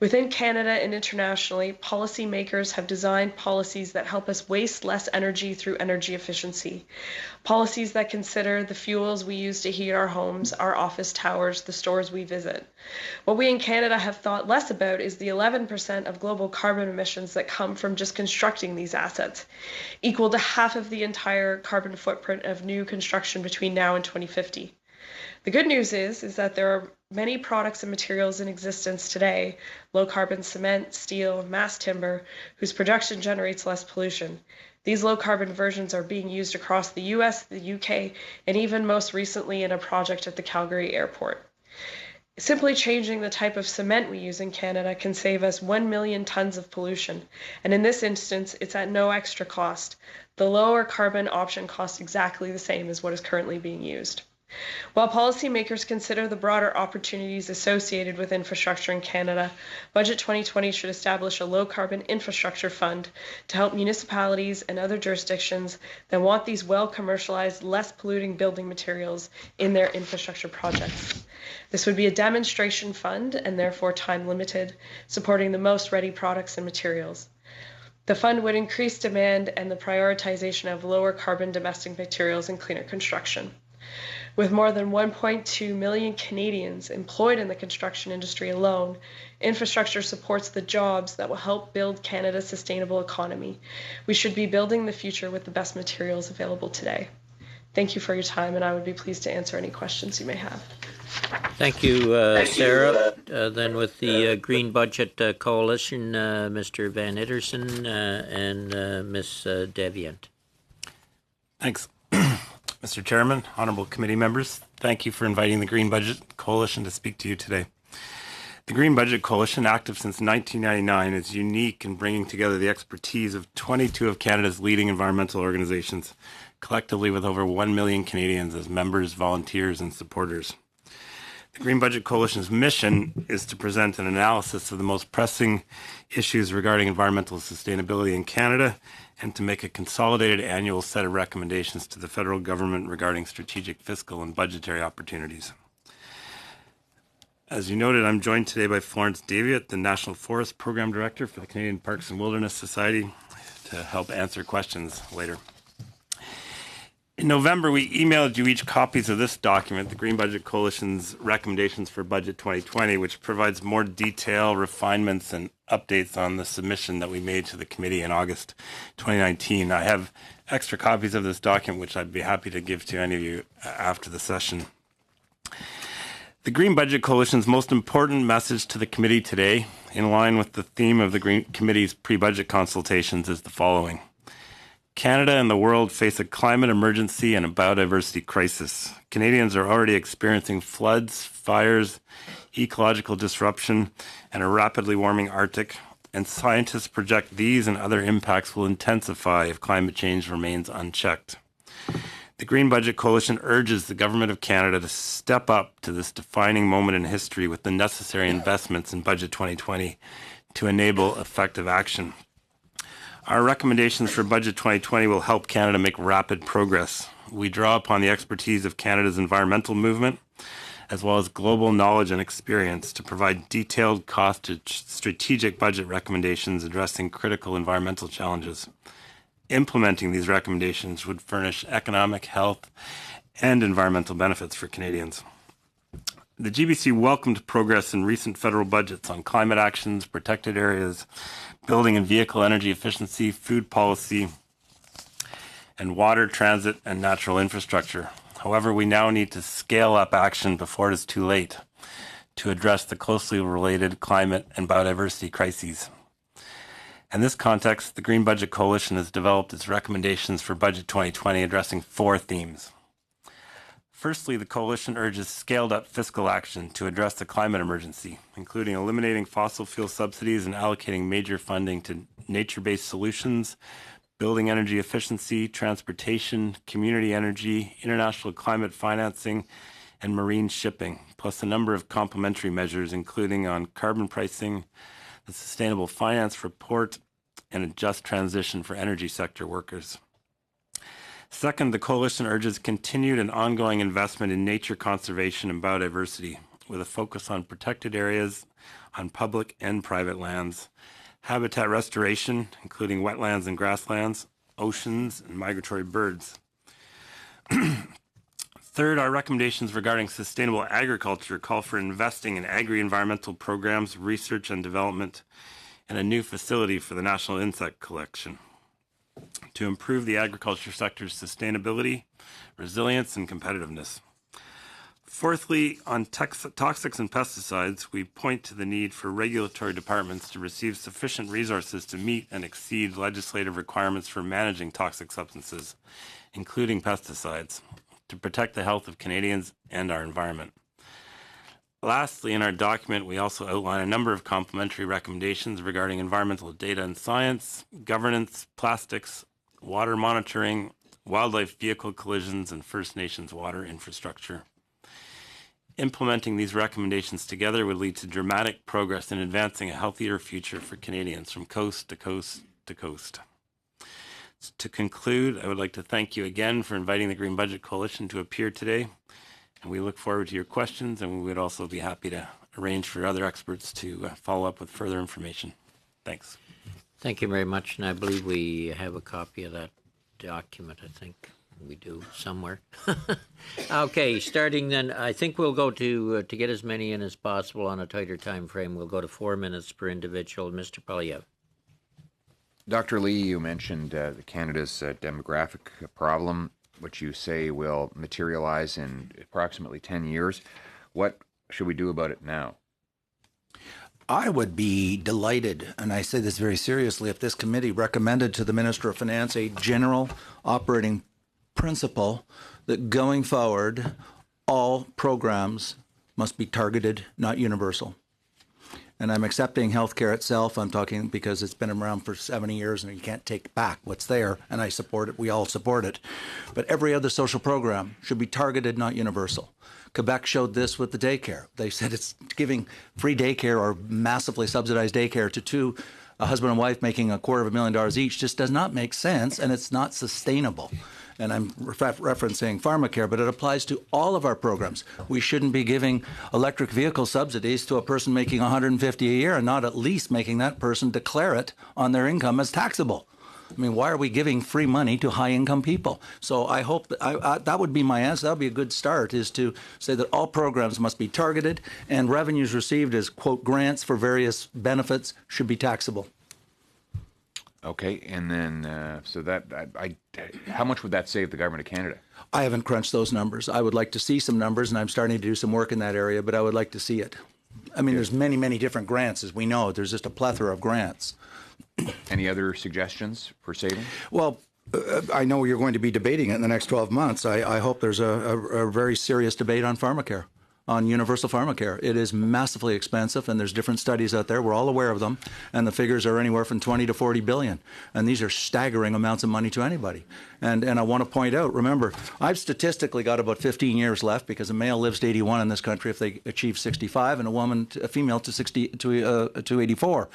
Speaker 22: Within Canada and internationally, policymakers have designed policies that help us waste less energy through energy efficiency. Policies that consider the fuels we use to heat our homes, our office towers, the stores we visit. What we in Canada have thought less about is the 11% of global carbon emissions that come from just constructing these assets, equal to half of the entire carbon footprint of new construction between now and 2050. The good news is that there are many products and materials in existence today, low carbon cement, steel, mass timber, whose production generates less pollution. These low carbon versions are being used across the US, the UK, and even most recently in a project at the Calgary airport. Simply changing the type of cement we use in Canada can save us 1 million tons of pollution, and in this instance, it's at no extra cost. The lower carbon option costs exactly the same as what is currently being used. While policymakers consider the broader opportunities associated with infrastructure in Canada, Budget 2020 should establish a low-carbon infrastructure fund to help municipalities and other jurisdictions that want these well-commercialized, less polluting building materials in their infrastructure projects. This would be a demonstration fund and therefore time-limited, supporting the most ready products and materials. The fund would increase demand and the prioritization of lower carbon domestic materials and cleaner construction. With more than 1.2 million Canadians employed in the construction industry alone, infrastructure supports the jobs that will help build Canada's sustainable economy. We should be building the future with the best materials available today. Thank you for your time, and I would be pleased to answer any questions you may have.
Speaker 1: Thank you, Sarah. Then with the Green Budget Coalition, Mr. Van Ittersen and Ms. Deviant.
Speaker 3: Thanks. Mr. Chairman, honorable committee members, thank you for inviting the Green Budget Coalition to speak to you today. The Green Budget Coalition, active since 1999, is unique in bringing together the expertise of 22 of Canada's leading environmental organizations, collectively with over 1 million Canadians as members, volunteers, and supporters. The Green Budget Coalition's mission is to present an analysis of the most pressing issues regarding environmental sustainability in Canada and to make a consolidated annual set of recommendations to the federal government regarding strategic fiscal and budgetary opportunities. As you noted, I'm joined today by Florence Deviat, the National Forest Program Director for the Canadian Parks and Wilderness Society, to help answer questions later. In November, we emailed you each copies of this document, the Green Budget Coalition's recommendations for Budget 2020, which provides more detail, refinements, and updates on the submission that we made to the committee in August 2019. I have extra copies of this document, which I'd be happy to give to any of you after the session. The Green Budget Coalition's most important message to the committee today, in line with the theme of the Green Committee's pre-budget consultations, is the following. Canada and the world face a climate emergency and a biodiversity crisis. Canadians are already experiencing floods, fires, ecological disruption, and a rapidly warming Arctic, and scientists project these and other impacts will intensify if climate change remains unchecked. The Green Budget Coalition urges the Government of Canada to step up to this defining moment in history with the necessary investments in Budget 2020 to enable effective action. Our recommendations for Budget 2020 will help Canada make rapid progress. We draw upon the expertise of Canada's environmental movement, as well as global knowledge and experience to provide detailed cost strategic budget recommendations addressing critical environmental challenges. Implementing these recommendations would furnish economic, health, and environmental benefits for Canadians. The GBC welcomed progress in recent federal budgets on climate actions, protected areas, building and vehicle energy efficiency, food policy, and water, transit, and natural infrastructure. However, we now need to scale up action before it is too late to address the closely related climate and biodiversity crises. In this context, the Green Budget Coalition has developed its recommendations for Budget 2020 addressing 4 themes. Firstly, the Coalition urges scaled-up fiscal action to address the climate emergency, including eliminating fossil fuel subsidies and allocating major funding to nature-based solutions, building energy efficiency, transportation, community energy, international climate financing, and marine shipping, plus a number of complementary measures, including on carbon pricing, the Sustainable Finance Report, and a just transition for energy sector workers. Second, the Coalition urges continued and ongoing investment in nature conservation and biodiversity, with a focus on protected areas on public and private lands, habitat restoration, including wetlands and grasslands, oceans, and migratory birds. Third, our recommendations regarding sustainable agriculture call for investing in agri-environmental programs, research and development, and a new facility for the National Insect Collection to improve the agriculture sector's sustainability, resilience, and competitiveness. Fourthly, on toxics and pesticides, we point to the need for regulatory departments to receive sufficient resources to meet and exceed legislative requirements for managing toxic substances, including pesticides, to protect the health of Canadians and our environment. Lastly, in our document, we also outline a number of complementary recommendations regarding environmental data and science, governance, plastics, water monitoring, wildlife vehicle collisions, and First Nations water infrastructure. Implementing these recommendations together would lead to dramatic progress in advancing a healthier future for Canadians from coast to coast to coast. To conclude, I would like to thank you again for inviting the Green Budget Coalition to appear today. And we look forward to your questions, and we would also be happy to arrange for other experts to follow up with further information. Thanks.
Speaker 1: Thank you very much, and I believe we have a copy of that document. I think we do somewhere. Okay, starting then, I think we'll go to get as many in as possible on a tighter time frame. We'll go to 4 minutes per individual. Mr. Polyev.
Speaker 14: Dr. Lee, you mentioned Canada's demographic problem, which you say will materialize in approximately 10 years. What should we do about it now?
Speaker 11: I would be delighted, and I say this very seriously, if this committee recommended to the Minister of Finance a general operating principle that going forward, all programs must be targeted, not universal. And I'm accepting healthcare itself. I'm talking because it's been around for 70 years and you can't take back what's there, and I support it. We all support it. But every other social program should be targeted, not universal. Quebec showed this with the daycare. They said it's giving free daycare or massively subsidized daycare to a husband and wife making $250,000 each just does not make sense, and it's not sustainable. And I'm referencing pharmacare, but it applies to all of our programs. We shouldn't be giving electric vehicle subsidies to a person making $150 a year and not at least making that person declare it on their income as taxable. I mean, why are we giving free money to high-income people? So I hope that, that would be my answer. That would be a good start, is to say that all programs must be targeted and revenues received as, quote, grants for various benefits should be taxable.
Speaker 14: Okay, and then so that how much would that save the government of Canada?
Speaker 11: I haven't crunched those numbers. I would like to see some numbers, and I'm starting to do some work in that area, but I would like to see it. I mean, there's many, many different grants, as we know. There's just a plethora of grants.
Speaker 14: Any other suggestions for saving?
Speaker 11: Well, I know you're going to be debating it in the next 12 months. I hope there's a very serious debate on pharmacare, on universal pharmacare. It is massively expensive, and there's different studies out there. We're all aware of them, and the figures are anywhere from 20 to 40 billion. And these are staggering amounts of money to anybody. And I want to point out, remember, I've statistically got about 15 years left because a male lives to 81 in this country if they achieve 65, and a female to 84.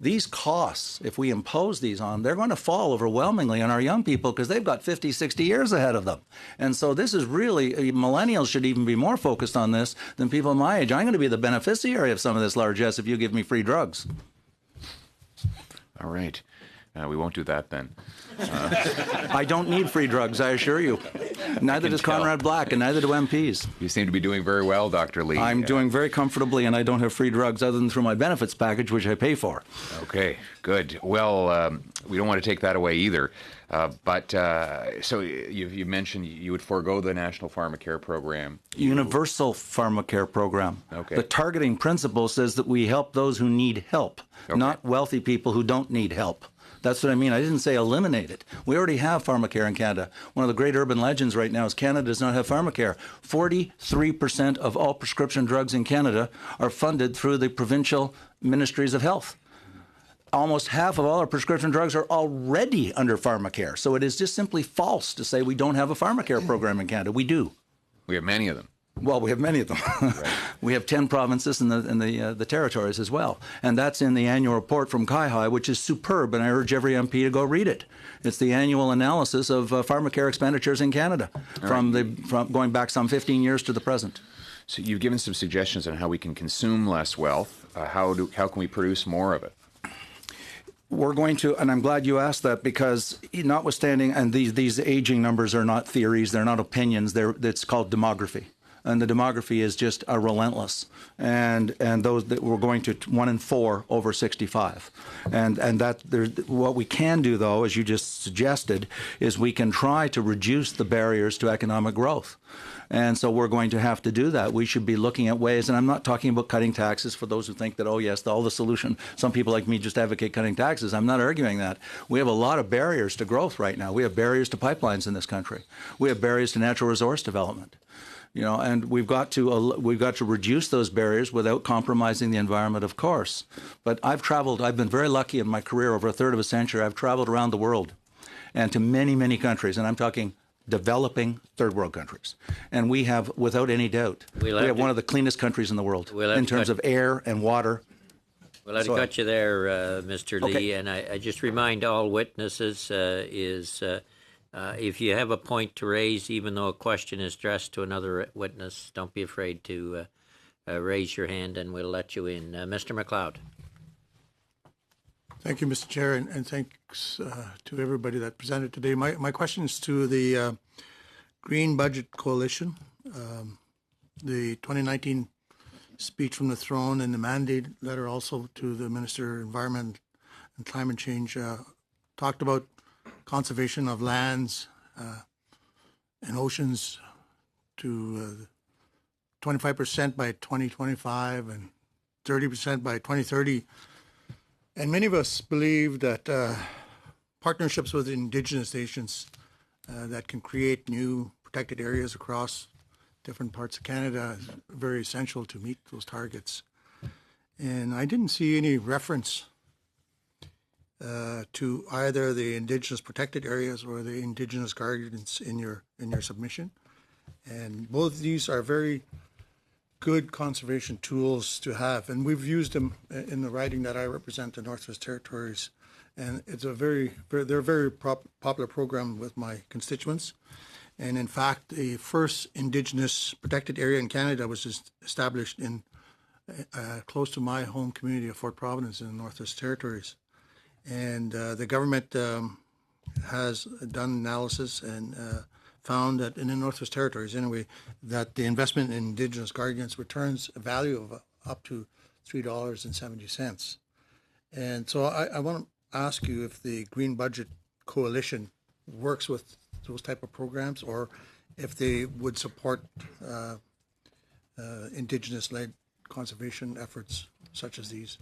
Speaker 11: These costs, if we impose these on, they're going to fall overwhelmingly on our young people because they've got 50, 60 years ahead of them. And so this is really, millennials should even be more focused on this than people my age. I'm going to be the beneficiary of some of this largesse if you give me free drugs.
Speaker 14: All right. We won't do that then.
Speaker 11: I don't need free drugs, I assure you. Neither does Conrad Black, and neither do MPs.
Speaker 14: You seem to be doing very well, Dr. Lee.
Speaker 11: I'm doing very comfortably, and I don't have free drugs other than through my benefits package, which I pay for.
Speaker 14: Okay, good. Well, we don't want to take that away either. So you mentioned you would forego the National Pharmacare Program.
Speaker 11: Universal Pharmacare Program.
Speaker 14: Okay.
Speaker 11: The targeting principle says that we help those who need help, not wealthy people who don't need help. That's what I mean. I didn't say eliminate it. We already have pharmacare in Canada. One of the great urban legends right now is Canada does not have pharmacare. 43% of all prescription drugs in Canada are funded through the provincial ministries of health. Almost half of all our prescription drugs are already under pharmacare. So it is just simply false to say we don't have a pharmacare program in Canada. We do.
Speaker 14: We have many of them.
Speaker 11: Well, we have many of them. Right. We have 10 provinces in the territories as well. And that's in the annual report from CIHI, which is superb, and I urge every MP to go read it. It's the annual analysis of pharmacare expenditures in Canada from going back some 15 years to the present.
Speaker 14: So you've given some suggestions on how we can consume less wealth. How can we produce more of it?
Speaker 11: We're going to, and I'm glad you asked that, because notwithstanding, and these aging numbers are not theories, they're not opinions, it's called demography. And the demography is just relentless, and those that we're going to 1 in 4 over 65, and that what we can do, though, as you just suggested, is we can try to reduce the barriers to economic growth. And so we're going to have to do that. We should be looking at ways, and I'm not talking about cutting taxes for those who think that, oh, yes, all the solution, some people like me just advocate cutting taxes. I'm not arguing that. We have a lot of barriers to growth right now. We have barriers to pipelines in this country. We have barriers to natural resource development. And we've got to reduce those barriers without compromising the environment, of course. But I've been very lucky in my career over a third of a century. I've traveled around the world and to many, many countries, and I'm talking developing third world countries. And we have, without any doubt, we have one of the cleanest countries in the world in terms of air and water.
Speaker 1: Well, I'd cut you there, Mr. Lee, and I just remind all witnesses if you have a point to raise, even though a question is addressed to another witness, don't be afraid to raise your hand and we'll let you in. Mr. McLeod.
Speaker 4: Thank you, Mr. Chair, and thanks to everybody that presented today. My question is to the Green Budget Coalition. The 2019 speech from the throne and the mandate letter also to the Minister of Environment and Climate Change talked about conservation of lands and oceans to 25% by 2025 and 30% by 2030. And many of us believe that partnerships with Indigenous nations that can create new protected areas across different parts of Canada is very essential to meet those targets. And I didn't see any reference to either the Indigenous protected areas or the Indigenous gardens in your submission. And both of these are very good conservation tools to have, and we've used them in the riding that I represent, the Northwest Territories, and it's they're a very popular program with my constituents. And in fact, the first Indigenous protected area in Canada was established in close to my home community of Fort Providence in the Northwest Territories. And the government has done analysis and found that in the Northwest Territories, anyway, that the investment in Indigenous gardens returns a value of up to $3.70. And so I want to ask you if the Green Budget Coalition works with those type of programs, or if they would support Indigenous-led conservation efforts such as these.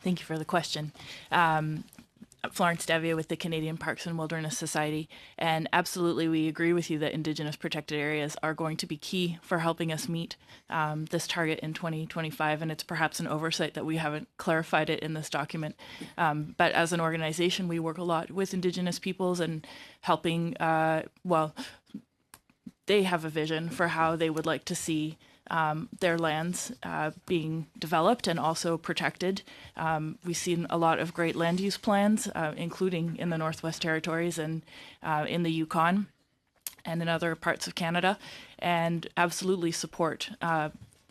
Speaker 15: Thank you for the question. Florence Davia with the Canadian Parks and Wilderness Society, and absolutely we agree with you that Indigenous protected areas are going to be key for helping us meet this target in 2025, and it's perhaps an oversight that we haven't clarified it in this document. But as an organization, we work a lot with Indigenous peoples and helping, they have a vision for how they would like to see their lands being developed and also protected. We've seen a lot of great land use plans, including in the Northwest Territories and in the Yukon and in other parts of Canada, and absolutely support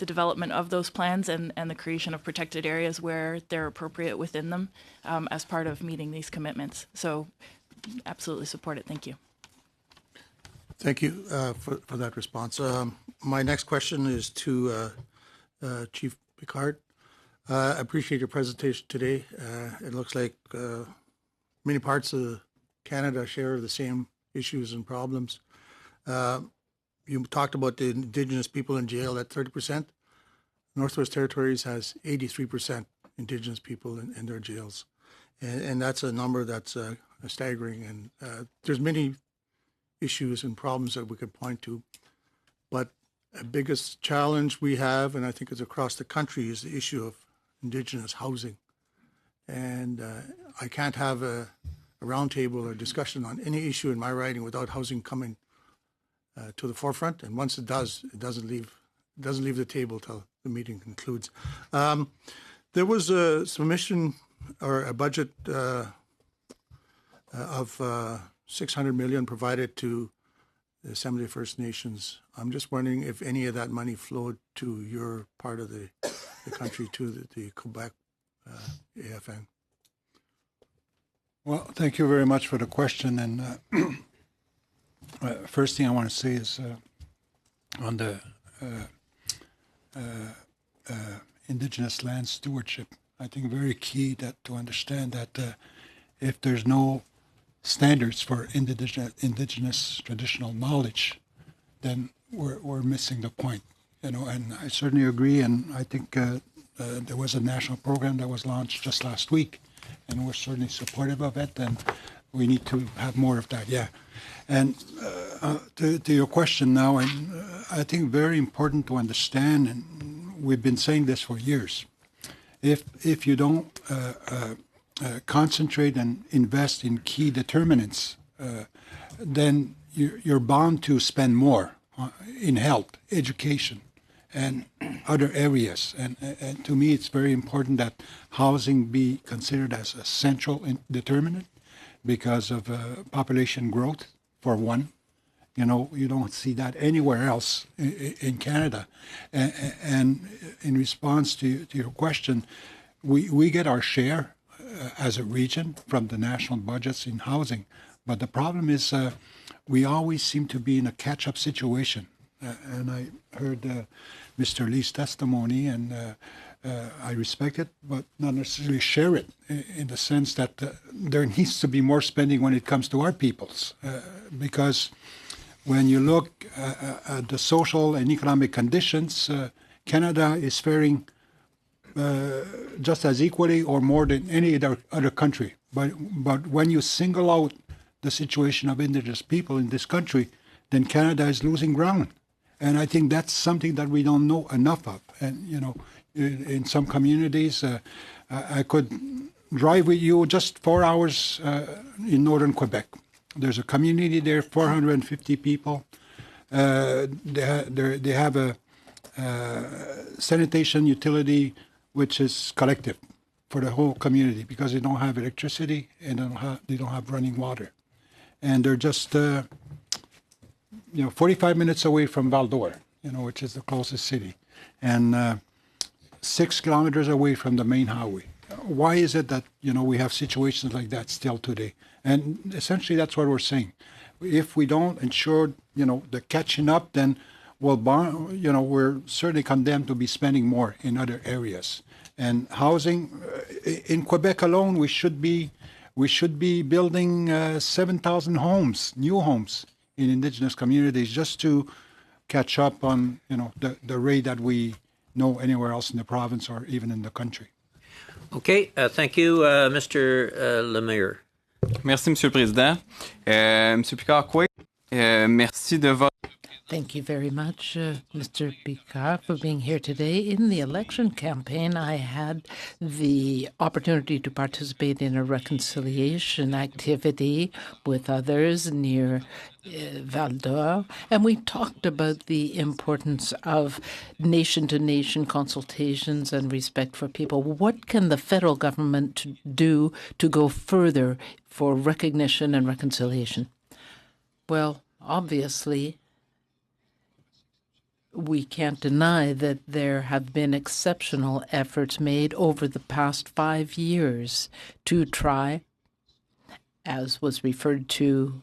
Speaker 15: the development of those plans and the creation of protected areas where they're appropriate within them as part of meeting these commitments. So absolutely support it. Thank you.
Speaker 4: Thank you for that response. My next question is to Chief Picard. I appreciate your presentation today. It looks like many parts of Canada share the same issues and problems. You talked about the Indigenous people in jail at 30%. Northwest Territories has 83% Indigenous people in their jails. And that's a number that's staggering. And there's many issues and problems that we could point to. But the biggest challenge we have, and I think it's across the country, is the issue of Indigenous housing. And I can't have a roundtable or discussion on any issue in my riding without housing coming to the forefront. And once it does, it doesn't leave the table till the meeting concludes. There was a submission or a budget of 600 million provided to the Assembly of First Nations. I'm just wondering if any of that money flowed to your part of the country, to the Quebec AFN.
Speaker 8: Well, thank you very much for the question. And first thing I want to say is on the Indigenous land stewardship, I think very key that to understand that if there's no standards for indigenous traditional knowledge, then we're missing the point, you know. And I certainly agree. And I think there was a national program that was launched just last week, and we're certainly supportive of it. And we need to have more of that. Yeah. And to your question now, and I think very important to understand, and we've been saying this for years. If you don't concentrate and invest in key determinants, then you're bound to spend more in health, education, and other areas. And to me, it's very important that housing be considered as a central determinant because of population growth, for one. You know, you don't see that anywhere else in Canada. And in response to your question, we get our share as a region from the national budgets in housing. But the problem is we always seem to be in a catch-up situation. And I heard Mr. Lee's testimony, and I respect it, but not necessarily share it in the sense that there needs to be more spending when it comes to our peoples. Because when you look at the social and economic conditions, Canada is faring just as equally or more than any other country. But when you single out the situation of Indigenous people in this country, then Canada is losing ground. And I think that's something that we don't know enough of. And, you know, in some communities, I could drive with you just 4 hours in northern Quebec. There's a community there, 450 people. They have a sanitation utility which is collective for the whole community because they don't have electricity and they don't have running water. And they're just 45 minutes away from Val-d'Or, which is the closest city, and 6 kilometers away from the main highway. Why is it that we have situations like that still today? And essentially, that's what we're saying. If we don't ensure the catching up, then we're certainly condemned to be spending more in other areas. And housing in Quebec alone, we should be building 7,000 homes, new homes in Indigenous communities, just to catch up on the rate that we know anywhere else in the province or even in the country.
Speaker 1: Okay, thank you, Mr. Lemire.
Speaker 2: Merci, Monsieur le Président. Monsieur Picard-Coué, merci de votre...
Speaker 13: Thank you very much, Mr. Picard, for being here today. In the election campaign, I had the opportunity to participate in a reconciliation activity with others near Val-d'Or, and we talked about the importance of nation-to-nation consultations and respect for people. What can the federal government do to go further for recognition and reconciliation? Well, obviously, we can't deny that there have been exceptional efforts made over the past 5 years to try, as was referred to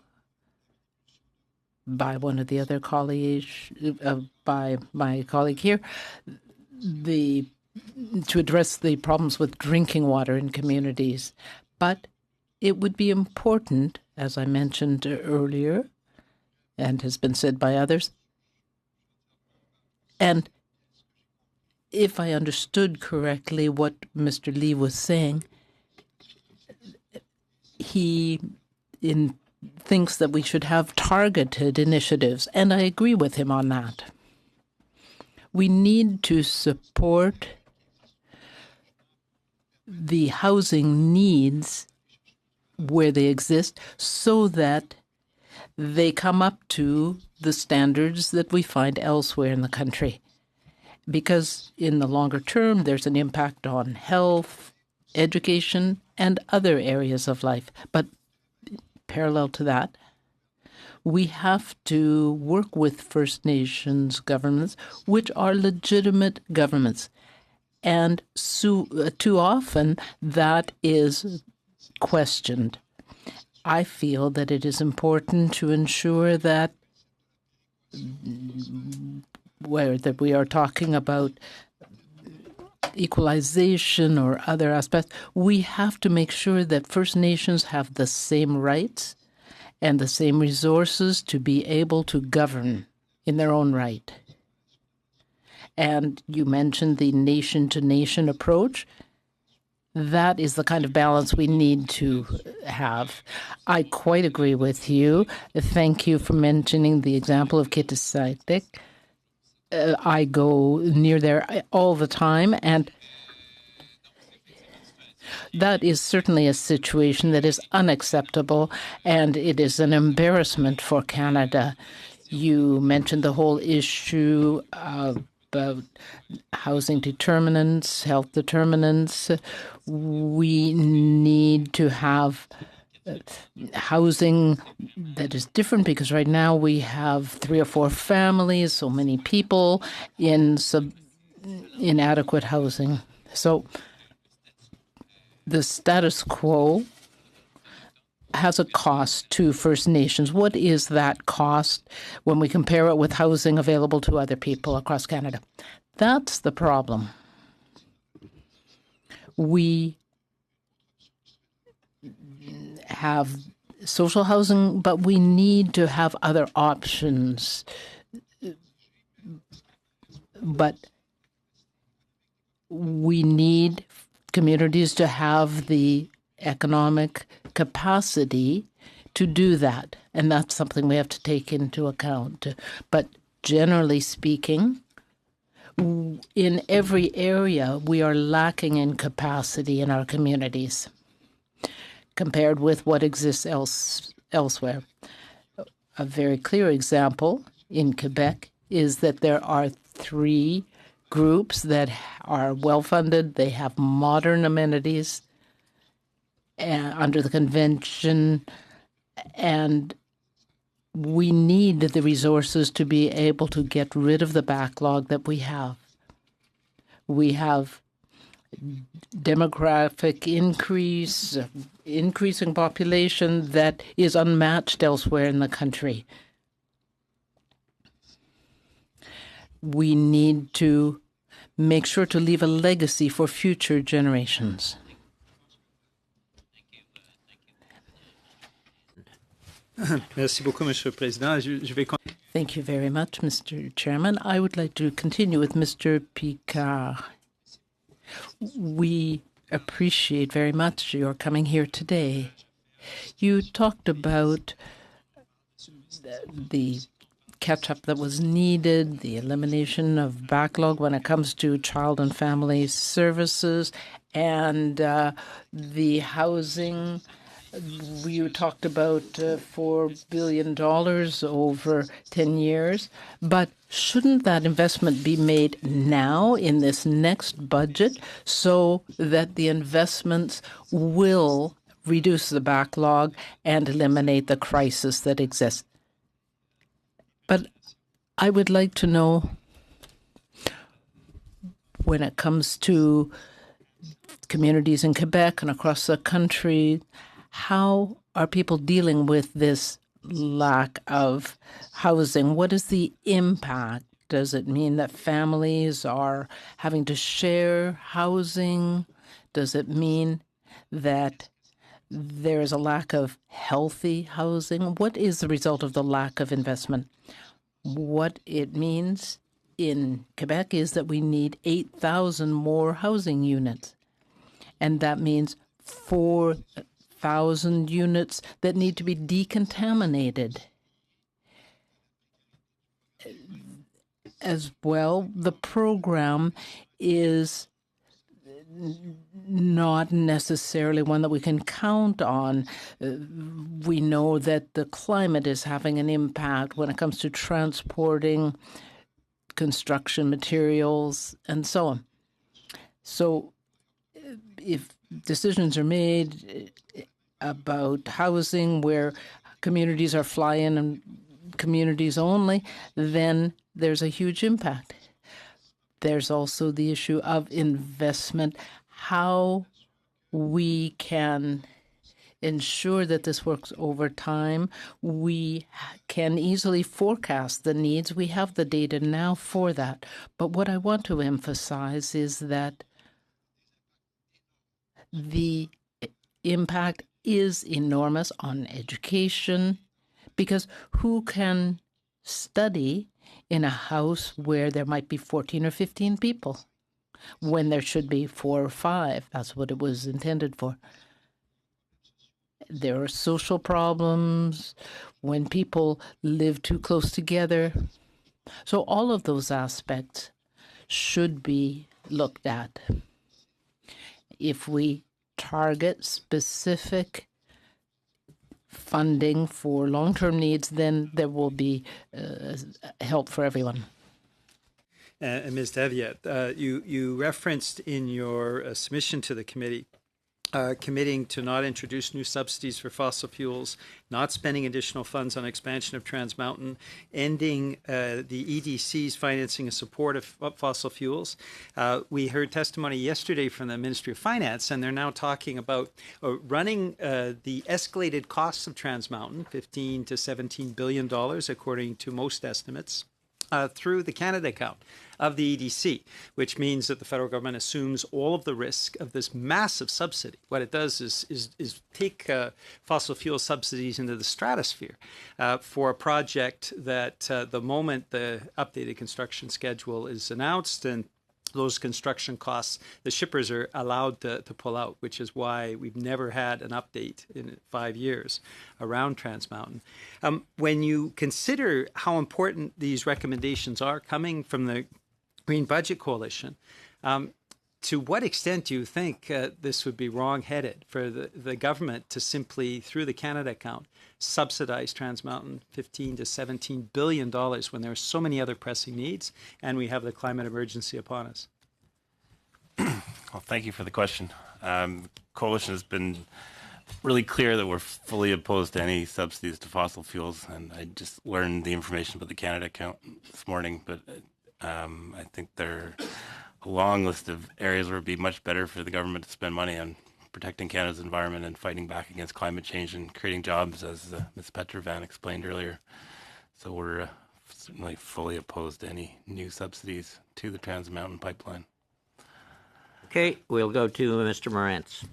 Speaker 13: by one of the other colleagues, by my colleague here, to address the problems with drinking water in communities. But it would be important, as I mentioned earlier, and has been said by others, and if I understood correctly what Mr. Lee was saying, he thinks that we should have targeted initiatives, and I agree with him on that. We need to support the housing needs where they exist so that they come up to the standards that we find elsewhere in the country. Because in the longer term, there's an impact on health, education, and other areas of life. But parallel to that, we have to work with First Nations governments, which are legitimate governments. And too often, that is questioned. I feel that it is important to ensure that whether we are talking about equalization or other aspects, we have to make sure that First Nations have the same rights and the same resources to be able to govern in their own right. And you mentioned the nation-to-nation approach. That is the kind of balance we need to have. I quite agree with you. Thank you for mentioning the example of Kitisaitik. I go near there all the time, and that is certainly a situation that is unacceptable, and it is an embarrassment for Canada. You mentioned the whole issue about housing determinants, health determinants. We need to have housing that is different because right now we have 3 or 4 families, so many people in inadequate housing. So the status quo has a cost to First Nations. What is that cost when we compare it with housing available to other people across Canada? That's the problem. We have social housing, but we need to have other options. But we need communities to have the economic capacity to do that. And that's something we have to take into account. But generally speaking, in every area, we are lacking in capacity in our communities compared with what exists elsewhere. A very clear example in Quebec is that there are 3 groups that are well-funded. They have modern amenities under the convention, and we need the resources to be able to get rid of the backlog that we have. We have demographic increase, increasing population that is unmatched elsewhere in the country. We need to make sure to leave a legacy for future generations.
Speaker 16: Merci beaucoup, Monsieur le Président. Je vais...
Speaker 13: Thank you very much, Mr. Chairman. I would like to continue with Mr. Picard. We appreciate very much your coming here today. You talked about the catch-up that was needed, the elimination of backlog when it comes to child and family services, and the housing. You talked about $4 billion over 10 years, but shouldn't that investment be made now in this next budget so that the investments will reduce the backlog and eliminate the crisis that exists? But I would like to know when it comes to communities in Quebec and across the country, how are people dealing with this lack of housing? What is the impact? Does it mean that families are having to share housing? Does it mean that there is a lack of healthy housing? What is the result of the lack of investment? What it means in Quebec is that we need 8,000 more housing units. And that means 4,000 units that need to be decontaminated. As well, the program is not necessarily one that we can count on. We know that the climate is having an impact when it comes to transporting construction materials and so on. So if decisions are made about housing where communities are fly-in and communities only, then there's a huge impact. There's also the issue of investment, how we can ensure that this works over time. We can easily forecast the needs. We have the data now for that. But what I want to emphasize is that the impact is enormous on education, because who can study in a house where there might be 14 or 15 people when there should be 4 or 5? That's what it was intended for. There are social problems when people live too close together. So all of those aspects should be looked at. If we target specific funding for long-term needs, then there will be help for everyone.
Speaker 16: Ms. Deviette, you referenced in your submission to the committee committing to not introduce new subsidies for fossil fuels, not spending additional funds on expansion of Trans Mountain, ending the EDC's financing and support of fossil fuels. We heard testimony yesterday from the Ministry of Finance, and they're now talking about running the escalated costs of Trans Mountain, $15 to $17 billion, according to most estimates, through the Canada account of the EDC, which means that the federal government assumes all of the risk of this massive subsidy. What it does is take fossil fuel subsidies into the stratosphere for a project that the moment the updated construction schedule is announced and those construction costs, the shippers are allowed to pull out, which is why we've never had an update in 5 years around Trans Mountain. When you consider how important these recommendations are coming from the Green Budget Coalition, to what extent do you think this would be wrong-headed for the government to simply, through the Canada account, subsidize Trans Mountain $15 to $17 billion when there are so many other pressing needs and we have the climate emergency upon us?
Speaker 3: Well, thank you for the question. Coalition has been really clear that we're fully opposed to any subsidies to fossil fuels, and I just learned the information about the Canada account this morning, but I think there are a long list of areas where it would be much better for the government to spend money on protecting Canada's environment and fighting back against climate change and creating jobs, as Ms. Petrovan explained earlier. So we're certainly fully opposed to any new subsidies to the Trans Mountain pipeline.
Speaker 1: Okay, we'll go to Mr. Morantz.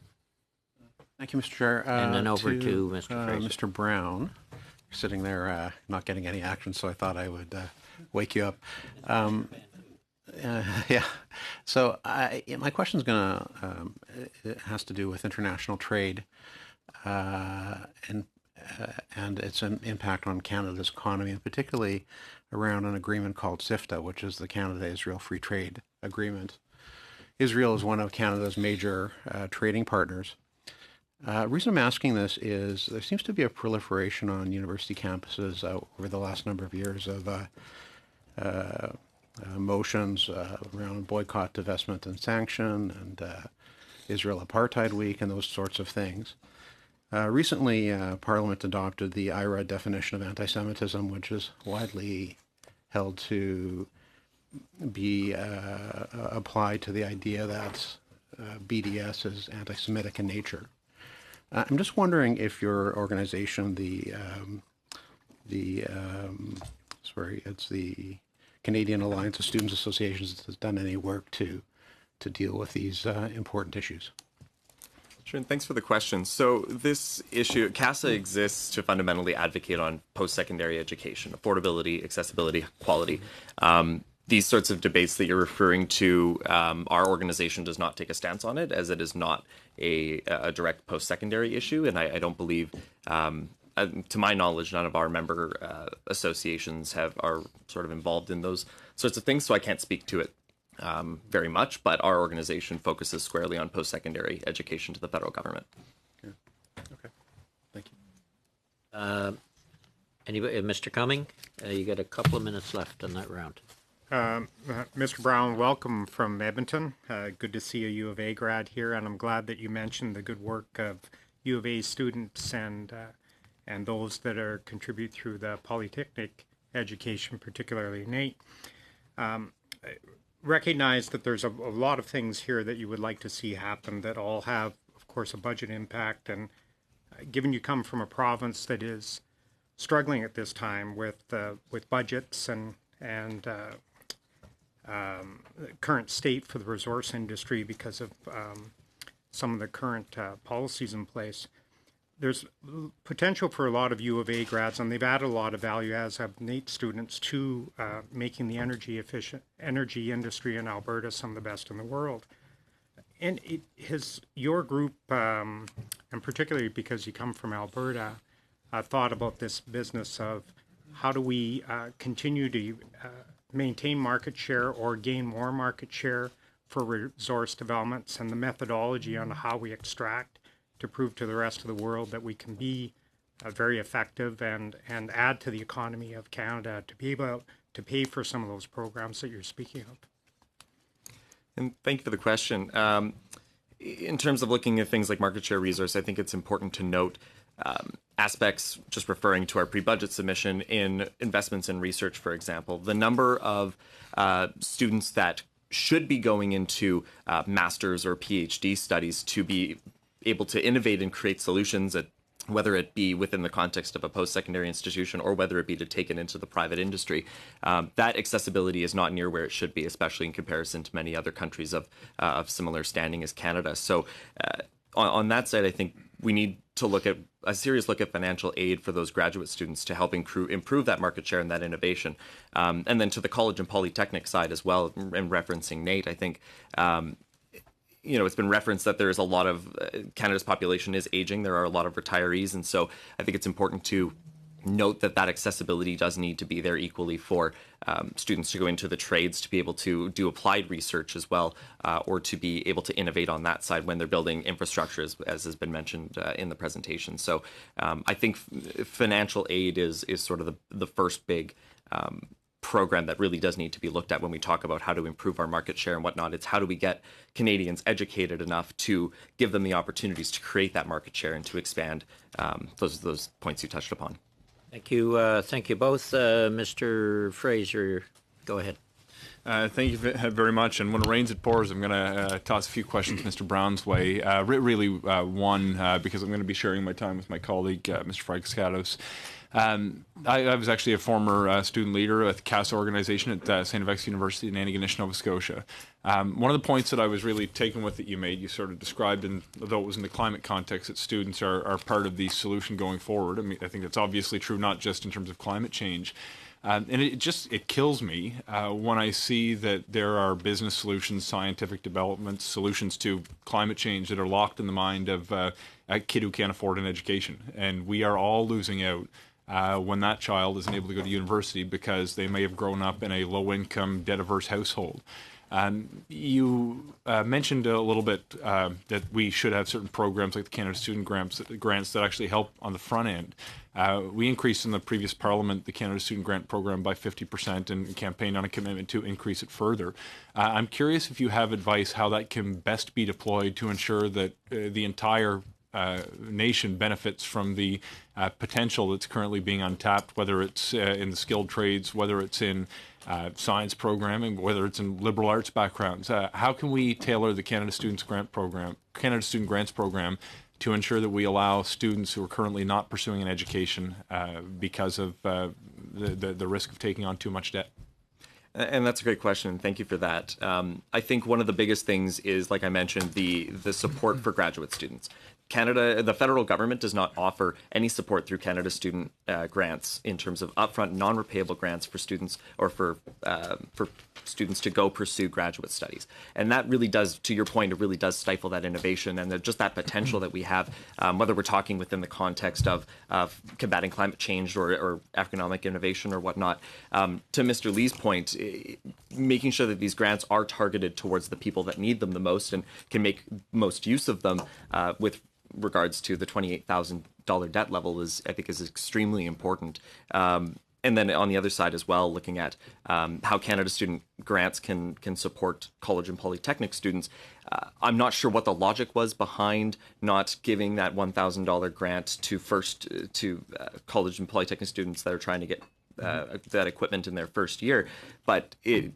Speaker 17: Thank you, Mr. Chair.
Speaker 1: And then over to Mr. Fraser.
Speaker 17: Mr. Brown, sitting there not getting any action, so I thought I would wake you up. Yeah. So my question is it has to do with international trade and its impact on Canada's economy, and particularly around an agreement called CIFTA, which is the Canada-Israel Free Trade Agreement. Israel is one of Canada's major trading partners. The reason I'm asking this is there seems to be a proliferation on university campuses over the last number of years of motions around boycott, divestment, and sanction, and Israel Apartheid Week, and those sorts of things. Recently, Parliament adopted the IRA definition of anti-Semitism, which is widely held to be applied to the idea that BDS is anti-Semitic in nature. I'm just wondering if your organization, it's the Canadian Alliance of Students Associations, has done any work to deal with these important issues.
Speaker 12: Sure, and thanks for the question. So this issue, CASA exists to fundamentally advocate on post-secondary education, affordability, accessibility, quality. These sorts of debates that you're referring to, our organization does not take a stance on it, as it is not a direct post-secondary issue, and I don't believe, to my knowledge, none of our member associations are sort of involved in those sorts of things, so I can't speak to it very much, but our organization focuses squarely on post-secondary education to the federal government.
Speaker 17: Okay, thank
Speaker 1: you. Anybody, Mr. Cumming, you got a couple of minutes left on that round.
Speaker 10: Mr. Brown, welcome from Edmonton. Good to see a U of A grad here, and I'm glad that you mentioned the good work of U of A students and those that contribute through the polytechnic education, particularly Nate. Recognize that there's a lot of things here that you would like to see happen that all have, of course, a budget impact. And given you come from a province that is struggling at this time with budgets and current state for the resource industry because of some of the current policies in place, there's potential for a lot of U of A grads, and they've added a lot of value, as have NAIT students, to making the energy industry in Alberta some of the best in the world. And has your group, and particularly because you come from Alberta, thought about this business of how do we continue to maintain market share or gain more market share for resource developments, and the methodology on how we extract to prove to the rest of the world that we can be very effective and add to the economy of Canada to be able to pay for some of those programs that you're speaking of?
Speaker 12: And thank you for the question. In terms of looking at things like market share resource, I think it's important to note aspects, just referring to our pre-budget submission, in investments in research, for example. The number of students that should be going into master's or PhD studies to be able to innovate and create solutions, whether it be within the context of a post-secondary institution or whether it be to take it into the private industry, that accessibility is not near where it should be, especially in comparison to many other countries of similar standing as Canada. So on that side, I think we need to look at a serious look at financial aid for those graduate students to help improve that market share and that innovation. And then to the college and polytechnic side as well, and referencing Nate, I think it's been referenced that there is a lot of Canada's population is aging. There are a lot of retirees. And so I think it's important to note that accessibility does need to be there equally for students to go into the trades, to be able to do applied research as well, or to be able to innovate on that side when they're building infrastructure, as has been mentioned in the presentation. So I think financial aid is sort of the first big program that really does need to be looked at when we talk about how to improve our market share and whatnot. It's how do we get Canadians educated enough to give them the opportunities to create that market share and to expand those points you touched upon.
Speaker 1: Thank you both. Mr. Fraser, go ahead.
Speaker 2: Thank you very much. And when it rains, it pours. I'm going to toss a few questions Mr. Brown's way. Really, one, because I'm going to be sharing my time with my colleague, Mr. Frykskatos. I was actually a former student leader at the CASA organization at St. FX University in Antigonish, Nova Scotia. One of the points that I was really taken with that you made, you sort of described, and although it was in the climate context, that students are part of the solution going forward. I mean, I think that's obviously true, not just in terms of climate change. And it kills me when I see that there are business solutions, scientific development solutions to climate change that are locked in the mind of a kid who can't afford an education. And we are all losing out when that child isn't able to go to university because they may have grown up in a low-income, debt-averse household. You mentioned a little bit that we should have certain programs like the Canada Student Grants that actually help on the front end. We increased in the previous Parliament the Canada Student Grant Program by 50% and campaigned on a commitment to increase it further. I'm curious if you have advice how that can best be deployed to ensure that the entire nation benefits from the potential that's currently being untapped, whether it's in the skilled trades, whether it's in science programming, whether it's in liberal arts backgrounds. How can we tailor the Canada Student Grants Program to ensure that we allow students who are currently not pursuing an education because of the risk of taking on too much debt?
Speaker 12: And that's a great question. Thank you for that. I think one of the biggest things is, like I mentioned, the support for graduate students. The federal government does not offer any support through Canada Student Grants in terms of upfront non-repayable grants for students or for students to go pursue graduate studies. And that really does, to your point, it really does stifle that innovation and just that potential that we have, whether we're talking within the context of combating climate change or economic innovation or whatnot. To Mr. Lee's point, making sure that these grants are targeted towards the people that need them the most and can make most use of them with regards to the $28,000 debt level I think is extremely important. And then on the other side as well, looking at how Canada Student Grants can support college and polytechnic students. I'm not sure what the logic was behind not giving that $1,000 grant to college and polytechnic students that are trying to get that equipment in their first year, but it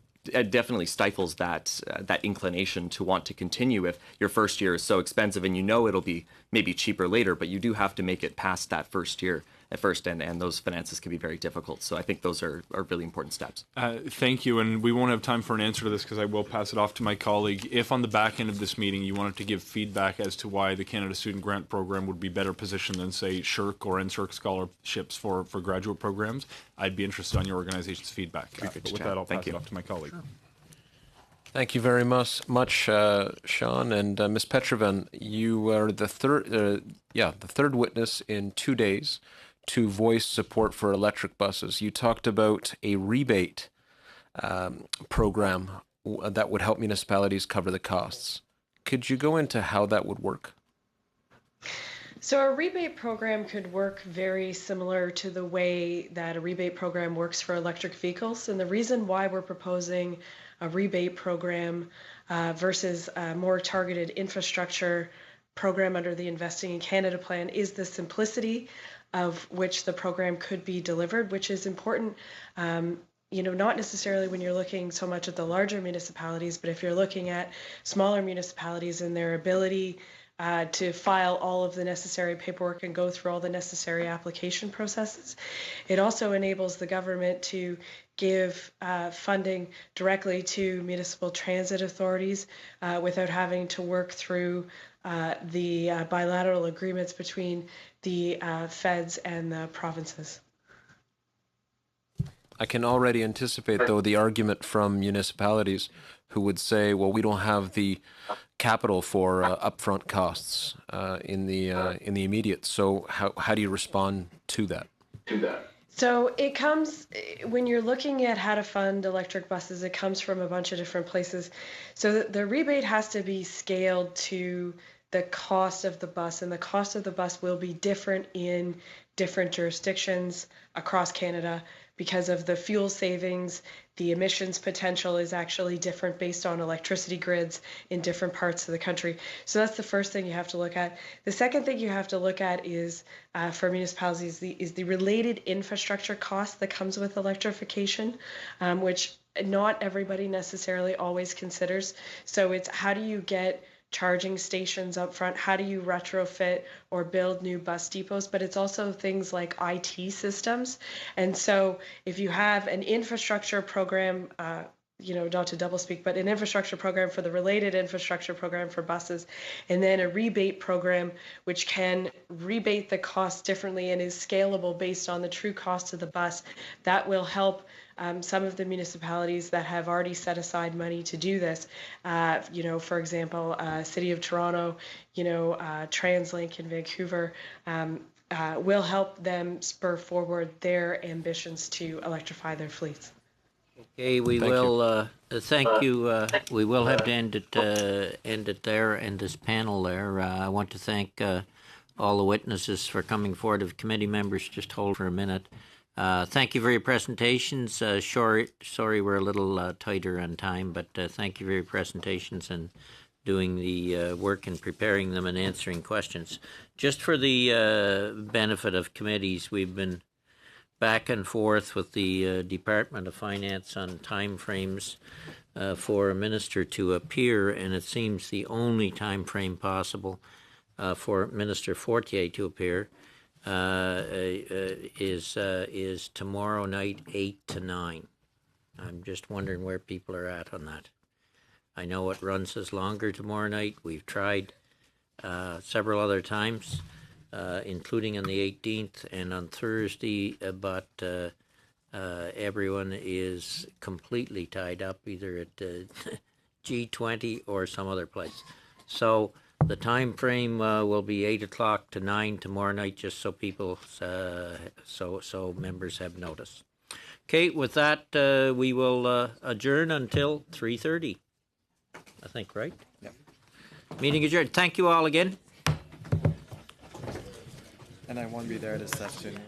Speaker 12: definitely stifles that inclination to want to continue if your first year is so expensive and it'll be maybe cheaper later, but you do have to make it past that first year at first, and those finances can be very difficult. So I think those are really important steps.
Speaker 2: Thank you, and we won't have time for an answer to this because I will pass it off to my colleague. If on the back end of this meeting you wanted to give feedback as to why the Canada Student Grant Program would be better positioned than, say, SSHRC or NSERC scholarships for graduate programs, I'd be interested on your organization's feedback. But with that, I'll pass it off to my colleague. Sure.
Speaker 21: Thank you very much, Sean. And Ms. Petrovan, you are the third witness in 2 days to voice support for electric buses. You talked about a rebate program that would help municipalities cover the costs. Could you go into how that would work?
Speaker 22: So a rebate program could work very similar to the way that a rebate program works for electric vehicles. And the reason why we're proposing a rebate program versus a more targeted infrastructure program under the Investing in Canada plan is the simplicity of which the program could be delivered, which is important, not necessarily when you're looking so much at the larger municipalities, but if you're looking at smaller municipalities and their ability to file all of the necessary paperwork and go through all the necessary application processes. It also enables the government to give funding directly to municipal transit authorities without having to work through the bilateral agreements between the feds and the provinces.
Speaker 21: I can already anticipate, though, the argument from municipalities who would say, well, we don't have the capital for upfront costs in the immediate. So how do you respond to that?
Speaker 22: So it comes, when you're looking at how to fund electric buses, it comes from a bunch of different places. So the rebate has to be scaled to the cost of the bus, and the cost of the bus will be different in different jurisdictions across Canada because of the fuel savings. The emissions potential is actually different based on electricity grids in different parts of the country. So that's the first thing you have to look at. The second thing you have to look at is for municipalities is the related infrastructure cost that comes with electrification, which not everybody necessarily always considers. So it's how do you get charging stations up front? How do you retrofit or build new bus depots? But it's also things like IT systems. And so if you have an infrastructure program, not to doublespeak, but an infrastructure program for the related infrastructure program for buses, and then a rebate program which can rebate the cost differently and is scalable based on the true cost of the bus, that will help some of the municipalities that have already set aside money to do this. For example, City of Toronto, TransLink in Vancouver, will help them spur forward their ambitions to electrify their fleets.
Speaker 1: Okay, we will thank you. We will have to end it there, end this panel there. I want to thank all the witnesses for coming forward. If committee members just hold for a minute. Thank you for your presentations. Sorry we're a little tighter on time, but thank you for your presentations, and doing the work and preparing them and answering questions. Just for the benefit of committees, we've been back and forth with the Department of Finance on timeframes for a minister to appear, and it seems the only time frame possible for Minister Fortier to appear is tomorrow night, 8 to 9. I'm just wondering where people are at on that. I know it runs as longer tomorrow night. We've tried several other times, including on the 18th and on Thursday, but everyone is completely tied up either at G20 or some other place. So the time frame will be 8 o'clock to 9 tomorrow night, just so people, so members have notice. Okay, with that, we will adjourn until 3:30. I think, right?
Speaker 18: Yep.
Speaker 1: Meeting adjourned. Thank you all again.
Speaker 18: And I won't be there this afternoon.